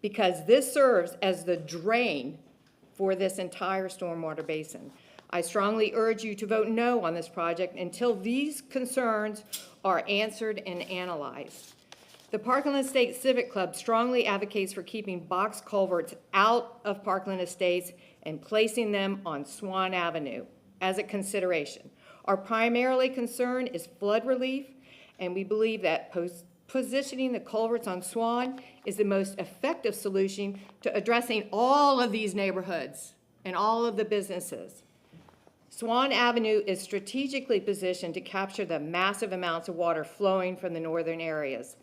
because this serves as the drain for this entire stormwater basin. I strongly urge you to vote no on this project until these concerns are answered and analyzed. The Parkland Estates Civic Club strongly advocates for keeping box culverts out of Parkland Estates and placing them on Swan Avenue as a consideration. Our primary concern is flood relief, and we believe that positioning the culverts on Swan is the most effective solution to addressing all of these neighborhoods and all of the businesses. Swan Avenue is strategically positioned to capture the massive amounts of water flowing from the northern areas.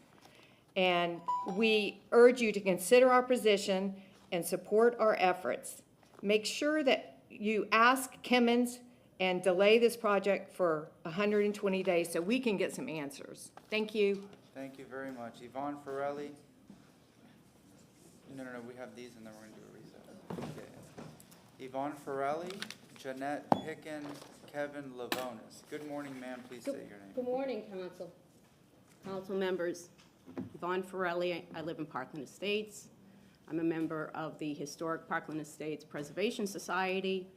And we urge you to consider our position and support our efforts. Make sure that you ask Kemmons and delay this project for 120 days so we can get some answers. Thank you. Thank you very much. Yvonne Ferrelli? No, we have these and then we're gonna do a recess. Okay. Yvonne Ferrelli, Jeanette Hicken, Kevin Lavonis. Good morning, ma'am. Please say your name. Good morning, council members. Yvonne Ferrelli, I live in Parkland Estates. I'm a member of the Historic Parkland Estates Preservation Society.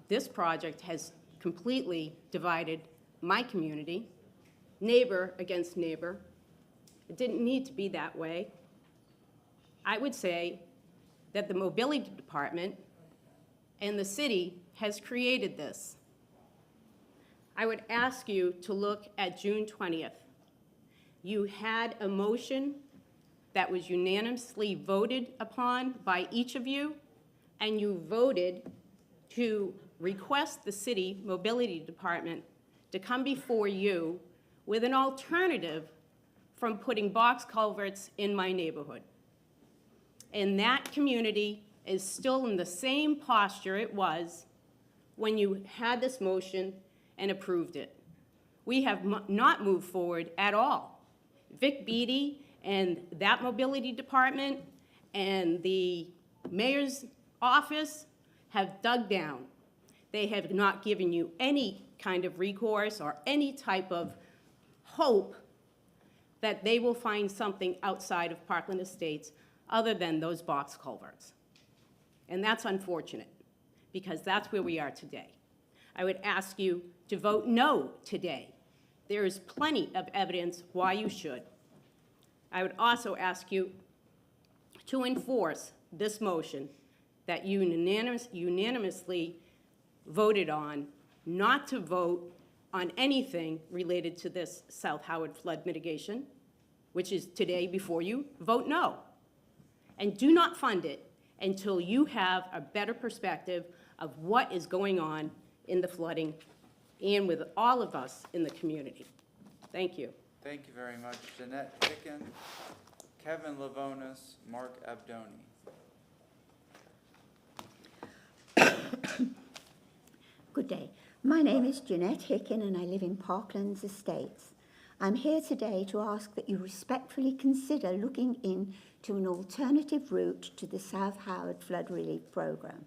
This project has completely divided my community, neighbor against neighbor. It didn't need to be that way. I would say that the mobility department and the city has created this. I would ask you to look at June 20th. You had a motion that was unanimously voted upon by each of you, and you voted to request the city mobility department to come before you with an alternative from putting box culverts in my neighborhood. And that community is still in the same posture it was when you had this motion and approved it. We have not moved forward at all. Vic Beattie and that mobility department and the mayor's office have dug down. They have not given you any kind of recourse or any type of hope that they will find something outside of Parkland Estates other than those box culverts. And that's unfortunate, because that's where we are today. I would ask you to vote no today. There is plenty of evidence why you should. I would also ask you to enforce this motion that you unanimously voted on, not to vote on anything related to this South Howard flood mitigation, which is today before you. Vote no. And do not fund it until you have a better perspective of what is going on in the flooding and with all of us in the community. Thank you. Thank you very much, Jeanette Hicken, Kevin Lavonis, Mark Abdoni. Good day. My name is Jeanette Hicken and I live in Parklands Estates. I'm here today to ask that you respectfully consider looking into an alternative route to the South Howard Flood Relief Programme.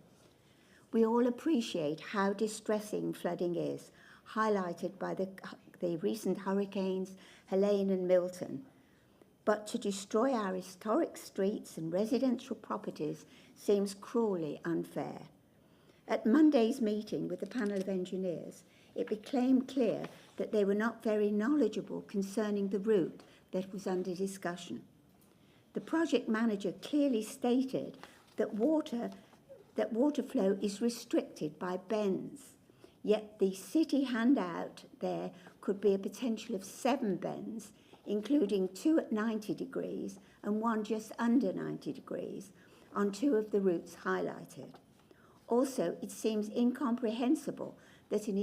We all appreciate how distressing flooding is, highlighted by the recent hurricanes Helene and Milton. But to destroy our historic streets and residential properties seems cruelly unfair. At Monday's meeting with the panel of engineers, it became clear that they were not very knowledgeable concerning the route that was under discussion. The project manager clearly stated that water flow is restricted by bends, yet the city handout there could be a potential of 7 bends, including 2 at 90 degrees and 1 just under 90 degrees on 2 of the routes highlighted. Also, it seems incomprehensible that an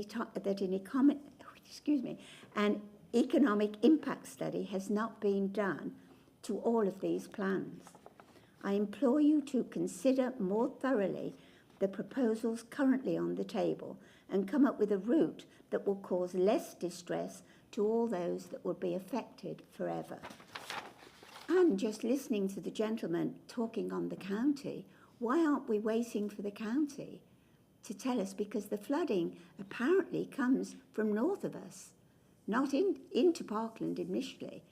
economic impact study has not been done to all of these plans. I implore you to consider more thoroughly the proposals currently on the table and come up with a route that will cause less distress to all those that will be affected forever. And just listening to the gentleman talking on the county, why aren't we waiting for the county to tell us? Because the flooding apparently comes from north of us, not into Parkland initially,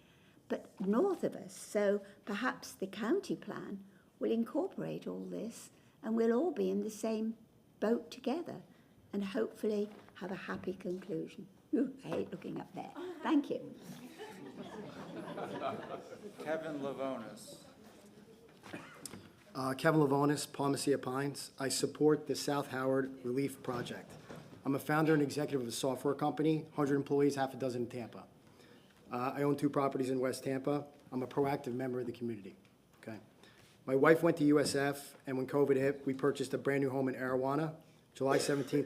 but north of us. So perhaps the county plan will incorporate all this and we'll all be in the same boat together and hopefully have a happy conclusion. Ooh, I hate looking up there. Thank you. Kevin Lavonis. Kevin Lavonis, Palmacia Pines. I support the South Howard Relief Project. I'm a founder and executive of a software company, 100 employees, half a dozen in Tampa. I own 2 properties in West Tampa. I'm a proactive member of the community, okay? My wife went to USF, and when COVID hit, we purchased a brand new home in Arowana, July 17,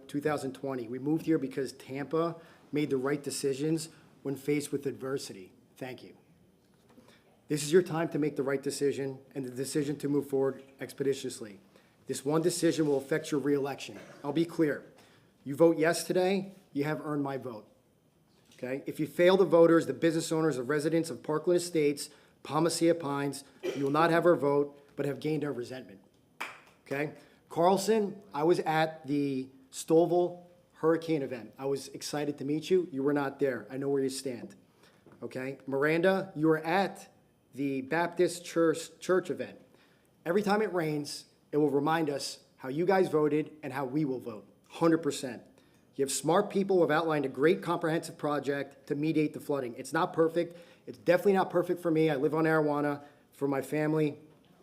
2020. We moved here because Tampa made the right decisions when faced with adversity. Thank you. This is your time to make the right decision and the decision to move forward expeditiously. This one decision will affect your reelection. I'll be clear. You vote yes today, you have earned my vote. Okay? If you fail the voters, the business owners, the residents of Parkland Estates, Palmacia Pines, you will not have our vote, but have gained our resentment. Okay? Carlson, I was at the Stovall hurricane event. I was excited to meet you. You were not there. I know where you stand. Okay? Miranda, you were at the Baptist church event. Every time it rains, it will remind us how you guys voted and how we will vote, 100%. You have smart people who have outlined a great comprehensive project to mediate the flooding. It's not perfect. It's definitely not perfect for me. I live on Arowana for my family,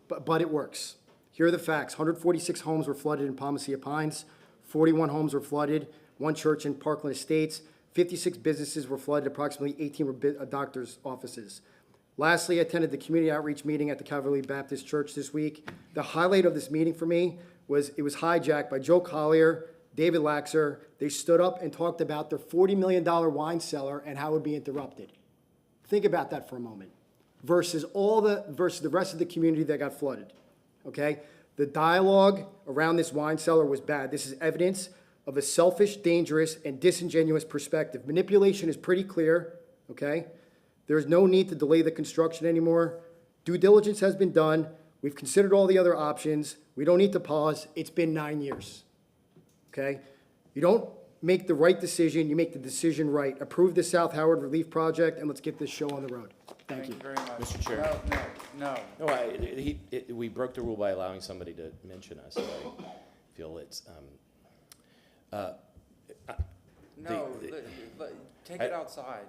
but it works. Here are the facts. 146 homes were flooded in Palmacia Pines. 41 homes were flooded. 1 church in Parkland Estates. 56 businesses were flooded. Approximately 18 were doctors' offices. Lastly, I attended the community outreach meeting at the Calvary Baptist Church this week. The highlight of this meeting for me was it was hijacked by Joe Collier, David Laxer. They stood up and talked about their $40 million wine cellar and how it would be interrupted. Think about that for a moment. Versus the rest of the community that got flooded. Okay? The dialogue around this wine cellar was bad. This is evidence of a selfish, dangerous, and disingenuous perspective. Manipulation is pretty clear. Okay? There's no need to delay the construction anymore. Due diligence has been done. We've considered all the other options. We don't need to pause. It's been 9 years. Okay? You don't make the right decision. You make the decision right. Approve the South Howard Relief Project, and let's get this show on the road. Thank you. Very much. Mr. Chair. No. We broke the rule by allowing somebody to mention us, so I feel it's, take it outside.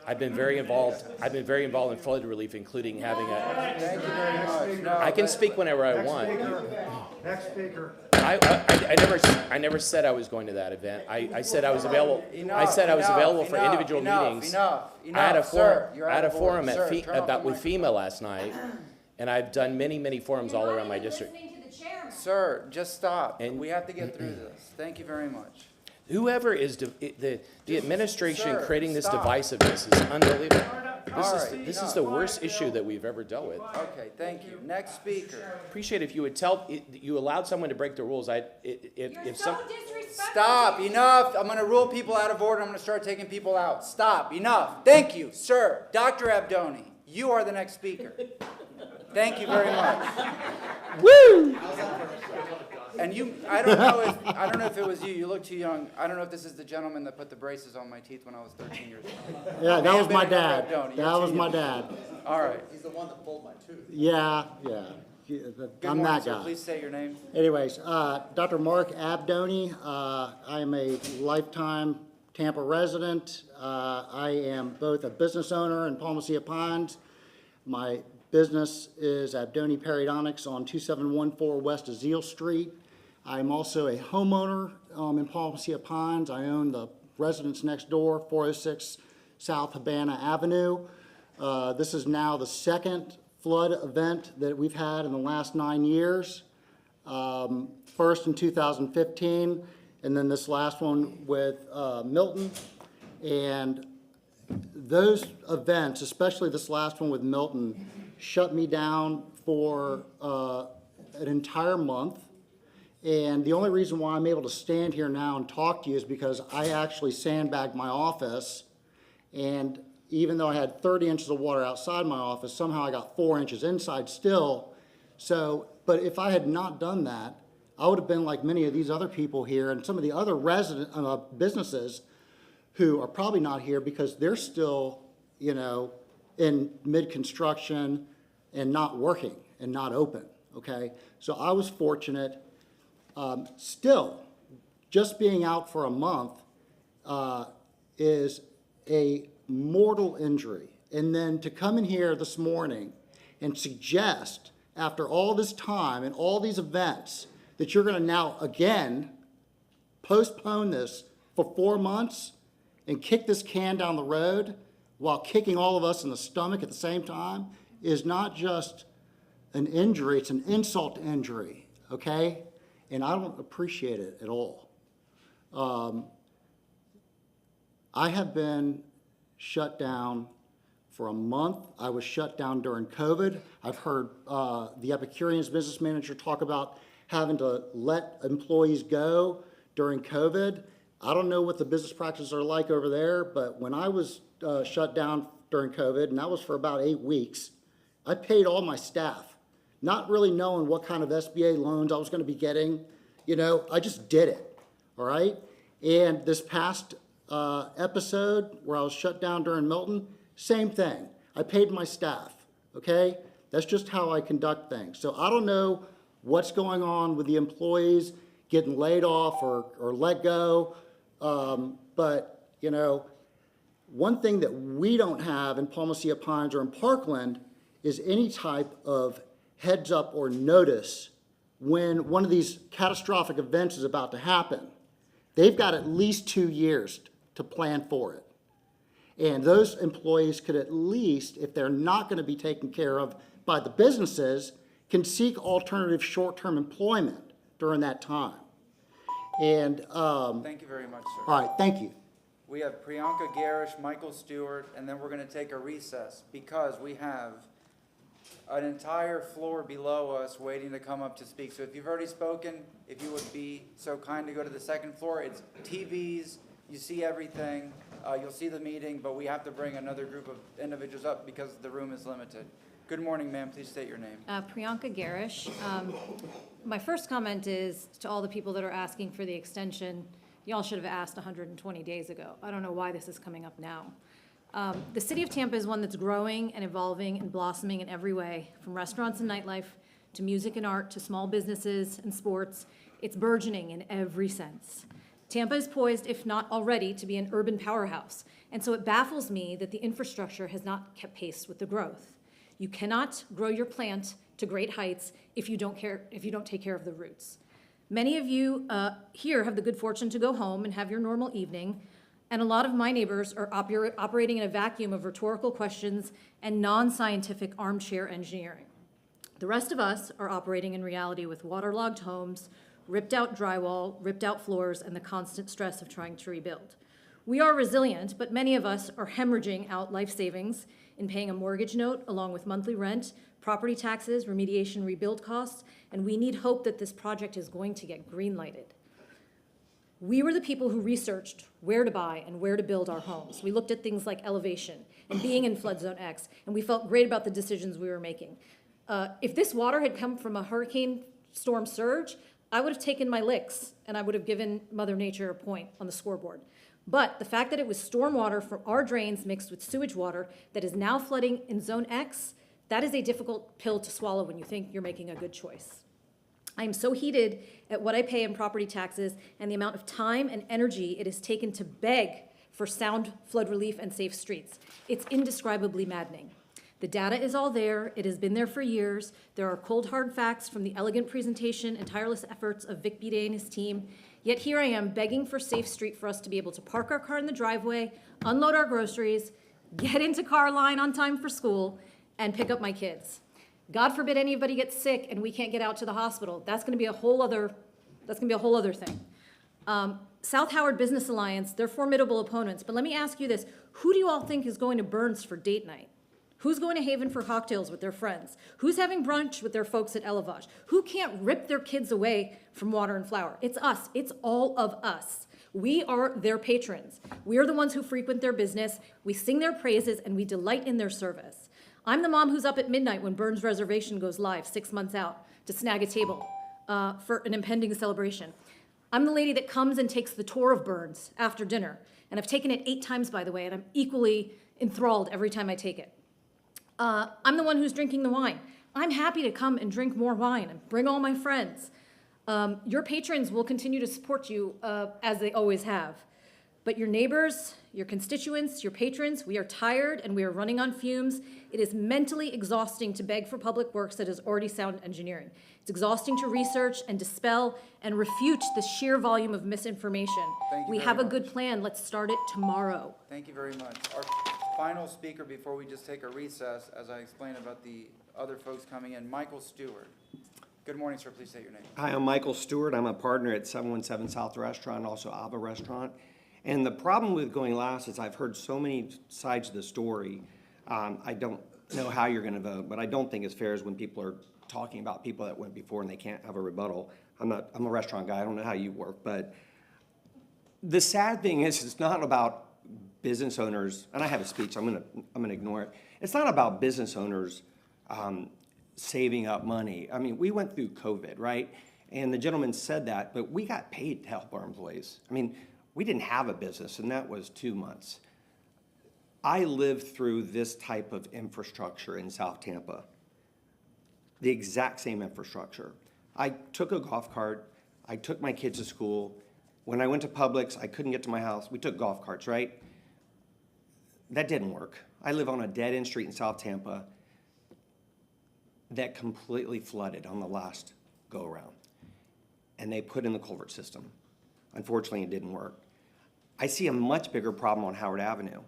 I've been very involved in flood relief, including having a. Thank you very much. No, I can speak whenever I want. Next speaker. I never said I was going to that event. I said I was available. I said I was available for individual meetings. Enough, I had a sir, you're I had a out of order. forum Sir, with turn off the FEMA last night, and I've done many forums all around my district. Sir, just stop. And we have to get through this. Thank you very much. Whoever is the administration Sir, creating this stop. divisiveness is unbelievable. This is the worst issue that we've ever dealt with. Okay, thank you. Next speaker. Appreciate if you would you allowed someone to break the rules. If some. Stop, enough. I'm gonna rule people out of order. I'm gonna start taking people out. Stop, enough. Thank you, sir. Dr. Abdoni, you are the next speaker. Thank you very much. Woo! And you, I don't know if it was you. You look too young. I don't know if this is the gentleman that put the braces on my teeth when I was 13 years old. Yeah, that was my Abdoni, dad. you're That was too my young. dad. All right. He's the one that pulled my tooth. Yeah. Good I'm morning, that sir. guy. Please say your name. Anyways, Dr. Mark Abdoni, I am a lifetime Tampa resident. I am both a business owner in Palmacia Pines. My business is Abdoni Periodontics on 2714 West Azeel Street. I'm also a homeowner in Palmacia Pines. I own the residence next door, 406 South Havana Avenue. This is now the second flood event that we've had in the last 9 years. First in 2015, and then this last one with Milton. And those events, especially this last one with Milton, shut me down for an entire month. And the only reason why I'm able to stand here now and talk to you is because I actually sandbagged my office. And even though I had 30 inches of water outside my office, somehow I got 4 inches inside still. So, but if I had not done that, I would have been like many of these other people here and some of the other businesses who are probably not here because they're still, in mid-construction and not working and not open, okay? So I was fortunate. Still, just being out for a month is a mortal injury. And then to come in here this morning and suggest, after all this time and all these events, that you're going to now again postpone this for 4 months and kick this can down the road while kicking all of us in the stomach at the same time is not just an injury, it's an insult to injury, okay? And I don't appreciate it at all. I have been shut down for a month. I was shut down during COVID. I've heard the Epicurean's business manager talk about having to let employees go during COVID. I don't know what the business practices are like over there, but when I was shut down during COVID, and that was for about 8 weeks, I paid all my staff, not really knowing what kind of SBA loans I was going to be getting. I just did it, all right? And this past episode where I was shut down during Milton, same thing. I paid my staff, okay? That's just how I conduct things. So I don't know what's going on with the employees getting laid off or let go. But, one thing that we don't have in Palmacia Pines or in Parkland is any type of heads up or notice when one of these catastrophic events is about to happen. They've got at least 2 years to plan for it. And those employees could at least, if they're not going to be taken care of by the businesses, can seek alternative short-term employment during that time. And Thank you very much, sir. all right, thank you. We have Priyanka Garish, Michael Stewart, and then we're going to take a recess because we have an entire floor below us waiting to come up to speak. So if you've already spoken, if you would be so kind to go to the second floor. It's TVs, you see everything, you'll see the meeting, but we have to bring another group of individuals up because the room is limited. Good morning, ma'am. Please state your name. Priyanka Garish. My first comment is to all the people that are asking for the extension. Y'all should have asked 120 days ago. I don't know why this is coming up now. The city of Tampa is one that's growing and evolving and blossoming in every way, from restaurants and nightlife to music and art to small businesses and sports. It's burgeoning in every sense. Tampa is poised, if not already, to be an urban powerhouse. And so it baffles me that the infrastructure has not kept pace with the growth. You cannot grow your plant to great heights if you don't take care of the roots. Many of you here have the good fortune to go home and have your normal evening, and a lot of my neighbors are operating in a vacuum of rhetorical questions and non-scientific armchair engineering. The rest of us are operating in reality with waterlogged homes, ripped out drywall, ripped out floors, and the constant stress of trying to rebuild. We are resilient, but many of us are hemorrhaging out life savings in paying a mortgage note along with monthly rent, property taxes, remediation, rebuild costs, and we need hope that this project is going to get green-lighted. We were the people who researched where to buy and where to build our homes. We looked at things like elevation and being in flood zone X, and we felt great about the decisions we were making. If this water had come from a hurricane storm surge, I would have taken my licks and I would have given Mother Nature a point on the scoreboard. But the fact that it was stormwater from our drains mixed with sewage water that is now flooding in Zone X, that is a difficult pill to swallow when you think you're making a good choice. I am so heated at what I pay in property taxes and the amount of time and energy it has taken to beg for sound flood relief and safe streets. It's indescribably maddening. The data is all there. It has been there for years. There are cold, hard facts from the elegant presentation and tireless efforts of Vic Bide and his team. Yet here I am begging for safe street for us to be able to park our car in the driveway, unload our groceries, get into car line on time for school, and pick up my kids. God forbid anybody gets sick and we can't get out to the hospital. That's gonna be a whole other thing. South Howard Business Alliance, they're formidable opponents, but let me ask you this. Who do you all think is going to Burns for date night? Who's going to Haven for cocktails with their friends? Who's having brunch with their folks at Elevage? Who can't rip their kids away from water and flower? It's us. It's all of us. We are their patrons. We are the ones who frequent their business. We sing their praises and we delight in their service. I'm the mom who's up at midnight when Burns Reservation goes live 6 months out to snag a table for an impending celebration. I'm the lady that comes and takes the tour of Burns after dinner. And I've taken it 8 times, by the way, and I'm equally enthralled every time I take it. I'm the one who's drinking the wine. I'm happy to come and drink more wine and bring all my friends. Your patrons will continue to support you as they always have. But your neighbors, your constituents, your patrons, we are tired and we are running on fumes. It is mentally exhausting to beg for public works that is already sound engineering. It's exhausting to research and dispel and refute the sheer volume of misinformation. We have a good plan. Let's start it tomorrow. Thank you very much. Our final speaker before we just take a recess, as I explained about the other folks coming in, Michael Stewart. Good morning, sir. Please state your name. Hi, I'm Michael Stewart. I'm a partner at 717 South Restaurant, also Ava Restaurant. And the problem with going last is I've heard so many sides of the story. I don't know how you're going to vote, but I don't think it's fair is when people are talking about people that went before and they can't have a rebuttal. I'm a restaurant guy. I don't know how you work, but the sad thing is it's not about business owners, and I have a speech, I'm gonna ignore it. It's not about business owners saving up money. I mean, we went through COVID, right? And the gentleman said that, but we got paid to help our employees. I mean, we didn't have a business, and that was 2 months. I lived through this type of infrastructure in South Tampa, the exact same infrastructure. I took a golf cart, I took my kids to school. When I went to Publix, I couldn't get to my house. We took golf carts, right? That didn't work. I live on a dead-end street in South Tampa that completely flooded on the last go-around. And they put in the culvert system. Unfortunately, it didn't work. I see a much bigger problem on Howard Avenue.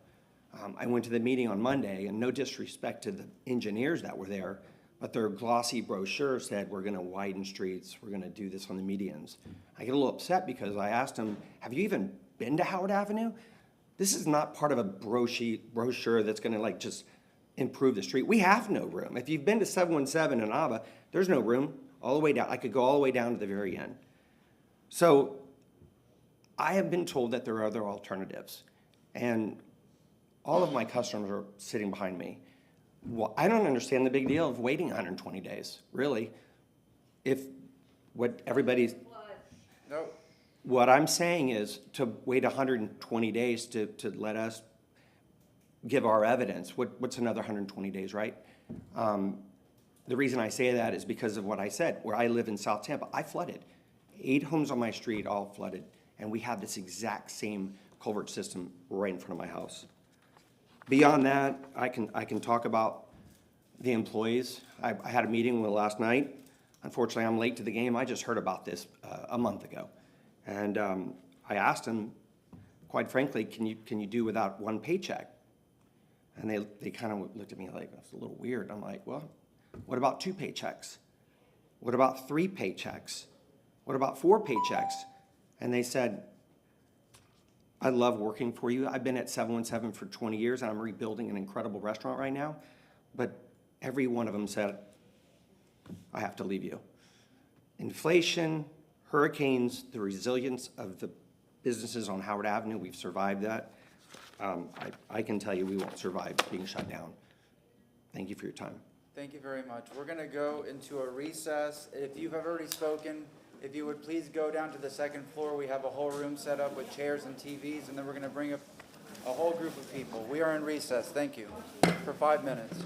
I went to the meeting on Monday, and no disrespect to the engineers that were there, but their glossy brochure said, we're gonna widen streets, we're gonna do this on the medians. I get a little upset because I asked them, have you even been to Howard Avenue? This is not part of a brochure that's gonna like just improve the street. We have no room. If you've been to 717 in Ava, there's no room all the way down. I could go all the way down to the very end. So I have been told that there are other alternatives. And all of my customers are sitting behind me. Well, I don't understand the big deal of waiting 120 days, really. If what everybody's... No. What I'm saying is to wait 120 days to let us give our evidence. What's another 120 days, right? The reason I say that is because of what I said. Where I live in South Tampa, I flooded. 8 homes on my street all flooded. And we have this exact same culvert system right in front of my house. Beyond that, I can talk about the employees. I had a meeting with last night. Unfortunately, I'm late to the game. I just heard about this a month ago. And I asked them, quite frankly, can you do without one paycheck? And they kind of looked at me like, that's a little weird. I'm like, well, what about 2 paychecks? What about 3 paychecks? What about 4 paychecks? And they said, I love working for you. I've been at 717 for 20 years, and I'm rebuilding an incredible restaurant right now. But every one of them said, I have to leave you. Inflation, hurricanes, the resilience of the businesses on Howard Avenue, we've survived that. I can tell you we won't survive being shut down. Thank you for your time. Thank you very much. We're going to go into a recess. If you have already spoken, if you would please go down to the second floor. We have a whole room set up with chairs and TVs, and then we're going to bring up a whole group of people. We are in recess. Thank you for 5 minutes.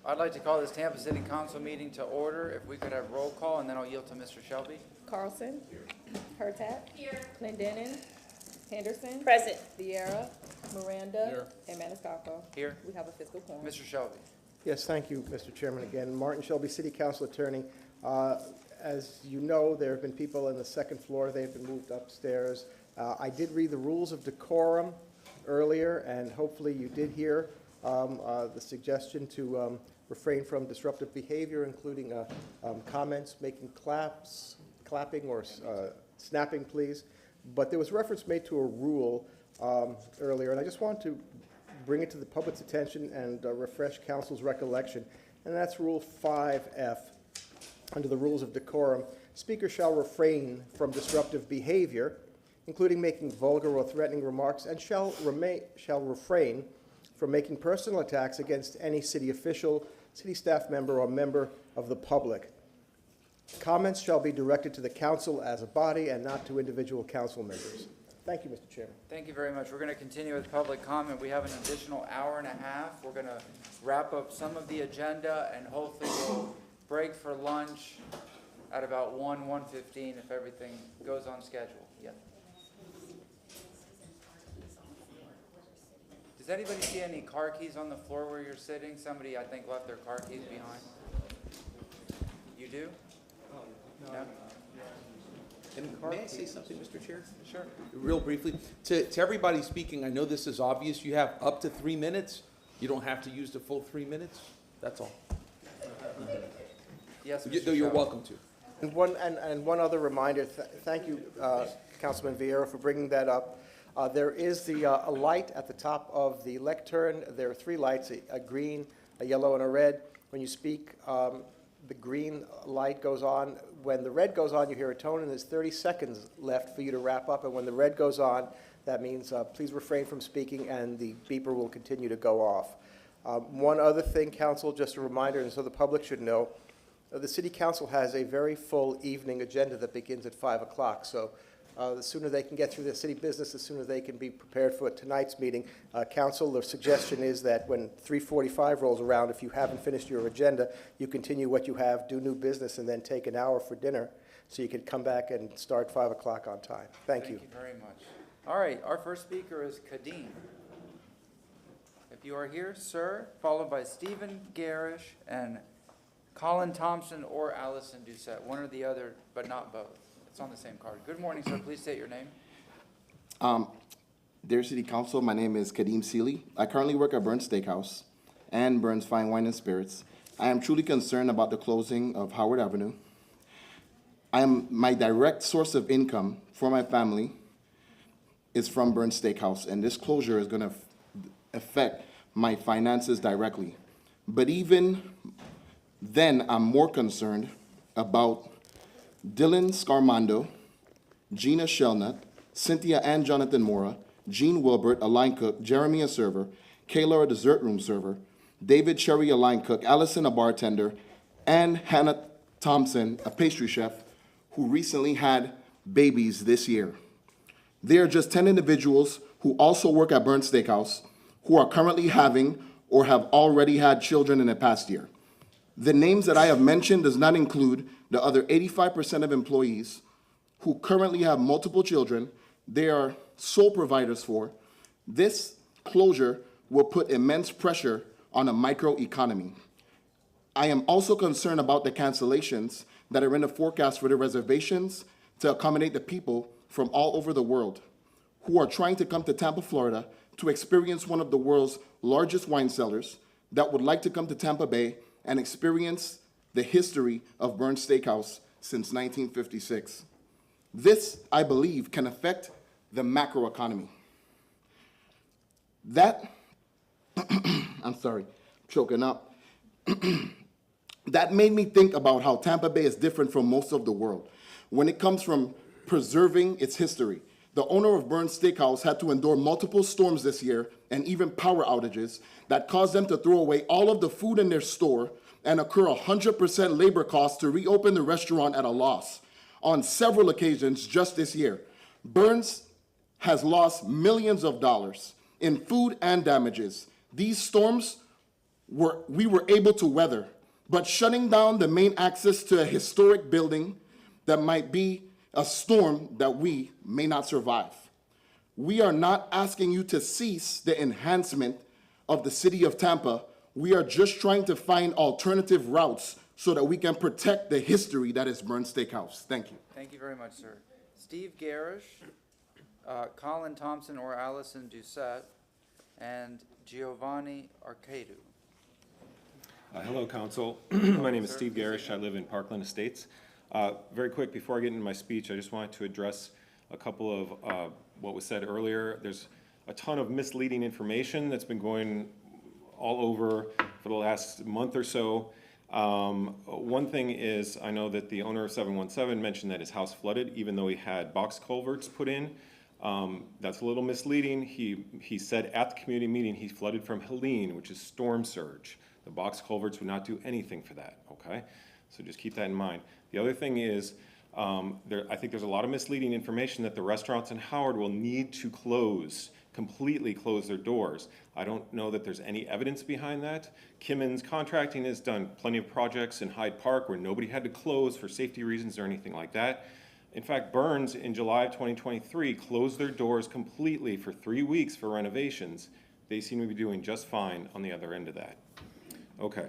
I'd like to call this Tampa City Council meeting to order. If we could have roll call, and then I'll yield to Mr. Shelby. Carlson. Hurtak. Here. Clendenin. Henderson. Present. Vieira. Miranda. Here. And Maniscalco. Here. We have a fiscal quorum. Mr. Shelby. Yes, thank you, Mr. Chairman, again. Martin Shelby, City Council Attorney. As you know, there have been people in the second floor. They've been moved upstairs. I did read the rules of decorum earlier, and hopefully you did hear the suggestion to refrain from disruptive behavior, including comments, making clapping, or snapping, please. But there was reference made to a rule earlier, and I just want to bring it to the public's attention and refresh council's recollection, and that's Rule 5F. Under the rules of decorum, speaker shall refrain from disruptive behavior, including making vulgar or threatening remarks, and shall refrain from making personal attacks against any city official, city staff member, or member of the public. Comments shall be directed to the council as a body and not to individual council members. Thank you, Mr. Chairman. Thank you very much. We're going to continue with public comment. We have an additional hour and a half. We're going to wrap up some of the agenda, and hopefully we'll break for lunch at about 1:15 if everything goes on schedule. Yeah. Does anybody see any car keys on the floor where you're sitting? Somebody, I think, left their car keys behind. You do? No? May I say something, Mr. Chair? Sure. Real briefly, to everybody speaking, I know this is obvious, you have up to 3 minutes. You don't have to use the full 3 minutes. That's all. Yes, Mr. You're Shelby. welcome to. And one other reminder, thank you, Councilman Vieira, for bringing that up. There is a light at the top of the lectern. There are 3 lights, a green, a yellow, and a red. When you speak, the green light goes on. When the red goes on, you hear a tone, and there's 30 seconds left for you to wrap up. And when the red goes on, that means please refrain from speaking, and the beeper will continue to go off. One other thing, Council, just a reminder, and so the public should know, the City Council has a very full evening agenda that begins at 5 o'clock. So the sooner they can get through their city business, the sooner they can be prepared for tonight's meeting. Council, the suggestion is that when 3:45 rolls around, if you haven't finished your agenda, you continue what you have, do new business, and then take an hour for dinner so you can come back and start 5 o'clock on time. Thank you. Thank you very much. All right, our first speaker is Kadeem. If you are here, sir, followed by Stephen Garish and Colin Thompson or Allison Doucette, one or the other, but not both. It's on the same card. Good morning, sir. Please state your name. Dear City Council, my name is Kadeem Seeley. I currently work at Burns Steakhouse and Burns Fine Wine and Spirits. I am truly concerned about the closing of Howard Avenue. My direct source of income for my family is from Burns Steakhouse, and this closure is going to affect my finances directly. But even then, I'm more concerned about Dylan Scarmando, Gina Shelnut, Cynthia and Jonathan Mora, Jean Wilbert, a line cook, Jeremy, a server, Kayla, a dessert room server, David Cherry, a line cook, Allison, a bartender, and Hannah Thompson, a pastry chef, who recently had babies this year. They are just 10 individuals who also work at Burns Steakhouse, who are currently having or have already had children in the past year. The names that I have mentioned does not include the other 85% of employees who currently have multiple children they are sole providers for. This closure will put immense pressure on a microeconomy. I am also concerned about the cancellations that are in the forecast for the reservations to accommodate the people from all over the world who are trying to come to Tampa, Florida to experience one of the world's largest wine cellars, that would like to come to Tampa Bay and experience the history of Burns Steakhouse since 1956. This, I believe, can affect the macroeconomy. That, I'm sorry, choking up. That made me think about how Tampa Bay is different from most of the world when it comes from preserving its history. The owner of Burns Steakhouse had to endure multiple storms this year and even power outages that caused them to throw away all of the food in their store and incur 100% labor costs to reopen the restaurant at a loss. On several occasions just this year, Burns has lost millions of dollars in food and damages. These storms we were able to weather, but shutting down the main access to a historic building that might be a storm that we may not survive. We are not asking you to cease the enhancement of the city of Tampa. We are just trying to find alternative routes so that we can protect the history that is Burns Steakhouse. Thank you. Thank you very much, sir. Steve Garish, Colin Thompson or Allison Doucette, and Giovanni Arcadu. Hello, Council. My name is Steve Garish. I live in Parkland Estates. Very quick, before I get into my speech, I just wanted to address a couple of what was said earlier. There's a ton of misleading information that's been going all over for the last month or so. One thing is, I know that the owner of 717 mentioned that his house flooded, even though he had box culverts put in. That's a little misleading. He said at the community meeting he flooded from Helene, which is storm surge. The box culverts would not do anything for that, okay? So just keep that in mind. The other thing is, I think there's a lot of misleading information that the restaurants in Howard will need to completely close their doors. I don't know that there's any evidence behind that. Kimmons Contracting has done plenty of projects in Hyde Park where nobody had to close for safety reasons or anything like that. In fact, Burns in July of 2023 closed their doors completely for 3 weeks for renovations. They seem to be doing just fine on the other end of that. Okay.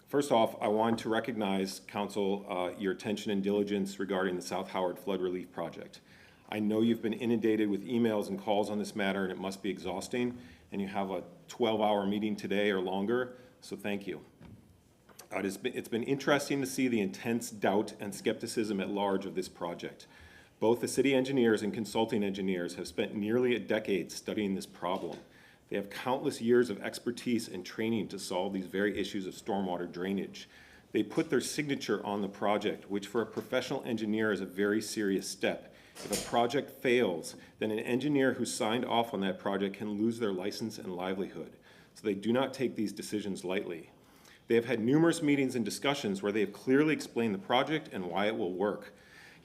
First off, I want to recognize, Council, your attention and diligence regarding the South Howard Flood Relief Project. I know you've been inundated with emails and calls on this matter, and it must be exhausting, and you have a 12-hour meeting today or longer, so thank you. It's been interesting to see the intense doubt and skepticism at large of this project. Both the city engineers and consulting engineers have spent nearly a decade studying this problem. They have countless years of expertise and training to solve these very issues of stormwater drainage. They put their signature on the project, which for a professional engineer is a very serious step. If a project fails, then an engineer who signed off on that project can lose their license and livelihood. So they do not take these decisions lightly. They have had numerous meetings and discussions where they have clearly explained the project and why it will work.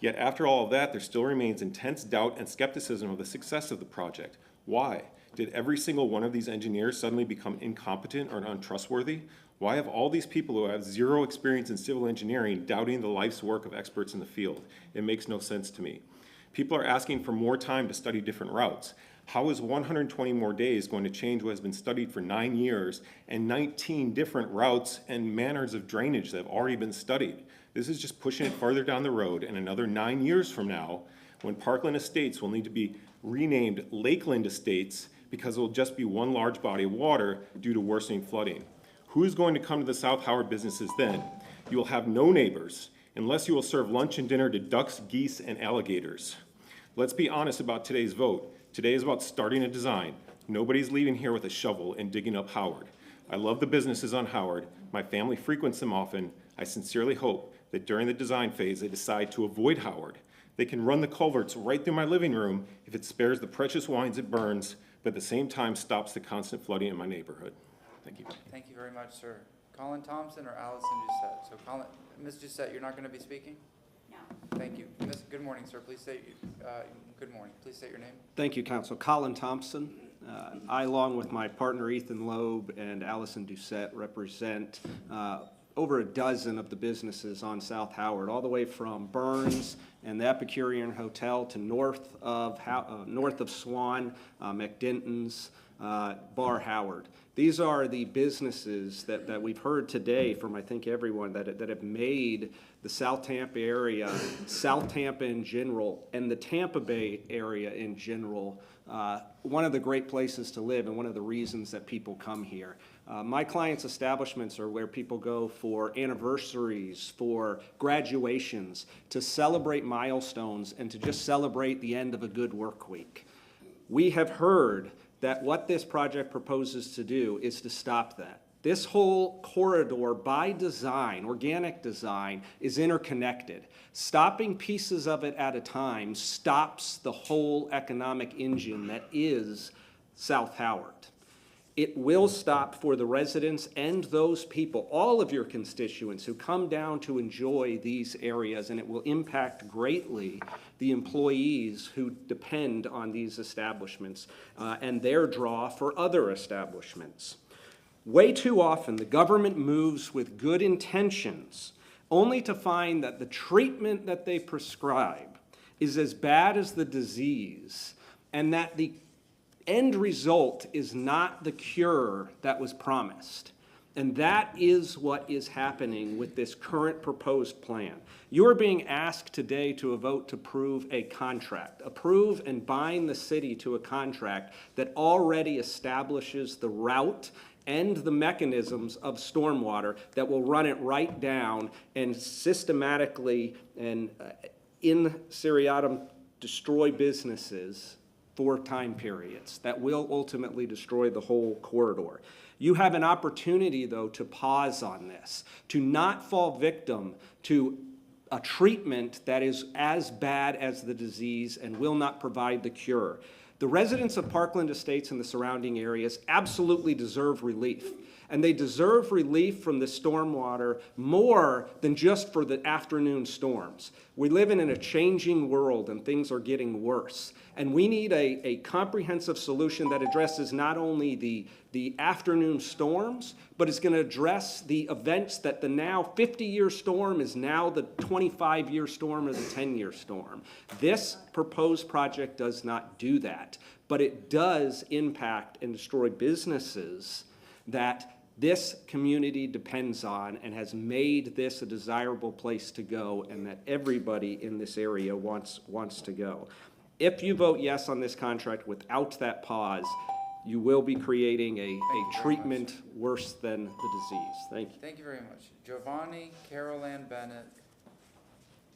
Yet after all of that, there still remains intense doubt and skepticism of the success of the project. Why? Did every single one of these engineers suddenly become incompetent or untrustworthy? Why have all these people who have zero experience in civil engineering doubting the life's work of experts in the field? It makes no sense to me. People are asking for more time to study different routes. How is 120 more days going to change what has been studied for 9 years and 19 different routes and manners of drainage that have already been studied? This is just pushing it farther down the road, and another 9 years from now, when Parkland Estates will need to be renamed Lakeland Estates because it will just be one large body of water due to worsening flooding. Who's going to come to the South Howard businesses then? You will have no neighbors unless you will serve lunch and dinner to ducks, geese, and alligators. Let's be honest about today's vote. Today is about starting a design. Nobody's leaving here with a shovel and digging up Howard. I love the businesses on Howard. My family frequents them often. I sincerely hope that during the design phase they decide to avoid Howard. They can run the culverts right through my living room if it spares the precious wines it burns, but at the same time stops the constant flooding in my neighborhood. Thank you. Thank you very much, sir. Colin Thompson or Allison Doucette? So Colin, Ms. Doucette, you're not going to be speaking? No. Thank you. Good morning, sir. Please state, good morning. Please state your name. Thank you, Council. Colin Thompson. I, along with my partner Ethan Loeb and Allison Doucette, represent over a dozen of the businesses on South Howard, all the way from Burns and the Epicurean Hotel to north of Swan, McDinton's, Bar Howard. These are the businesses that we've heard today from, I think, everyone that have made the South Tampa area, South Tampa in general, and the Tampa Bay area in general, one of the great places to live and one of the reasons that people come here. My clients' establishments are where people go for anniversaries, for graduations, to celebrate milestones, and to just celebrate the end of a good work week. We have heard that what this project proposes to do is to stop that. This whole corridor, by design, organic design, is interconnected. Stopping pieces of it at a time stops the whole economic engine that is South Howard. It will stop for the residents and those people, all of your constituents who come down to enjoy these areas, and it will impact greatly the employees who depend on these establishments and their draw for other establishments. Way too often, the government moves with good intentions, only to find that the treatment that they prescribe is as bad as the disease, and that the end result is not the cure that was promised. And that is what is happening with this current proposed plan. You are being asked today to vote to approve a contract, approve and bind the city to a contract that already establishes the route and the mechanisms of stormwater that will run it right down and systematically and in seriatim destroy businesses for time periods that will ultimately destroy the whole corridor. You have an opportunity, though, to pause on this, to not fall victim to a treatment that is as bad as the disease and will not provide the cure. The residents of Parkland Estates and the surrounding areas absolutely deserve relief. And they deserve relief from the stormwater more than just for the afternoon storms. We live in a changing world and things are getting worse. And we need a comprehensive solution that addresses not only the afternoon storms, but is going to address the events that the now 50-year storm is now the 25-year storm or the 10-year storm. This proposed project does not do that, but it does impact and destroy businesses that this community depends on and has made this a desirable place to go and that everybody in this area wants to go. If you vote yes on this contract without that pause, you will be creating a treatment worse than the disease. Thank you. Thank you very much. Giovanni, Carol Ann Bennett,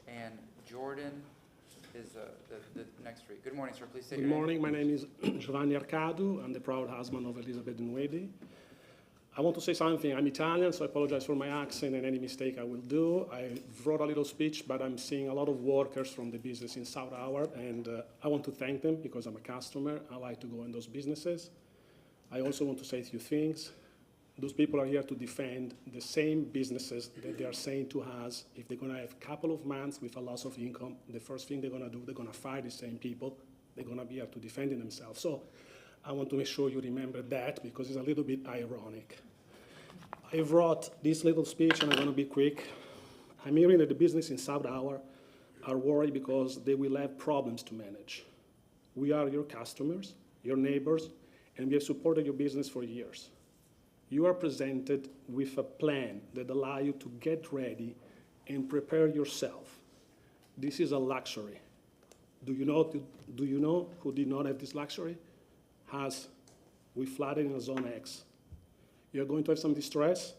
and Jordan is the next three. Good morning, sir. Please state your name. Good morning. My name is Giovanni Arcadu. I'm the proud husband of Elizabeth Dinwiddie. I want to say something. I'm Italian, so I apologize for my accent and any mistake I will do. I wrote a little speech, but I'm seeing a lot of workers from the business in South Howard, and I want to thank them because I'm a customer. I like to go in those businesses. I also want to say a few things. Those people are here to defend the same businesses that they are saying to us, if they're going to have a couple of months with a loss of income, the first thing they're going to do, they're going to fire the same people. They're going to be here to defend themselves. So I want to make sure you remember that because it's a little bit ironic. I wrote this little speech and I'm going to be quick. I'm hearing that the business in South Howard are worried because they will have problems to manage. We are your customers, your neighbors, and we have supported your business for years. You are presented with a plan that allows you to get ready and prepare yourself. This is a luxury. Do you know who did not have this luxury? Us. We flooded in a Zone X. You're going to have some distress?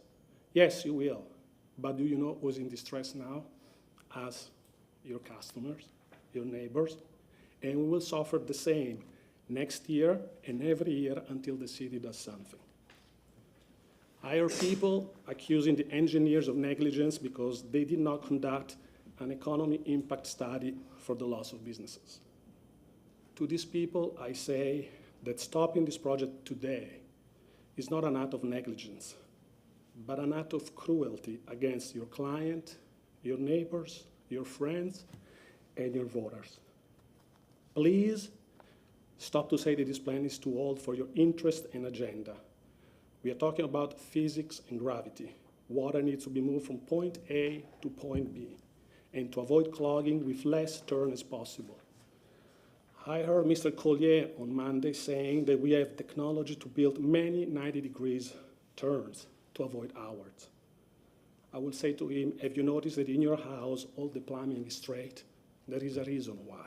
Yes, you will. But do you know who's in distress now? Us, your customers, your neighbors. And we will suffer the same next year and every year until the city does something. I hear people accusing the engineers of negligence because they did not conduct an economic impact study for the loss of businesses. To these people, I say that stopping this project today is not an act of negligence, but an act of cruelty against your client, your neighbors, your friends, and your voters. Please stop to say that this plan is too old for your interest and agenda. We are talking about physics and gravity. Water needs to be moved from point A to point B, and to avoid clogging with less turn as possible. I heard Mr. Collier on Monday saying that we have technology to build many 90-degree turns to avoid hours. I will say to him, have you noticed that in your house all the plumbing is straight? There is a reason why.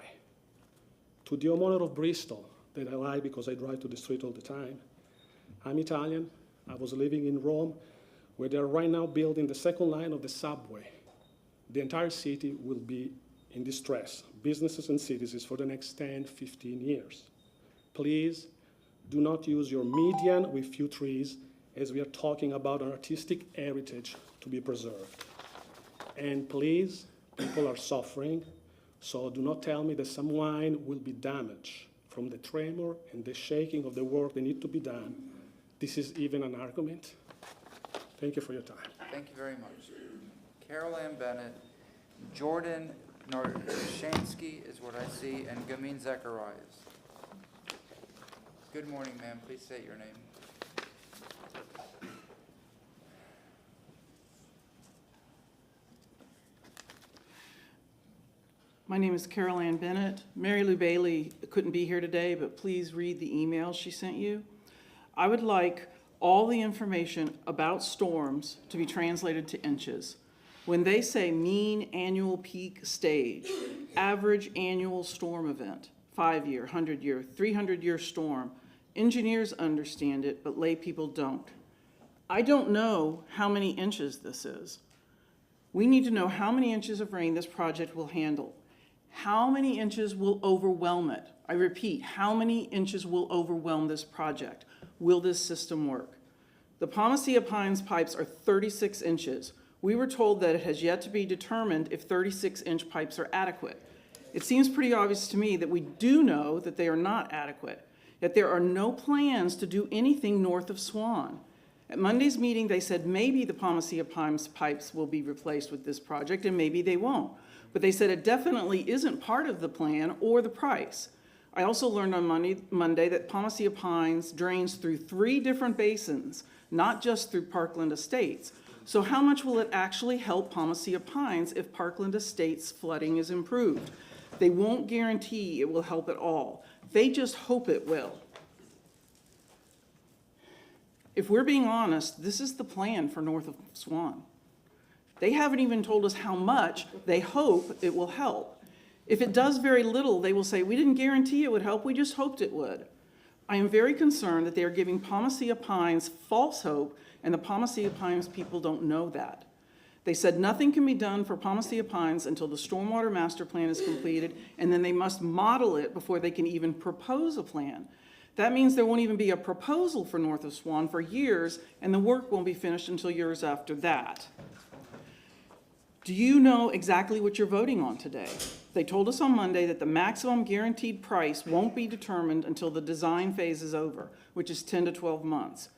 To the homeowner of Bristol, that I like because I drive to the street all the time, I'm Italian. I was living in Rome, where they're right now building the second line of the subway. The entire city will be in distress, businesses and citizens, for the next 10, 15 years. Please do not use your median with few trees as we are talking about an artistic heritage to be preserved. And please, people are suffering, so do not tell me that some wine will be damaged from the tremor and the shaking of the work that need to be done. This is even an argument. Thank you for your time. Thank you very much. Carol Ann Bennett, Jordan Norshansky is what I see, and Gamin Zacharias. Good morning, ma'am. Please state your name. My name is Carol Ann Bennett. Mary Lou Bailey couldn't be here today, but please read the email she sent you. I would like all the information about storms to be translated to inches. When they say mean annual peak stage, average annual storm event, 5-year, 100-year, 300-year storm, engineers understand it, but lay people don't. I don't know how many inches this is. We need to know how many inches of rain this project will handle. How many inches will overwhelm it? I repeat, how many inches will overwhelm this project? Will this system work? The Palmacia Pines pipes are 36 inches. We were told that it has yet to be determined if 36-inch pipes are adequate. It seems pretty obvious to me that we do know that they are not adequate, yet there are no plans to do anything north of Swan. At Monday's meeting, they said maybe the Palmacia Pines pipes will be replaced with this project, and maybe they won't. But they said it definitely isn't part of the plan or the price. I also learned on Monday that Palmacia Pines drains through 3 different basins, not just through Parkland Estates. So how much will it actually help Palmacia Pines if Parkland Estates flooding is improved? They won't guarantee it will help at all. They just hope it will. If we're being honest, this is the plan for north of Swan. They haven't even told us how much they hope it will help. If it does very little, they will say, we didn't guarantee it would help, we just hoped it would. I am very concerned that they are giving Palmacia Pines false hope, and the Palmacia Pines people don't know that. They said nothing can be done for Palmacia Pines until the Stormwater Master Plan is completed, and then they must model it before they can even propose a plan. That means there won't even be a proposal for north of Swan for years, and the work won't be finished until years after that. Do you know exactly what you're voting on today? They told us on Monday that the maximum guaranteed price won't be determined until the design phase is over, which is 10 to 12 months.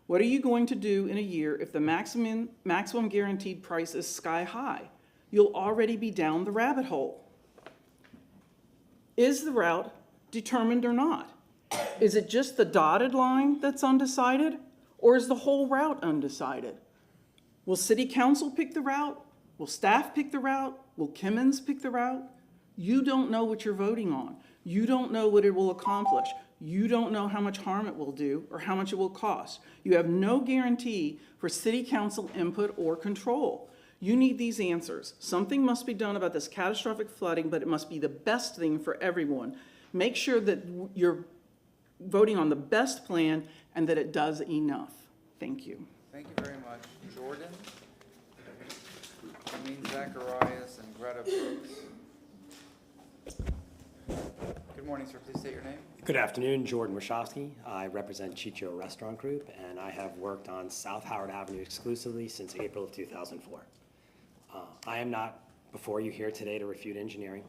What are you going to do in a year if the maximum guaranteed price is sky high? You'll already be down the rabbit hole. Is the route determined or not? Is it just the dotted line that's undecided, or is the whole route undecided? Will City Council pick the route? Will staff pick the route? Will Kemmons pick the route? You don't know what you're voting on. You don't know what it will accomplish. You don't know how much harm it will do or how much it will cost. You have no guarantee for City Council input or control. You need these answers. Something must be done about this catastrophic flooding, but it must be the best thing for everyone. Make sure that you're voting on the best plan and that it does enough. Thank you. Thank you very much. Jordan? Amin Zacharias and Greta Brooks. Good morning, sir. Please state your name. Good afternoon, Jordan Wachowski. I represent Chicho Restaurant Group, and I have worked on South Howard Avenue exclusively since April of 2004. I am not before you here today to refute engineering,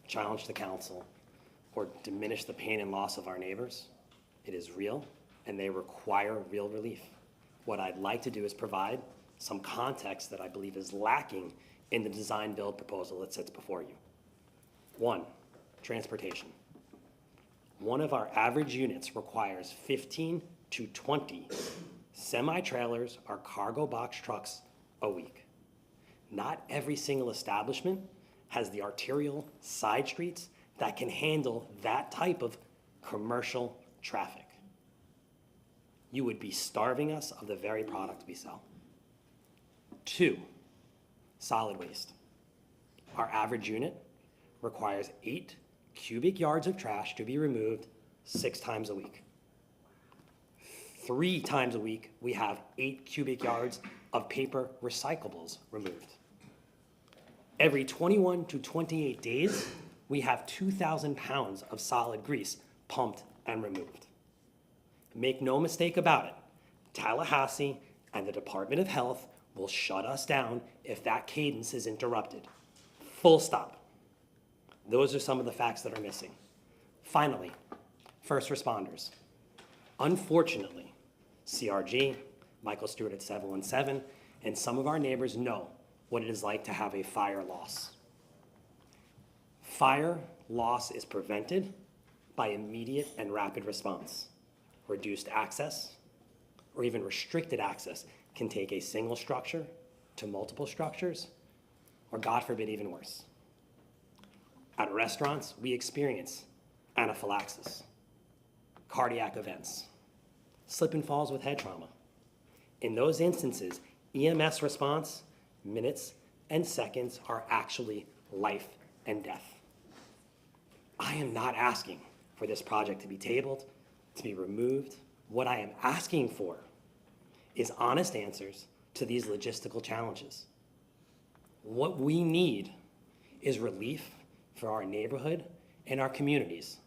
challenge the council, or diminish the pain and loss of our neighbors. It is real, and they require real relief. What I'd like to do is provide some context that I believe is lacking in the design build proposal that sits before you. 1, transportation. One of our average units requires 15 to 20 semi-trailers or cargo box trucks a week. Not every single establishment has the arterial side streets that can handle that type of commercial traffic. You would be starving us of the very product we sell. 2, solid waste. Our average unit requires 8 cubic yards of trash to be removed 6 times a week. 3 times a week, we have 8 cubic yards of paper recyclables removed. Every 21 to 28 days, we have 2,000 pounds of solid grease pumped and removed. Make no mistake about it, Tallahassee and the Department of Health will shut us down if that cadence is interrupted. Full stop. Those are some of the facts that are missing. Finally, first responders. Unfortunately, CRG, Michael Stewart at 717, and some of our neighbors know what it is like to have a fire loss. Fire loss is prevented by immediate and rapid response, reduced access, or even restricted access can take a single structure to multiple structures, or God forbid, even worse. At restaurants, we experience anaphylaxis, cardiac events, slip and falls with head trauma. In those instances, EMS response, minutes and seconds are actually life and death. I am not asking for this project to be tabled, to be removed. What I am asking for is honest answers to these logistical challenges. What we need is relief for our neighborhood and our communities,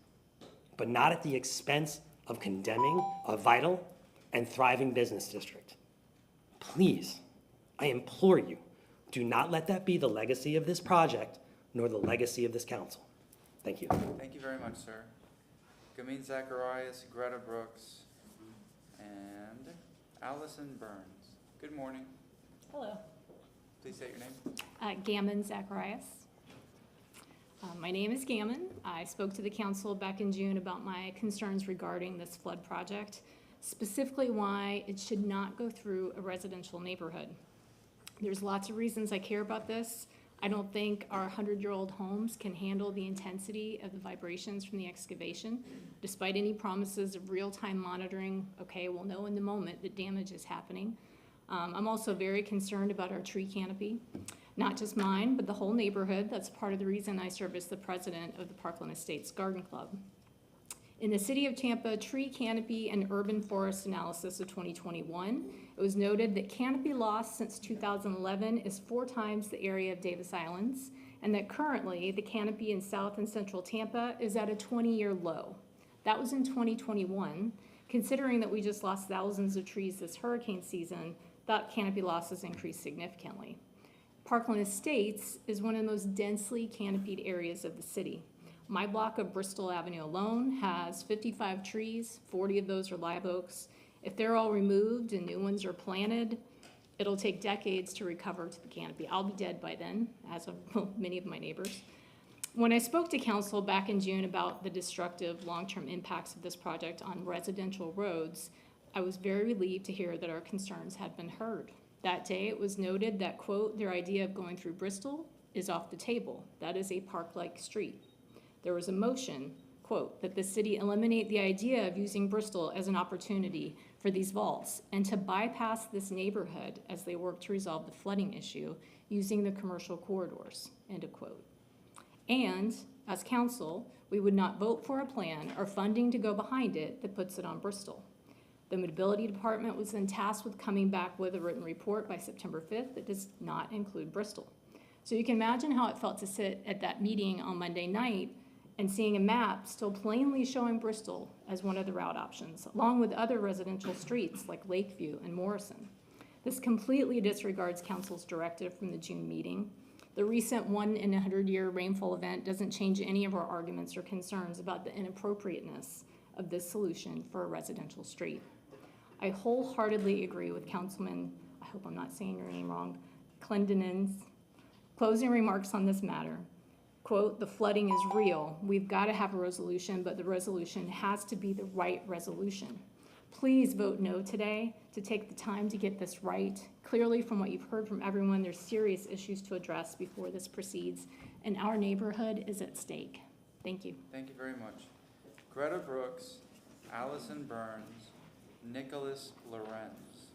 but not at the expense of condemning a vital and thriving business district. Please, I implore you, do not let that be the legacy of this project, nor the legacy of this council. Thank you. Thank you very much, sir. Gamin Zacharias, Greta Brooks, and Allison Burns. Good morning. Hello. Please state your name. Gammon Zacharias. My name is Gammon. I spoke to the council back in June about my concerns regarding this flood project, specifically why it should not go through a residential neighborhood. There's lots of reasons I care about this. I don't think our 100-year-old homes can handle the intensity of the vibrations from the excavation, despite any promises of real-time monitoring. Okay, we'll know in the moment that damage is happening. I'm also very concerned about our tree canopy, not just mine, but the whole neighborhood. That's part of the reason I serve as the president of the Parkland Estates Garden Club. In the city of Tampa Tree Canopy and Urban Forest Analysis of 2021, it was noted that canopy loss since 2011 is 4 times the area of Davis Islands, and that currently the canopy in South and Central Tampa is at a 20-year low. That was in 2021. Considering that we just lost thousands of trees this hurricane season, that canopy loss has increased significantly. Parkland Estates is one of the most densely canopied areas of the city. My block of Bristol Avenue alone has 55 trees, 40 of those are live oaks. If they're all removed and new ones are planted, it'll take decades to recover to the canopy. I'll be dead by then, as of many of my neighbors. When I spoke to council back in June about the destructive long-term impacts of this project on residential roads, I was very relieved to hear that our concerns had been heard. That day, it was noted that, quote, their idea of going through Bristol is off the table. That is a park-like street. There was a motion, quote, that the city eliminate the idea of using Bristol as an opportunity for these vaults and to bypass this neighborhood as they work to resolve the flooding issue using the commercial corridors, end of quote. And as council, we would not vote for a plan or funding to go behind it that puts it on Bristol. The Mobility Department was then tasked with coming back with a written report by September 5th that does not include Bristol. So you can imagine how it felt to sit at that meeting on Monday night and seeing a map still plainly showing Bristol as one of the route options, along with other residential streets like Lakeview and Morrison. This completely disregards council's directive from the June meeting. The recent 1 in 100-year rainfall event doesn't change any of our arguments or concerns about the inappropriateness of this solution for a residential street. I wholeheartedly agree with Councilman, I hope I'm not saying your name wrong, Clendenin's closing remarks on this matter. Quote, the flooding is real. We've got to have a resolution, but the resolution has to be the right resolution. Please vote no today to take the time to get this right. Clearly, from what you've heard from everyone, there's serious issues to address before this proceeds, and our neighborhood is at stake. Thank you. Thank you very much. Greta Brooks, Allison Burns, Nicholas Lorenz.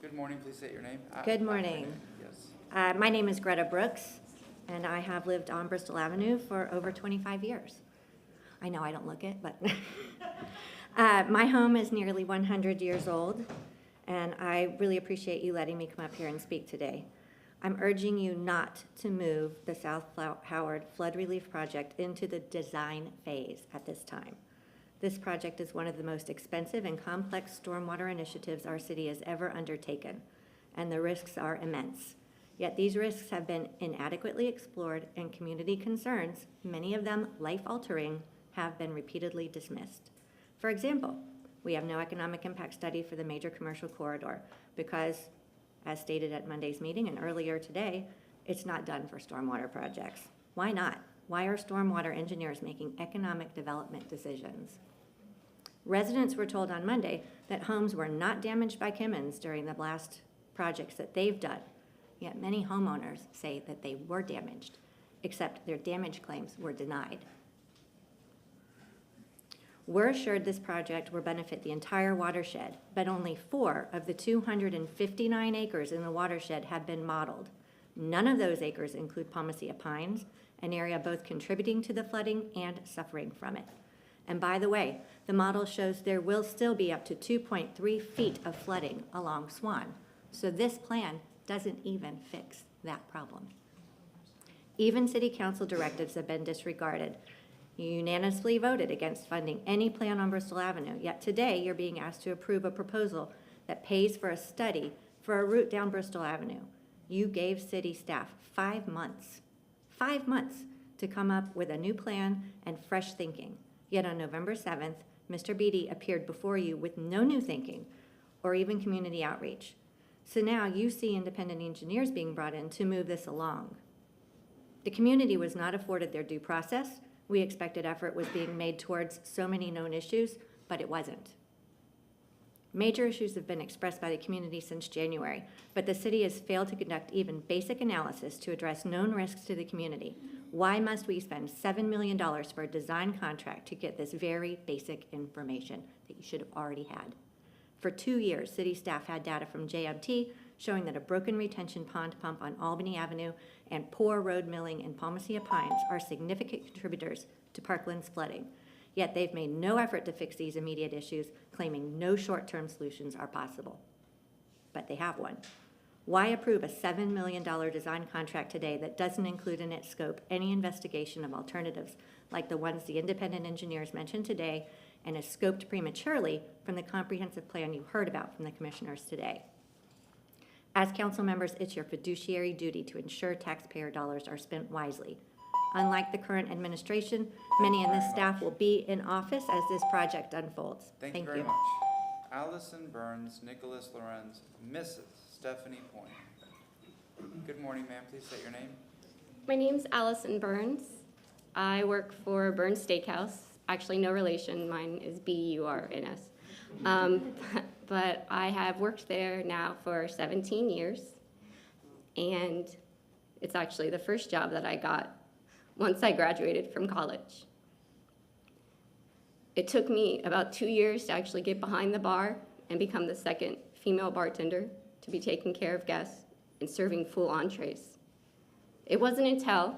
Good morning, please state your name. Good morning. Yes. My name is Greta Brooks, and I have lived on Bristol Avenue for over 25 years. I know I don't look it, but my home is nearly 100 years old, and I really appreciate you letting me come up here and speak today. I'm urging you not to move the South Howard Flood Relief Project into the design phase at this time. This project is one of the most expensive and complex stormwater initiatives our city has ever undertaken, and the risks are immense. Yet these risks have been inadequately explored, and community concerns, many of them life-altering, have been repeatedly dismissed. For example, we have no economic impact study for the major commercial corridor because, as stated at Monday's meeting and earlier today, it's not done for stormwater projects. Why not? Why are stormwater engineers making economic development decisions? Residents were told on Monday that homes were not damaged by Kempton during the blast projects that they've done. Yet many homeowners say that they were damaged, except their damage claims were denied. We're assured this project will benefit the entire watershed, but only 4 of the 259 acres in the watershed have been modeled. None of those acres include Pomacea Pines, an area both contributing to the flooding and suffering from it. And by the way, the model shows there will still be up to 2.3 feet of flooding along Swan. So this plan doesn't even fix that problem. Even city council directives have been disregarded. You unanimously voted against funding any plan on Bristol Avenue, yet today you're being asked to approve a proposal that pays for a study for a route down Bristol Avenue. You gave city staff 5 months to come up with a new plan and fresh thinking. Yet on November 7th, Mr. Beatty appeared before you with no new thinking or even community outreach. So now you see independent engineers being brought in to move this along. The community was not afforded their due process. We expected effort was being made towards so many known issues, but it wasn't. Major issues have been expressed by the community since January, but the city has failed to conduct even basic analysis to address known risks to the community. Why must we spend $7 million for a design contract to get this very basic information that you should have already had? For 2 years, city staff had data from JMT showing that a broken retention pond pump on Albany Avenue and poor road milling in Pomacea Pines are significant contributors to Parkland's flooding. Yet they've made no effort to fix these immediate issues, claiming no short-term solutions are possible. But they have one. Why approve a $7 million design contract today that doesn't include in its scope any investigation of alternatives like the ones the independent engineers mentioned today and is scoped prematurely from the comprehensive plan you heard about from the commissioners today? As council members, it's your fiduciary duty to ensure taxpayer dollars are spent wisely. Unlike the current administration, many in this staff will be in office as this project unfolds. Thank you very much. Allison Burns, Nicholas Lorenz, Mrs. Stephanie Point. Good morning, ma'am. Please state your name. My name's Allison Burns. I work for Burns Steakhouse. Actually, no relation. Mine is B-U-R-N-S. But I have worked there now for 17 years. And it's actually the first job that I got once I graduated from college. It took me about 2 years to actually get behind the bar and become the second female bartender to be taking care of guests and serving full entrees. It wasn't until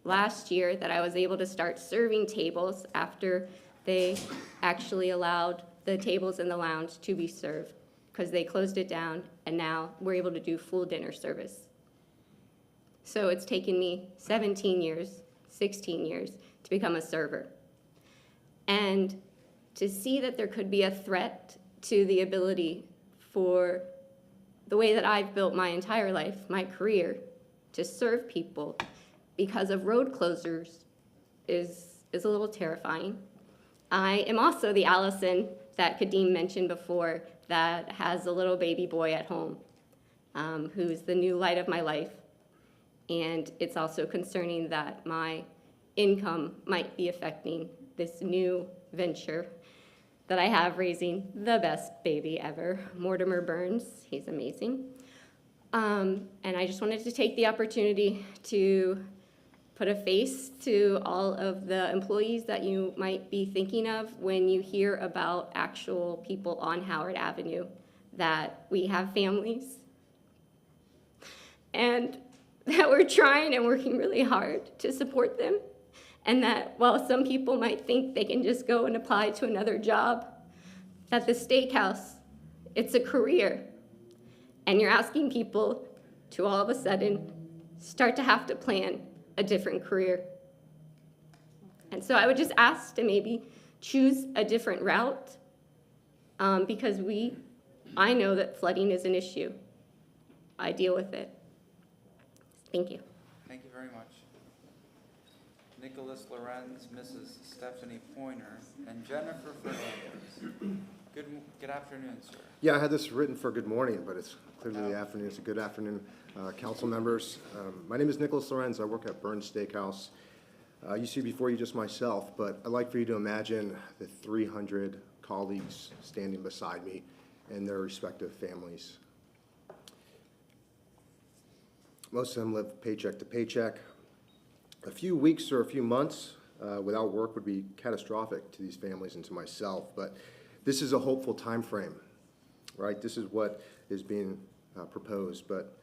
last year that I was able to start serving tables after they actually allowed the tables in the lounge to be served, because they closed it down and now we're able to do full dinner service. So it's taken me 17 years, 16 years to become a server. And to see that there could be a threat to the ability for the way that I've built my entire life, my career, to serve people because of road closures is a little terrifying. I am also the Allison that Kadeem mentioned before that has a little baby boy at home, who's the new light of my life. And it's also concerning that my income might be affecting this new venture that I have, raising the best baby ever, Mortimer Burns. He's amazing. And I just wanted to take the opportunity to put a face to all of the employees that you might be thinking of when you hear about actual people on Howard Avenue, that we have families and that we're trying and working really hard to support them. And that while some people might think they can just go and apply to another job, that the steakhouse, it's a career. And you're asking people to all of a sudden start to have to plan a different career. And so I would just ask to maybe choose a different route, because I know that flooding is an issue. I deal with it. Thank you. Thank you very much. Nicholas Lorenz, Mrs. Stephanie Pointer, and Jennifer Fernandez. Good afternoon, sir. Yeah, I had this written for good morning, but it's clearly the afternoon. It's a good afternoon, council members. My name is Nicholas Lorenz. I work at Burns Steakhouse. You see before you just myself, but I'd like for you to imagine the 300 colleagues standing beside me and their respective families. Most of them live paycheck to paycheck. A few weeks or a few months without work would be catastrophic to these families and to myself, but this is a hopeful time frame, right? This is what is being proposed, but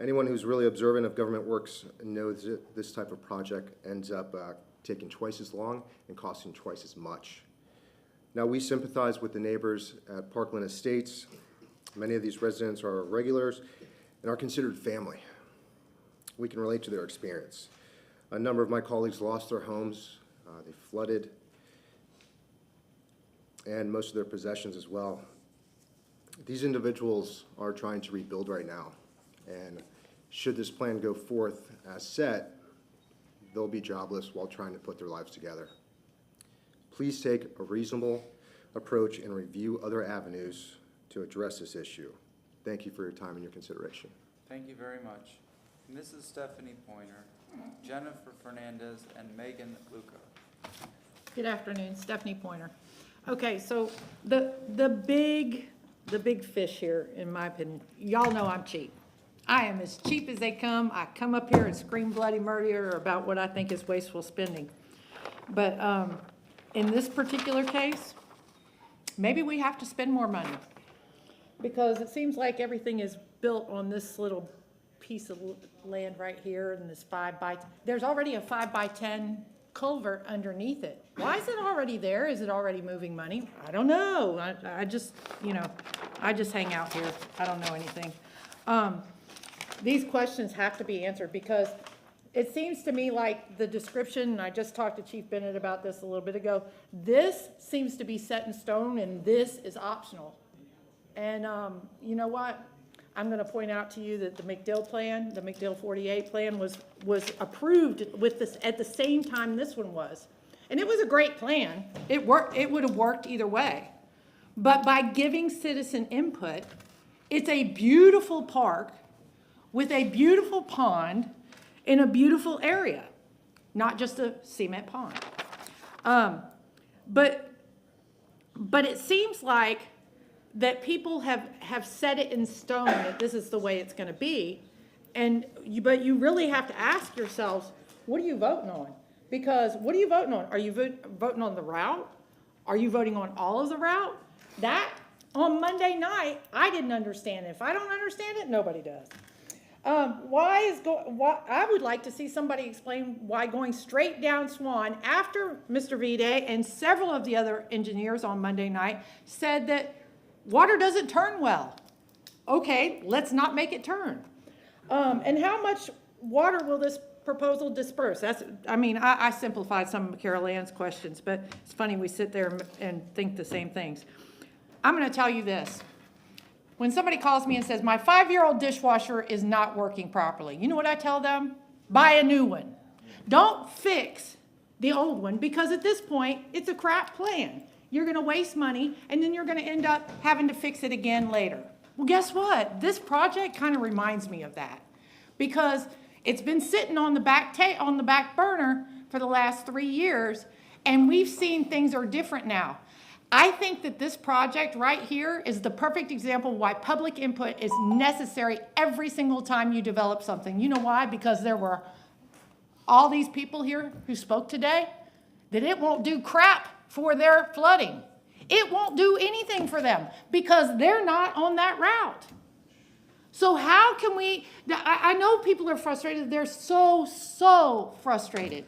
anyone who's really observant of government works knows that this type of project ends up taking twice as long and costing twice as much. Now, we sympathize with the neighbors at Parkland Estates. Many of these residents are regulars and are considered family. We can relate to their experience. A number of my colleagues lost their homes, they flooded, and most of their possessions as well. These individuals are trying to rebuild right now, and should this plan go forth as set, they'll be jobless while trying to put their lives together. Please take a reasonable approach and review other avenues to address this issue. Thank you for your time and your consideration. Thank you very much. Mrs. Stephanie Pointer, Jennifer Fernandez, and Megan Luca. Good afternoon, Stephanie Pointer. Okay, so the big fish here, in my opinion, y'all know I'm cheap. I am as cheap as they come. I come up here and scream bloody murder about what I think is wasteful spending. But in this particular case, maybe we have to spend more money, because it seems like everything is built on this little piece of land right here and this there's already a 5x10 culvert underneath it. Why is it already there? Is it already moving money? I don't know. I just, I just hang out here. I don't know anything. These questions have to be answered, because it seems to me like the description, and I just talked to Chief Bennett about this a little bit ago, this seems to be set in stone and this is optional. And you know what? I'm going to point out to you that the McDill plan, the McDill 48 plan was approved with this at the same time this one was. And it was a great plan. It worked. It would have worked either way. But by giving citizen input, it's a beautiful park with a beautiful pond in a beautiful area, not just a cement pond. But it seems like that people have set it in stone that this is the way it's going to be, but you really have to ask yourselves, what are you voting on? Because what are you voting on? Are you voting on the route? Are you voting on all of the route? That, on Monday night, I didn't understand it. If I don't understand it, nobody does. I would like to see somebody explain why going straight down Swan after Mr. Vide and several of the other engineers on Monday night said that water doesn't turn well. Okay, let's not make it turn. And how much water will this proposal disperse? I simplified some of Carol Ann's questions, but it's funny we sit there and think the same things. I'm going to tell you this. When somebody calls me and says, my 5-year-old dishwasher is not working properly, you know what I tell them? Buy a new one. Don't fix the old one, because at this point, it's a crap plan. You're going to waste money, and then you're going to end up having to fix it again later. Well, guess what? This project kind of reminds me of that, because it's been sitting on the back burner for the last 3 years, and we've seen things are different now. I think that this project right here is the perfect example why public input is necessary every single time you develop something. You know why? Because there were all these people here who spoke today that it won't do crap for their flooding. It won't do anything for them because they're not on that route. So how can we, I know people are frustrated. They're so frustrated.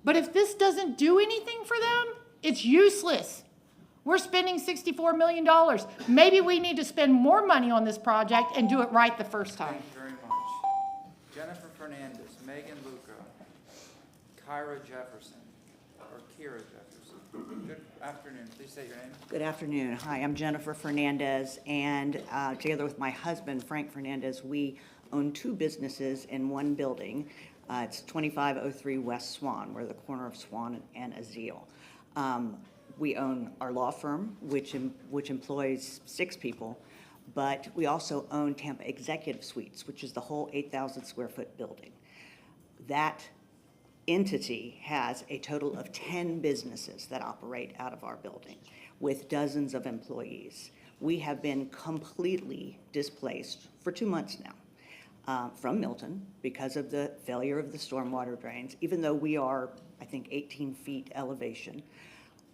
But if this doesn't do anything for them, it's useless. We're spending $64 million. Maybe we need to spend more money on this project and do it right the first time. Thank you very much. Jennifer Fernandez, Megan Luca, Kira Jefferson. Good afternoon. Please state your name. Good afternoon. Hi, I'm Jennifer Fernandez, and together with my husband, Frank Fernandez, we own 2 businesses in one building. It's 2503 West Swan. We're the corner of Swan and Azeel. We own our law firm, which employs 6 people, but we also own Tampa Executive Suites, which is the whole 8,000 square foot building. That entity has a total of 10 businesses that operate out of our building with dozens of employees. We have been completely displaced for 2 months now from Milton because of the failure of the stormwater drains, even though we are, I think, 18 feet elevation.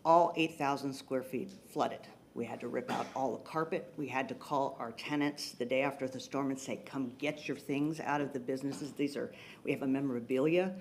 All 8,000 square feet flooded. We had to rip out all the carpet. We had to call our tenants the day after the storm and say, come get your things out of the businesses. We have a memorabilia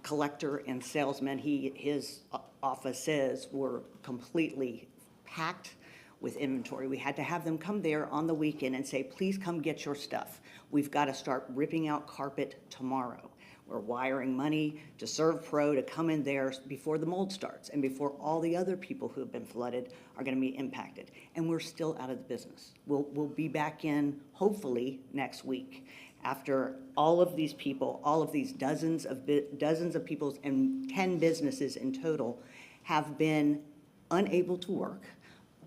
collector and salesman. His offices were completely packed with inventory. We had to have them come there on the weekend and say, please come get your stuff. We've got to start ripping out carpet tomorrow. We're wiring money to Serve Pro to come in there before the mold starts and before all the other people who have been flooded are going to be impacted. And we're still out of the business. We'll be back in hopefully next week after all of these people, all of these dozens of people and 10 businesses in total have been unable to work,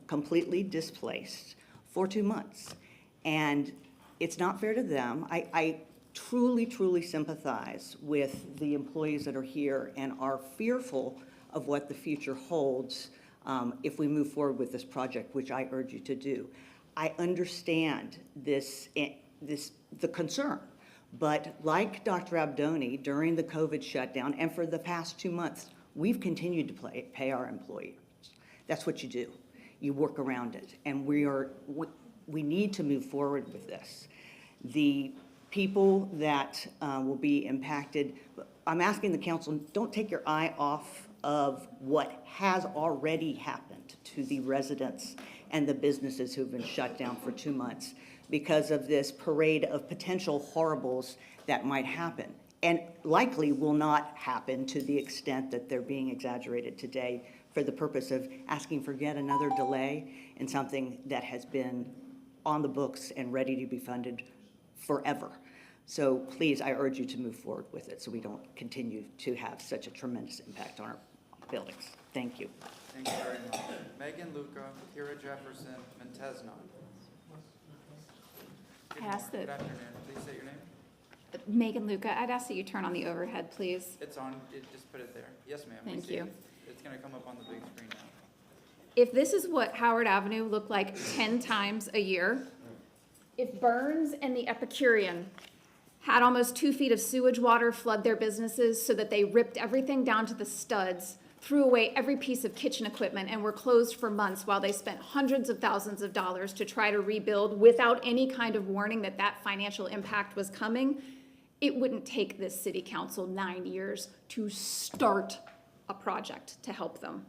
completely displaced for 2 months. And it's not fair to them. I truly sympathize with the employees that are here and are fearful of what the future holds if we move forward with this project, which I urge you to do. I understand the concern, but like Dr. Abdoni, during the COVID shutdown and for the past 2 months, we've continued to pay our employees. That's what you do. You work around it, and we need to move forward with this. The people that will be impacted, I'm asking the council, don't take your eye off of what has already happened to the residents and the businesses who've been shut down for 2 months because of this parade of potential horribles that might happen and likely will not happen to the extent that they're being exaggerated today for the purpose of asking for yet another delay in something that has been on the books and ready to be funded forever. So please, I urge you to move forward with it so we don't continue to have such a tremendous impact on our buildings. Thank you. Thank you very much. Megan Luca, Kira Jefferson, Montesnon. I ask that- Good afternoon. Please say your name. Megan Luca, I'd ask that you turn on the overhead, please. It's on. Just put it there. Yes, ma'am. Thank you. It's going to come up on the big screen now. If this is what Howard Avenue looked like 10 times a year, if Burns and the Epicurean had almost 2 feet of sewage water flood their businesses so that they ripped everything down to the studs, threw away every piece of kitchen equipment, and were closed for months while they spent hundreds of thousands of dollars to try to rebuild without any kind of warning that that financial impact was coming, it wouldn't take this city council 9 years to start a project to help them.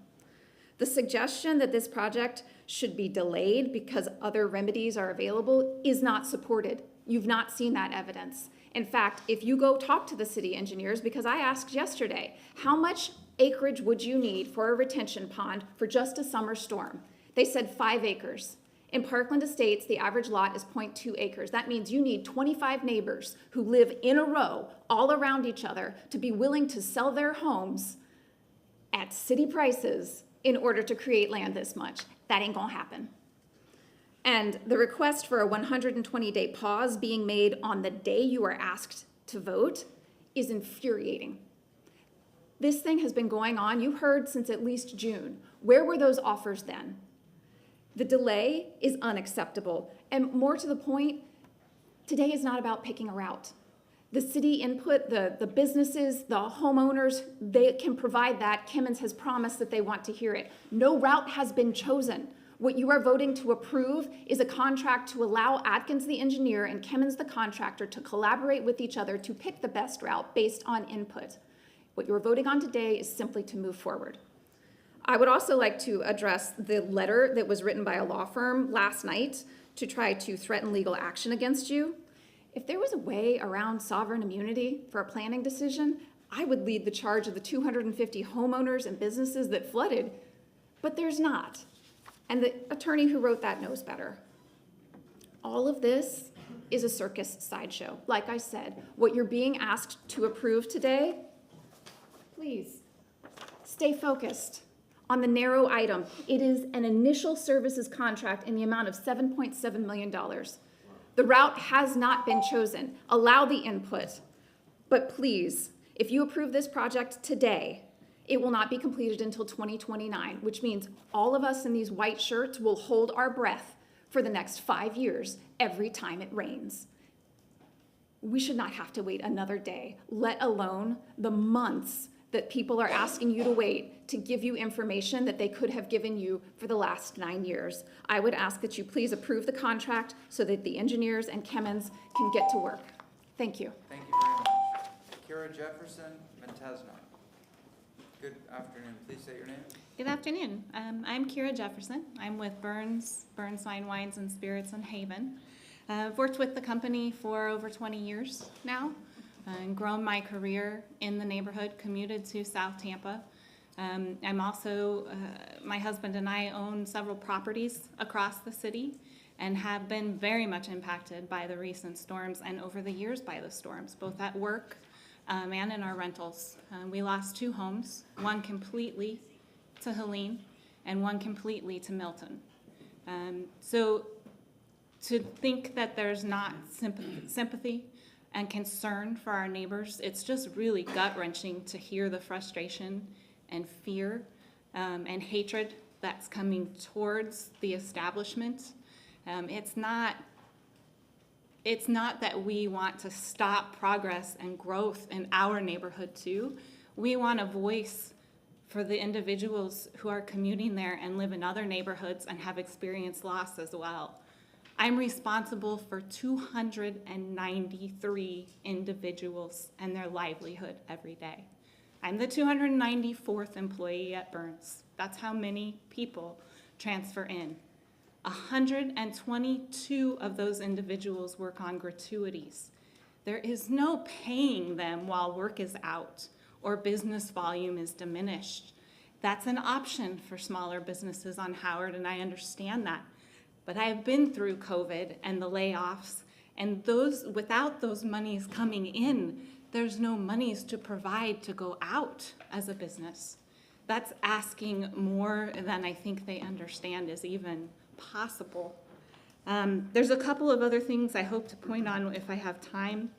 The suggestion that this project should be delayed because other remedies are available is not supported. You've not seen that evidence. In fact, if you go talk to the city engineers, because I asked yesterday, how much acreage would you need for a retention pond for just a summer storm? They said 5 acres. In Parkland Estates, the average lot is 0.2 acres. That means you need 25 neighbors who live in a row all around each other to be willing to sell their homes at city prices in order to create land this much. That ain't gonna happen. And the request for a 120-day pause being made on the day you are asked to vote is infuriating. This thing has been going on, you heard, since at least June. Where were those offers then? The delay is unacceptable. And more to the point, today is not about picking a route. The city input, the businesses, the homeowners, they can provide that. Kimmons has promised that they want to hear it. No route has been chosen. What you are voting to approve is a contract to allow Atkins the engineer and Kimmons the contractor to collaborate with each other to pick the best route based on input. What you're voting on today is simply to move forward. I would also like to address the letter that was written by a law firm last night to try to threaten legal action against you. If there was a way around sovereign immunity for a planning decision, I would lead the charge of the 250 homeowners and businesses that flooded, but there's not. And the attorney who wrote that knows better. All of this is a circus sideshow. Like I said, what you're being asked to approve today, please stay focused on the narrow item. It is an initial services contract in the amount of $7.7 million. The route has not been chosen. Allow the input, but please If you approve this project today, it will not be completed until 2029, which means all of us in these white shirts will hold our breath for the next 5 years every time it rains. We should not have to wait another day, let alone the months that people are asking you to wait to give you information that they could have given you for the last 9 years. I would ask that you please approve the contract so that the engineers and chemins can get to work. Thank you. Thank you very much. Kira Jefferson, Montesna. Good afternoon. Please state your name. Good afternoon. I'm Kira Jefferson. I'm with Burns Fine Wines and Spirits in Haven. I've worked with the company for over 20 years now and grown my career in the neighborhood, commuted to South Tampa. I'm also, my husband and I own several properties across the city and have been very much impacted by the recent storms and over the years by the storms, both at work and in our rentals. We lost 2 homes, one completely to Helene and one completely to Milton. So to think that there's not sympathy and concern for our neighbors, it's just really gut-wrenching to hear the frustration and fear and hatred that's coming towards the establishment. It's not that we want to stop progress and growth in our neighborhood too. We want a voice for the individuals who are commuting there and live in other neighborhoods and have experienced loss as well. I'm responsible for 293 individuals and their livelihood every day. I'm the 294th employee at Burns. That's how many people transfer in. 122 of those individuals work on gratuities. There is no paying them while work is out or business volume is diminished. That's an option for smaller businesses on Howard, and I understand that. But I have been through COVID and the layoffs, and without those monies coming in, there's no monies to provide to go out as a business. That's asking more than I think they understand is even possible. There's a couple of other things I hope to point on if I have time.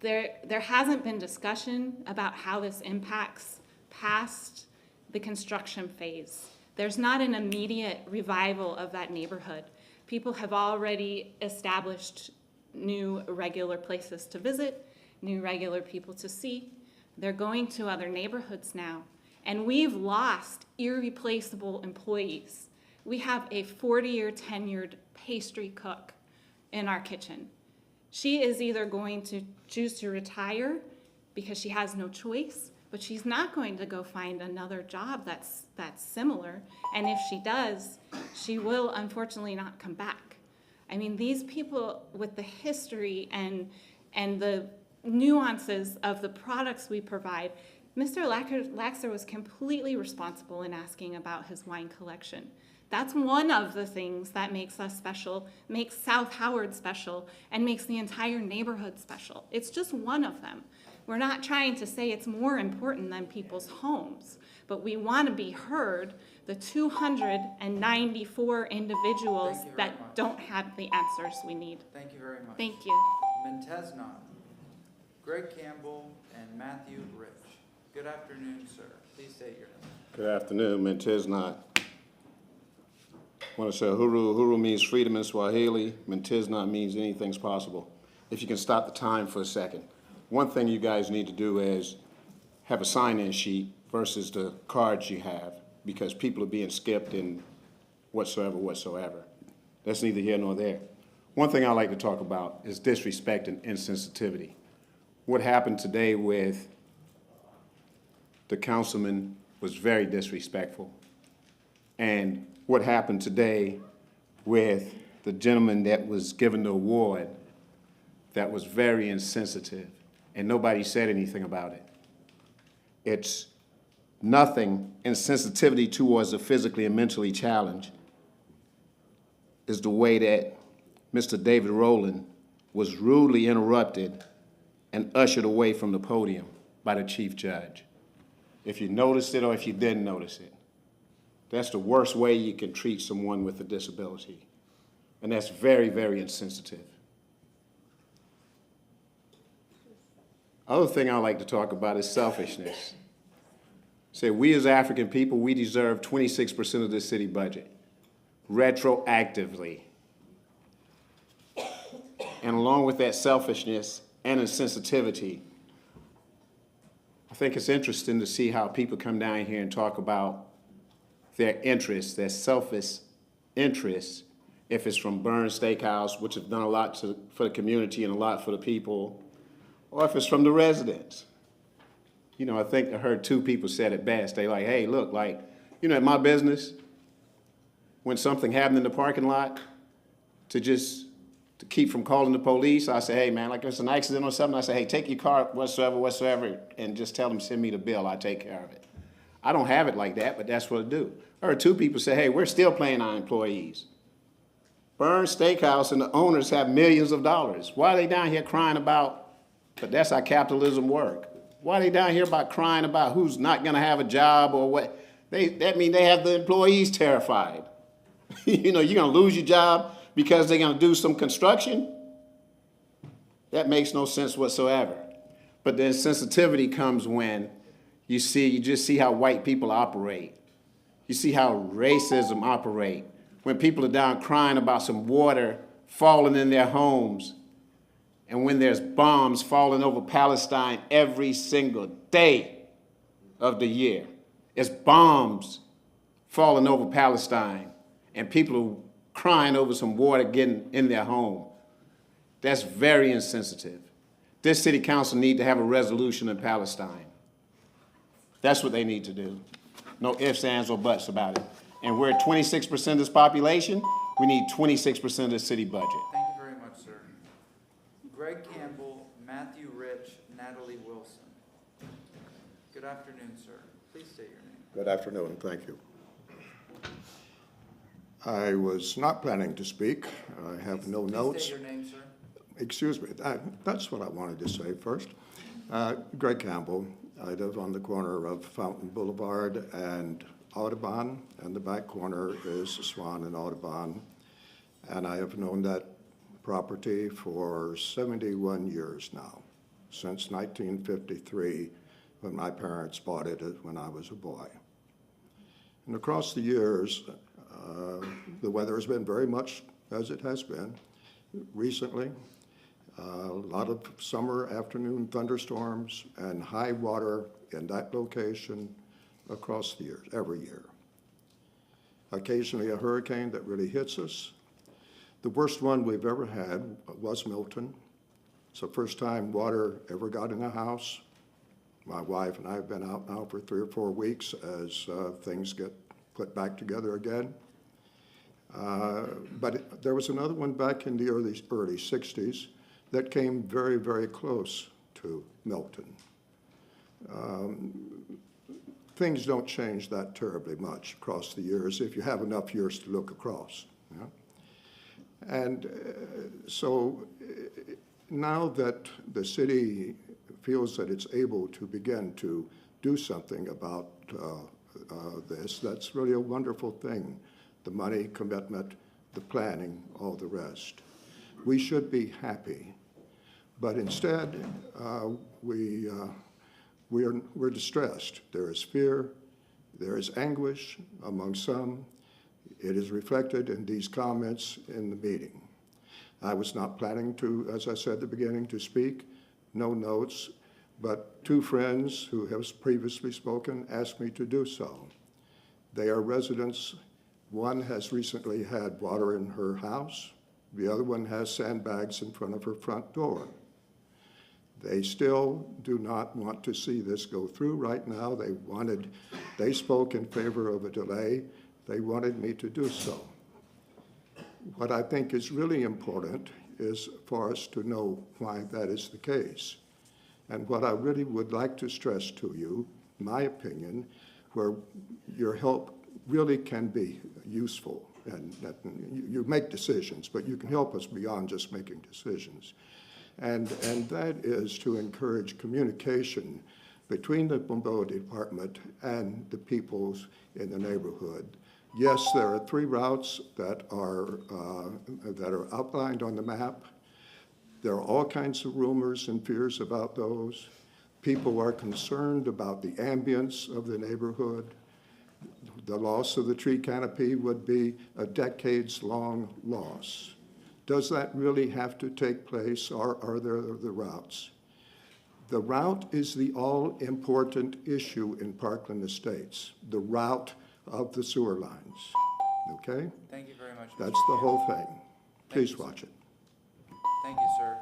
There hasn't been discussion about how this impacts past the construction phase. There's not an immediate revival of that neighborhood. People have already established new regular places to visit, new regular people to see. They're going to other neighborhoods now. And we've lost irreplaceable employees. We have a 40-year tenured pastry cook in our kitchen. She is either going to choose to retire because she has no choice, but she's not going to go find another job that's similar. And if she does, she will unfortunately not come back. I mean, these people with the history and the nuances of the products we provide, Mr. Laxer was completely responsible in asking about his wine collection. That's one of the things that makes us special, makes South Howard special, and makes the entire neighborhood special. It's just one of them. We're not trying to say it's more important than people's homes, but we want to be heard, the 294 individuals that don't have the answers we need. Thank you very much. Thank you. Montesna, Greg Campbell, and Matthew Rich. Good afternoon, sir. Please state your name. Good afternoon, Montesna. I want to say huru means freedom in Swahili. Montesna means anything's possible. If you can stop the time for a second. One thing you guys need to do is have a sign-in sheet versus the cards you have, because people are being skipped and whatsoever. That's neither here nor there. One thing I like to talk about is disrespect and insensitivity. What happened today with the councilman was very disrespectful. And what happened today with the gentleman that was given the award, that was very insensitive, and nobody said anything about it. It's nothing. Insensitivity towards the physically and mentally challenged is the way that Mr. David Rowland was rudely interrupted and ushered away from the podium by the chief judge. If you noticed it or if you didn't notice it, that's the worst way you can treat someone with a disability. And that's very, very insensitive. Other thing I like to talk about is selfishness. Say, we as African people, we deserve 26% of the city budget, retroactively. And along with that selfishness and insensitivity, I think it's interesting to see how people come down here and talk about their interests, their selfish interests, if it's from Burns Steakhouse, which has done a lot for the community and a lot for the people, or if it's from the residents. You know, I think I heard two people said it best. They like, hey, look, like, you know, at my business, when something happened in the parking lot, to keep from calling the police, I say, hey, man, like if it's an accident or something, I say, hey, take your car whatsoever, and just tell them, send me the bill, I take care of it. I don't have it like that, but that's what I do. I heard two people say, hey, we're still paying our employees. Burns Steakhouse and the owners have millions of dollars. Why are they down here crying about, but that's how capitalism works. Why are they down here crying about who's not gonna have a job or what? That means they have the employees terrified. You know, you're gonna lose your job because they're gonna do some construction? That makes no sense whatsoever. But the insensitivity comes when you just see how white people operate. You see how racism operate. When people are down crying about some water falling in their homes, and when there's bombs falling over Palestine every single day of the year. It's bombs falling over Palestine, and people are crying over some water getting in their home. That's very insensitive. This city council need to have a resolution in Palestine. That's what they need to do. No ifs, ands, or buts about it. And we're at 26% of this population, we need 26% of the city budget. Thank you very much, sir. Greg Campbell, Matthew Rich, Natalie Wilson. Good afternoon, sir. Please state your name. Good afternoon, thank you. I was not planning to speak. I have no notes. Please state your name, sir. Excuse me, that's what I wanted to say first. Greg Campbell, I live on the corner of Fountain Boulevard and Audubon, and the back corner is Swan and Audubon. And I have known that property for 71 years now, since 1953, when my parents bought it when I was a boy. And across the years, the weather has been very much as it has been recently. A lot of summer afternoon thunderstorms and high water in that location across the years, every year. Occasionally a hurricane that really hits us. The worst one we've ever had was Milton. It's the first time water ever got in a house. My wife and I have been out now for 3 or 4 weeks as things get put back together again. But there was another one back in the early 60s that came very, very close to Milton. Things don't change that terribly much across the years if you have enough years to look across. You know? And so now that the city feels that it's able to begin to do something about this, that's really a wonderful thing. The money, commitment, the planning, all the rest. We should be happy, but instead we're distressed. There is fear, there is anguish among some. It is reflected in these comments in the meeting. I was not planning to, as I said at the beginning, to speak, no notes, but 2 friends who have previously spoken asked me to do so. They are residents. One has recently had water in her house. The other one has sandbags in front of her front door. They still do not want to see this go through right now. They spoke in favor of a delay. They wanted me to do so. What I think is really important is for us to know why that is the case. And what I really would like to stress to you, my opinion, where your help really can be useful. And that you make decisions, but you can help us beyond just making decisions. And that is to encourage communication between the mobility department and the peoples in the neighborhood. Yes, there are 3 routes that are outlined on the map. There are all kinds of rumors and fears about those. People are concerned about the ambience of the neighborhood. The loss of the tree canopy would be a decades-long loss. Does that really have to take place, or are there the routes? The route is the all-important issue in Parkland Estates, the route of the sewer lines, okay? Thank you very much. Mr. That's the whole thing. Thank Please you, sir. watch it. Thank you, sir.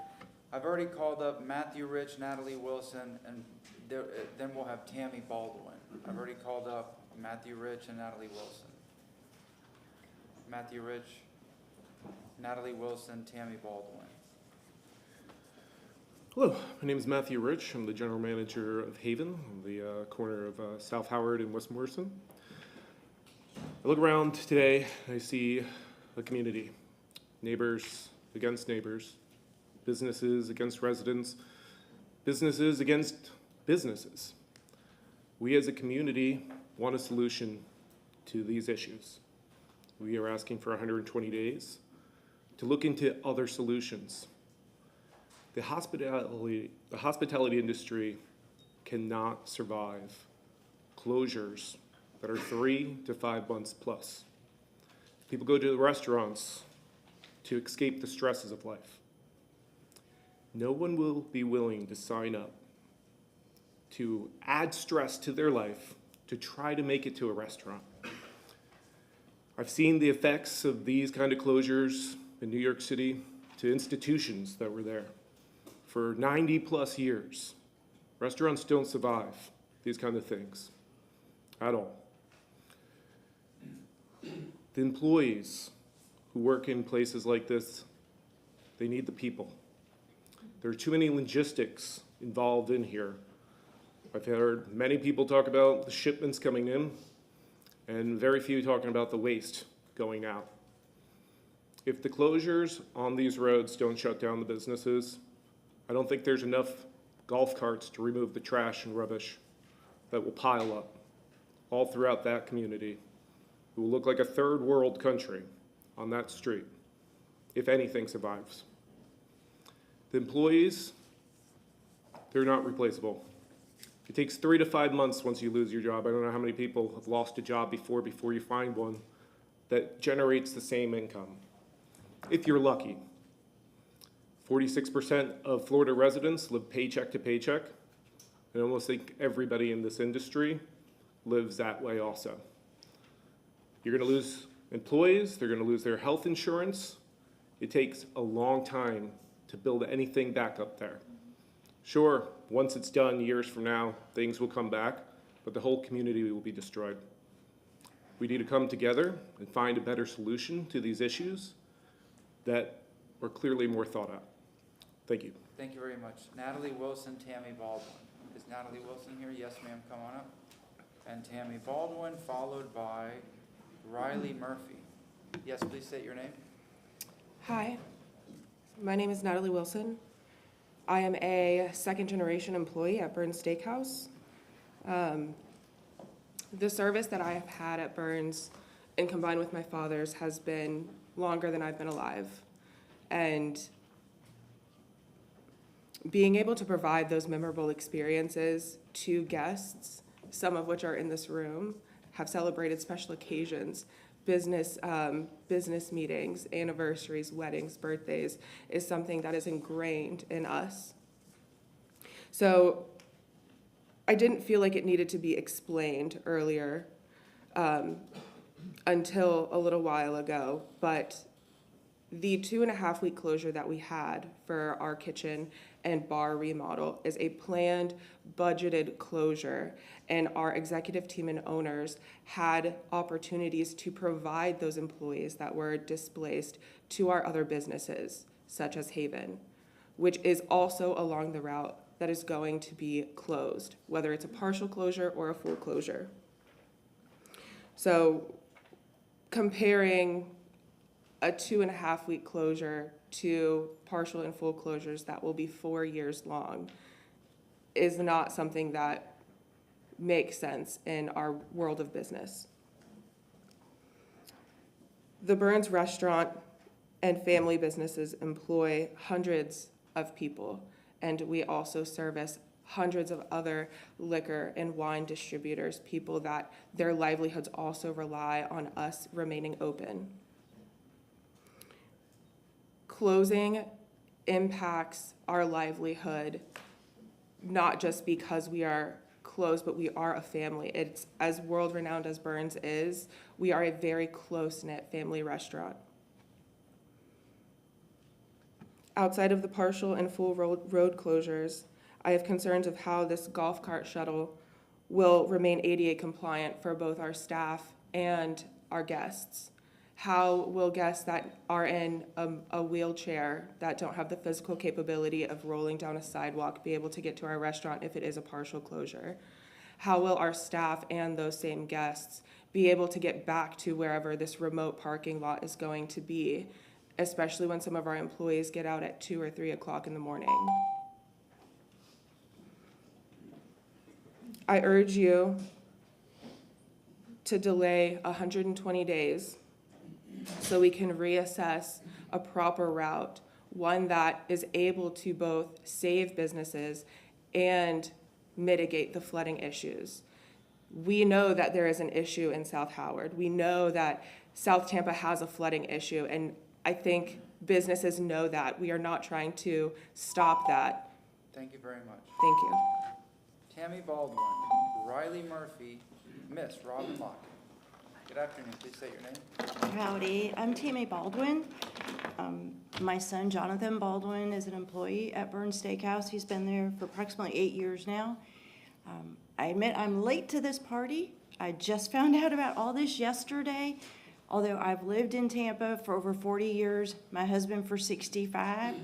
I've already called up Matthew Rich, Natalie Wilson, and then we'll have Tammy Baldwin. I've already called up Matthew Rich and Natalie Wilson. Matthew Rich, Natalie Wilson, Tammy Baldwin. Hello, my name is Matthew Rich. I'm the general manager of Haven, on the corner of South Howard and West Morrison. I look around today, I see a community, neighbors against neighbors, businesses against residents, businesses against businesses. We as a community want a solution to these issues. We are asking for 120 days to look into other solutions. The hospitality industry cannot survive closures that are 3 to 5 months plus. People go to the restaurants to escape the stresses of life. No one will be willing to sign up to add stress to their life to try to make it to a restaurant. I've seen the effects of these kind of closures in New York City to institutions that were there for 90 plus years. Restaurants don't survive these kind of things at all. The employees who work in places like this, they need the people. There are too many logistics involved in here. I've heard many people talk about the shipments coming in and very few talking about the waste going out. If the closures on these roads don't shut down the businesses, I don't think there's enough golf carts to remove the trash and rubbish that will pile up all throughout that community. It will look like a third world country on that street, if anything survives. The employees, they're not replaceable. It takes 3 to 5 months once you lose your job. I don't know how many people have lost a job before you find one that generates the same income. If you're lucky. 46% of Florida residents live paycheck to paycheck. I almost think everybody in this industry lives that way also. You're gonna lose employees, they're gonna lose their health insurance. It takes a long time to build anything back up there. Sure, once it's done, years from now, things will come back, but the whole community will be destroyed. We need to come together and find a better solution to these issues that are clearly more thought out. Thank you. Thank you very much. Natalie Wilson, Tammy Baldwin. Is Natalie Wilson here? Yes, ma'am, come on up. And Tammy Baldwin, followed by Riley Murphy. Yes, please state your name. Hi, my name is Natalie Wilson. I am a second-generation employee at Burns Steakhouse. The service that I have had at Burns, and combined with my father's, has been longer than I've been alive. And being able to provide those memorable experiences to guests, some of which are in this room, have celebrated special occasions, business meetings, anniversaries, weddings, birthdays, is something that is ingrained in us. So I didn't feel like it needed to be explained earlier until a little while ago, but the 2.5-week closure that we had for our kitchen and bar remodel is a planned, budgeted closure, and our executive team and owners had opportunities to provide those employees that were displaced to our other businesses, such as Haven, which is also along the route that is going to be closed, whether it's a partial closure or a full closure. So comparing a 2.5-week closure to partial and full closures that will be 4 years long is not something that makes sense in our world of business. The Burns restaurant and family businesses employ hundreds of people. And we also service hundreds of other liquor and wine distributors, people that their livelihoods also rely on us remaining open. Closing impacts our livelihood, not just because we are closed, but we are a family. It's as world-renowned as Burns is, we are a very close-knit family restaurant. Outside of the partial and full road closures, I have concerns of how this golf cart shuttle will remain ADA compliant for both our staff and our guests. How will guests that are in a wheelchair that don't have the physical capability of rolling down a sidewalk be able to get to our restaurant if it is a partial closure? How will our staff and those same guests be able to get back to wherever this remote parking lot is going to be, especially when some of our employees get out at 2 or 3 o'clock in the morning? I urge you to delay 120 days so we can reassess a proper route, one that is able to both save businesses and mitigate the flooding issues. We know that there is an issue in South Howard. We know that South Tampa has a flooding issue, and I think businesses know that. We are not trying to stop that. Thank you very much. Thank you. Tammy Baldwin, Riley Murphy, Miss Robin Lockett. Good afternoon, please state your name. Howdy, I'm Tammy Baldwin. My son Jonathan Baldwin is an employee at Burns Steakhouse. He's been there for approximately 8 years now. I admit I'm late to this party. I just found out about all this yesterday. Although I've lived in Tampa for over 40 years, my husband for 65.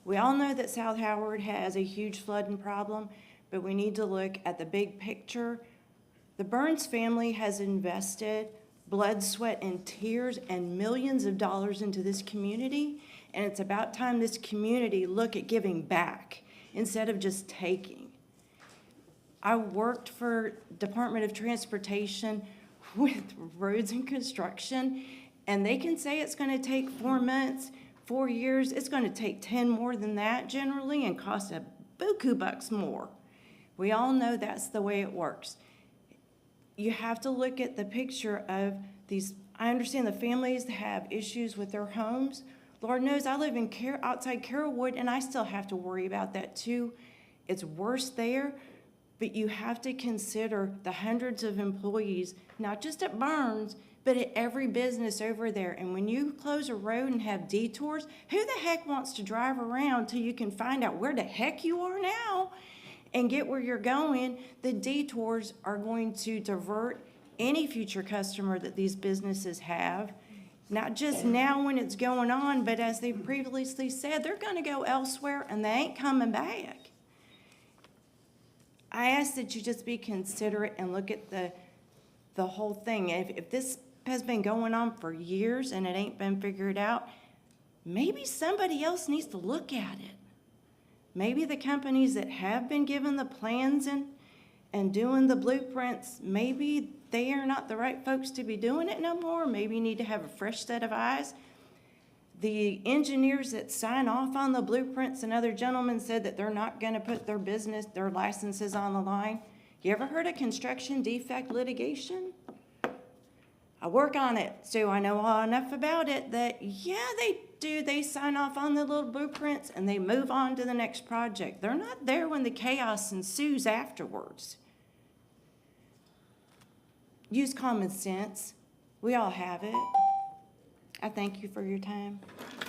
We all know that South Howard has a huge flooding problem, but we need to look at the big picture. The Burns family has invested blood, sweat, and tears and millions of dollars into this community, and it's about time this community look at giving back instead of just taking. I worked for Department of Transportation with roads and construction, and they can say it's gonna take 4 months, 4 years. It's gonna take 10 more than that generally and cost a buku bucks more. We all know that's the way it works. You have to look at the picture of these. I understand the families have issues with their homes. Lord knows I live in outside Carrollwood, and I still have to worry about that too. It's worse there, but you have to consider the hundreds of employees, not just at Burns, but at every business over there. And when you close a road and have detours, who the heck wants to drive around till you can find out where the heck you are now and get where you're going? The detours are going to divert any future customer that these businesses have, not just now when it's going on, but as they previously said, they're gonna go elsewhere and they ain't coming back. I ask that you just be considerate and look at the whole thing. If this has been going on for years and it ain't been figured out, maybe somebody else needs to look at it. Maybe the companies that have been given the plans and doing the blueprints, maybe they are not the right folks to be doing it no more. Maybe you need to have a fresh set of eyes. The engineers that sign off on the blueprints, another gentleman said that they're not gonna put their business, their licenses on the line. You ever heard of construction defect litigation? I work on it, so I know enough about it that, yeah, they do. They sign off on the little blueprints and they move on to the next project. They're not there when the chaos ensues afterwards. Use common sense. We all have it. I thank you for your time.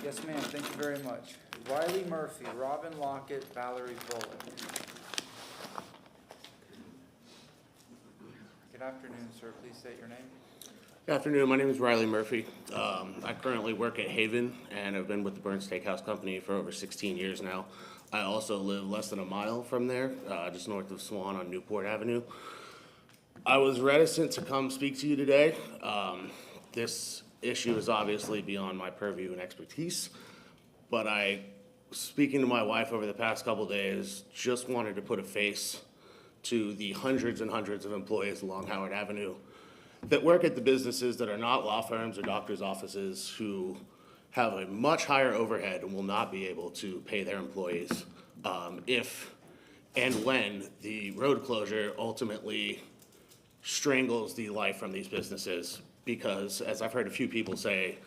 Yes, ma'am, thank you very much. Riley Murphy, Robin Lockett, Valerie Bullock. Good afternoon, sir. Please state your name. Good afternoon. My name is Riley Murphy. I currently work at Haven and have been with the Burns Steakhouse Company for over 16 years now. I also live less than a mile from there, just north of Swan on Newport Avenue. I was reticent to come speak to you today. This issue is obviously beyond my purview and expertise, but speaking to my wife over the past couple days, just wanted to put a face to the hundreds and hundreds of employees along Howard Avenue that work at the businesses that are not law firms or doctors' offices, who have a much higher overhead and will not be able to pay their employees if and when the road closure ultimately strangles the life from these businesses. Because, as I've heard a few people say,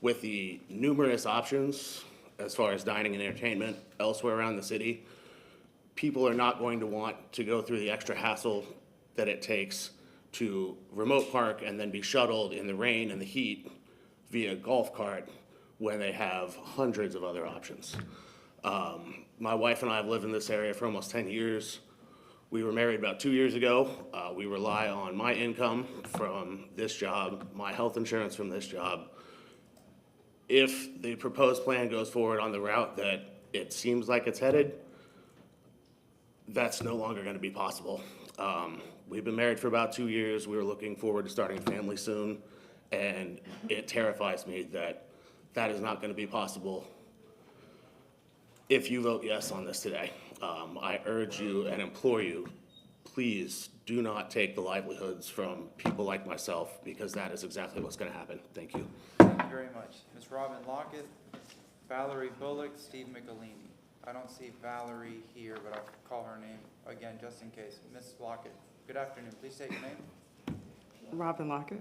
with the numerous options as far as dining and entertainment elsewhere around the city, people are not going to want to go through the extra hassle that it takes to remote park and then be shuttled in the rain and the heat via golf cart when they have hundreds of other options. My wife and I have lived in this area for almost 10 years. We were married about 2 years ago. We rely on my income from this job, my health insurance from this job. If the proposed plan goes forward on the route that it seems like it's headed, that's no longer going to be possible. We've been married for about 2 years. We were looking forward to starting a family soon, and it terrifies me that that is not going to be possible if you vote yes on this today. I urge you and implore you, please do not take the livelihoods from people like myself, because that is exactly what's going to happen. Thank you. Thank you very much. Ms. Robin Lockett, Valerie Bullock, Steve Michelini. I don't see Valerie here, but I'll call her name again just in case. Ms. Lockett, good afternoon. Please state your name. Robin Lockett.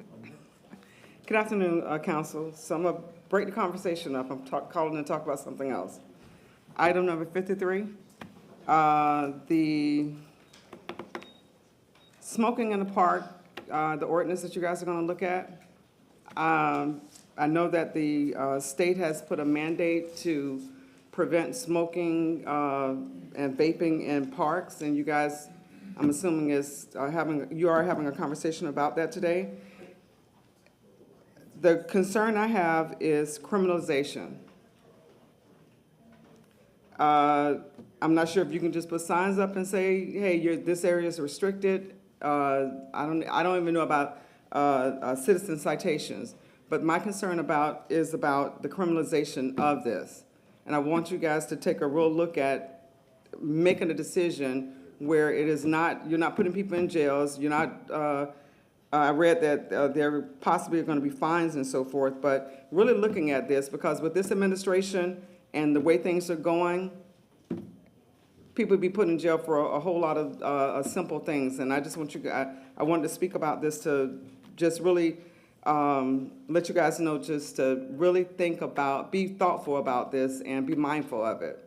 Good afternoon, Council. So I'm going to break the conversation up. I'm calling to talk about something else. Item number 53, the smoking in the park, the ordinance that you guys are going to look at. I know that the state has put a mandate to prevent smoking and vaping in parks, and you guys, I'm assuming, you are having a conversation about that today. The concern I have is criminalization. I'm not sure if you can just put signs up and say, hey, this area is restricted. I don't even know about citizen citations, but my concern is about the criminalization of this. And I want you guys to take a real look at making a decision where it is not, you're not putting people in jails, you're not, I read that there possibly are going to be fines and so forth, but really looking at this, because with this administration and the way things are going, people would be put in jail for a whole lot of simple things. And I just want you, I wanted to speak about this to just really let you guys know, just to really think about, be thoughtful about this and be mindful of it.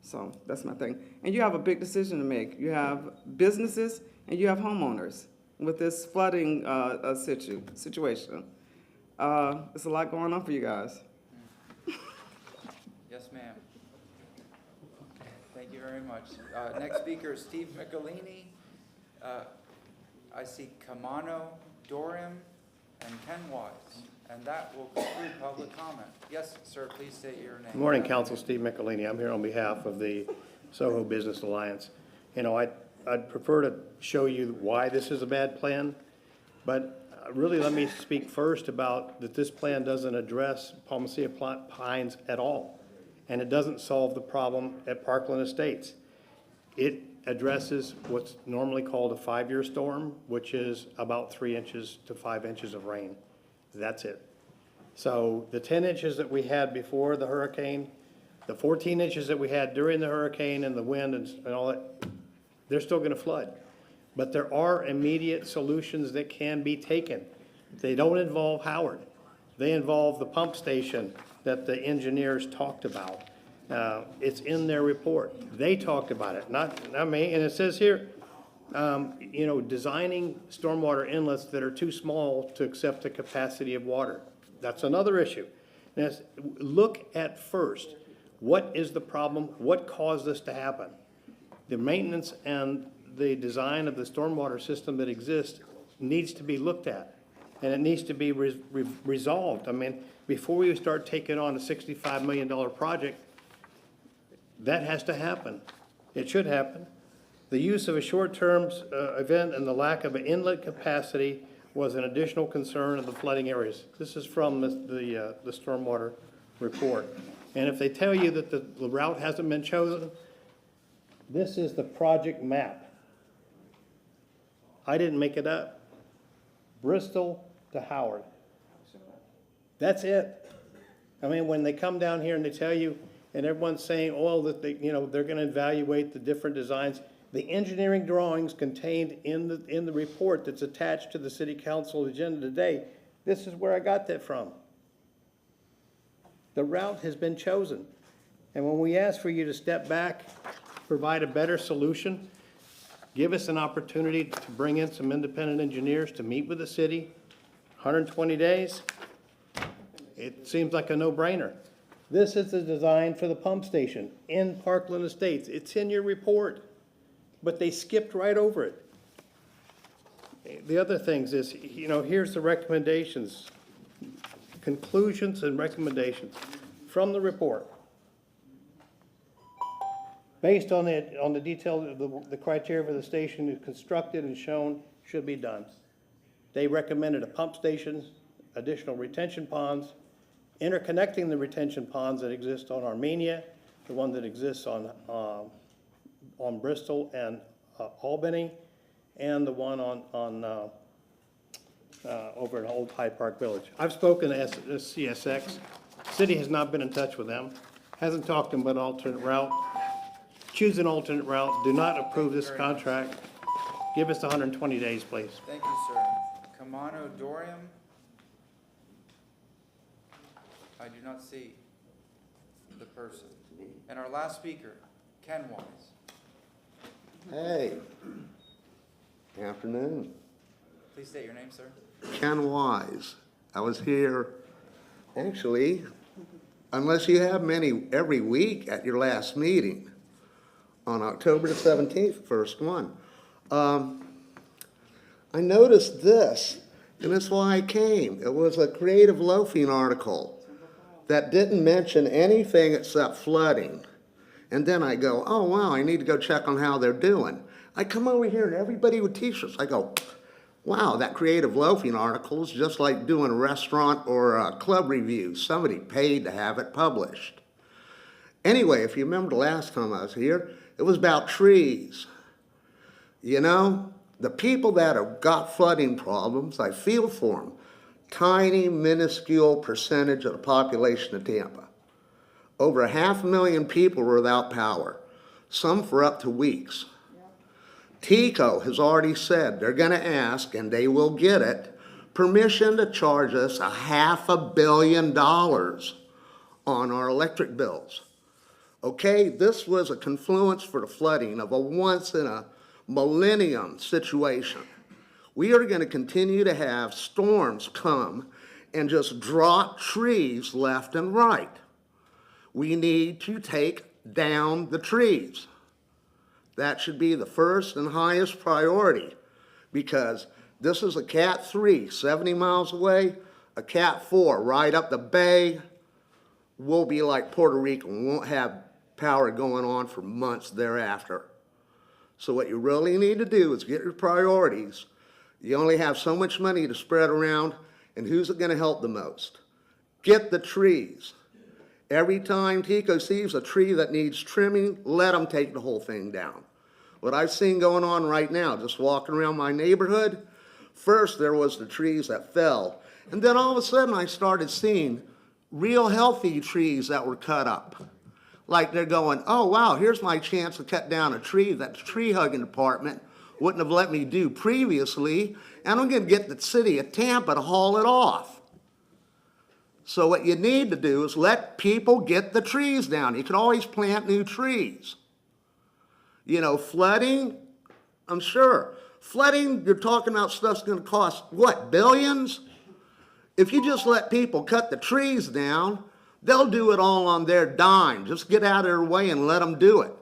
So that's my thing. And you have a big decision to make. You have businesses and you have homeowners with this flooding situation. There's a lot going on for you guys. Yes, ma'am. Thank you very much. Next speaker is Steve Michelini. I see Kamano, Dorim, and Ken Wise. And that will conclude public comment. Yes, sir, please state your name. Good morning, Council. Steve Michelini. I'm here on behalf of the Soho Business Alliance. You know, I'd prefer to show you why this is a bad plan, but really let me speak first about that this plan doesn't address Palmacia Pines at all, and it doesn't solve the problem at Parkland Estates. It addresses what's normally called a 5-year storm, which is about 3 inches to 5 inches of rain. That's it. So the 10 inches that we had before the hurricane, the 14 inches that we had during the hurricane and the wind and all that, they're still going to flood. But there are immediate solutions that can be taken. They don't involve Howard. They involve the pump station that the engineers talked about. It's in their report. They talked about it, not me. And it says here, you know, designing stormwater inlets that are too small to accept the capacity of water. That's another issue. Now, look at first, what is the problem? What caused this to happen? The maintenance and the design of the stormwater system that exists needs to be looked at, and it needs to be resolved. I mean, before we start taking on a $65 million project, that has to happen. It should happen. The use of a short-term event and the lack of an inlet capacity was an additional concern of the flooding areas. This is from the stormwater report. And if they tell you that the route hasn't been chosen, this is the project map. I didn't make it up. Bristol to Howard. That's it. I mean, when they come down here and they tell you, and everyone's saying, oh, that they, they're gonna evaluate the different designs. The engineering drawings contained in the report that's attached to the city council agenda today, this is where I got that from. The route has been chosen. And when we ask for you to step back, provide a better solution, give us an opportunity to bring in some independent engineers to meet with the city, 120 days, it seems like a no-brainer. This is the design for the pump station in Parkland Estates. It's in your report, but they skipped right over it. The other things is, here's the recommendations, conclusions and recommendations from the report. Based on the detail, the criteria for the station is constructed and shown should be done. They recommended a pump station, additional retention ponds, interconnecting the retention ponds that exist on Armenia, the one that exists on Bristol and Albany, and the one on over at Old Hyde Park Village. I've spoken to CSX. City has not been in touch with them. Hasn't talked to them about an alternate route. Choose an alternate route. Do not approve this contract. Give us 120 days, please. Thank you, sir. Kamano Dorium? I do not see the person. And our last speaker, Ken Wise. Hey, afternoon. Please state your name, sir. Ken Wise. I was here, actually, unless you have many every week at your last meeting on October the 17th, first one. I noticed this, and that's why I came. It was a Creative Loafing article that didn't mention anything except flooding. And then I go, oh, wow, I need to go check on how they're doing. I come over here and everybody with t-shirts. I go, wow, that Creative Loafing article is just like doing a restaurant or a club review. Somebody paid to have it published. Anyway, if you remember the last time I was here, it was about trees. The people that have got flooding problems, I feel for them. Tiny, minuscule percentage of the population of Tampa. Over 500,000 people were without power, some for up to weeks. TECO has already said they're going to ask, and they will get it, permission to charge us $500 million on our electric bills. Okay, this was a confluence for the flooding of a once-in-a-millennium situation. We are going to continue to have storms come and just drop trees left and right. We need to take down the trees. That should be the first and highest priority, because this is a Cat 3, 70 miles away, a Cat 4 right up the bay. We'll be like Puerto Rico, we won't have power going on for months thereafter. So what you really need to do is get your priorities. You only have so much money to spread around, and who's it going to help the most? Get the trees. Every time TECO sees a tree that needs trimming, let them take the whole thing down. What I've seen going on right now, just walking around my neighborhood, first there was the trees that fell, and then all of a sudden I started seeing real healthy trees that were cut up. Like they're going, oh wow, here's my chance to cut down a tree that the tree hugging department wouldn't have let me do previously, and I'm going to get the city of Tampa to haul it off. So what you need to do is let people get the trees down. You can always plant new trees. Flooding, I'm sure. Flooding, you're talking about stuff's going to cost, what, billions? If you just let people cut the trees down, they'll do it all on their dime. Just get out of their way and let them do it.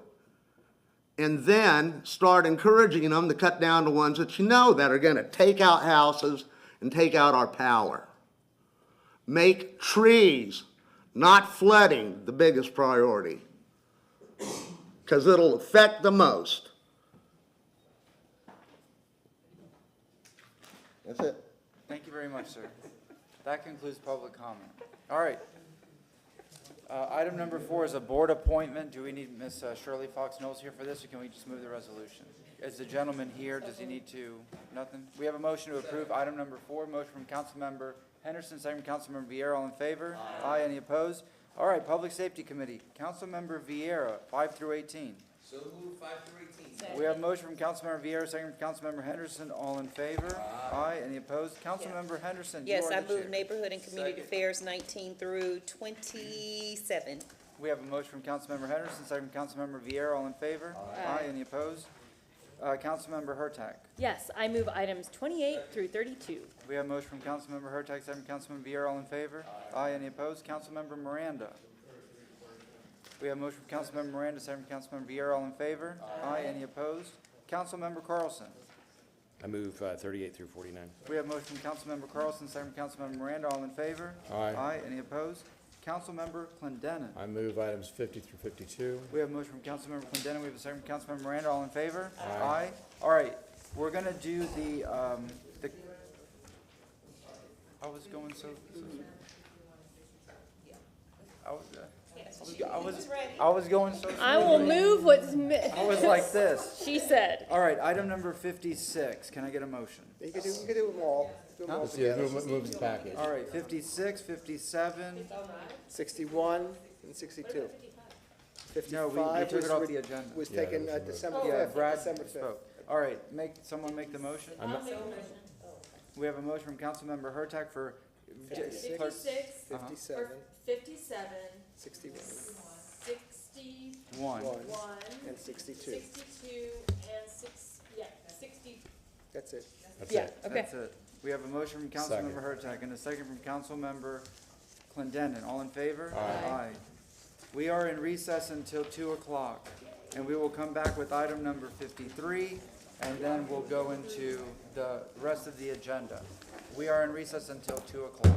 And then start encouraging them to cut down the ones that that are going to take out houses and take out our power. Make trees, not flooding, the biggest priority, because it'll affect the most. That's it. Thank you very much, sir. That concludes public comment. All right. Item number 4 is a board appointment. Do we need Ms. Shirley Fox Knowles here for this, or can we just move the resolution? Is the gentleman here? Does he need to? Nothing? We have a motion to approve item number 4, motion from Councilmember Henderson, second from Councilmember Vieira, all in favor? Aye. Any opposed? All right, Public Safety Committee, Councilmember Vieira, 5 through 18. So move 5 through 18. We have a motion from Councilmember Vieira, second from Councilmember Henderson, all in favor? Aye. Any opposed? Councilmember Henderson, you Yes, are I the chair. move Neighborhood and Community Affairs 19 through 27. We have a motion from Councilmember Henderson, second from Councilmember Vieira, all in favor? Aye. Any opposed? Councilmember Hurtak. Yes, I move items 28 through 32. We have a motion from Councilmember Hurtak, second from Councilmember Vieira, all in favor? Aye. Any opposed? Councilmember Miranda. We have a motion from Councilmember Miranda, second from Councilmember Vieira, all in favor? Aye. Any opposed? Councilmember Carlson. I move 38 through 49. We have a motion from Councilmember Carlson, second from Councilmember Miranda, all in favor? Aye. Aye. Any opposed? Councilmember Clendenin. I move items 50 through 52. We have a motion from Councilmember Clendenin, we have a second from Councilmember Miranda, all in favor? Aye. All right, we're gonna do the, I was going so. I was going so. I will move what's I was like this. She said. All right, item number 56, can I get a motion? You can do them all. Do them all Let's do together. move the package. All right, 56, 57. 61 and 62. No, we 55 took was it off re- the agenda. Was taken December 5th. Yeah, Brad December 5th. spoke. All right, someone make the motion. We have a motion from Councilmember Hurtak for. 56, clerk- 57, 57, 61, 61, and 62. 62, and 60. That's it. That's Yeah, it. okay. That's it. We have a motion from Councilmember Hurtak and a second from Councilmember Clendenin. All in favor? Aye. We are in recess until 2 o'clock, and we will come back with item number 53, and then we'll go into the rest of the agenda. We are in recess until 2 o'clock.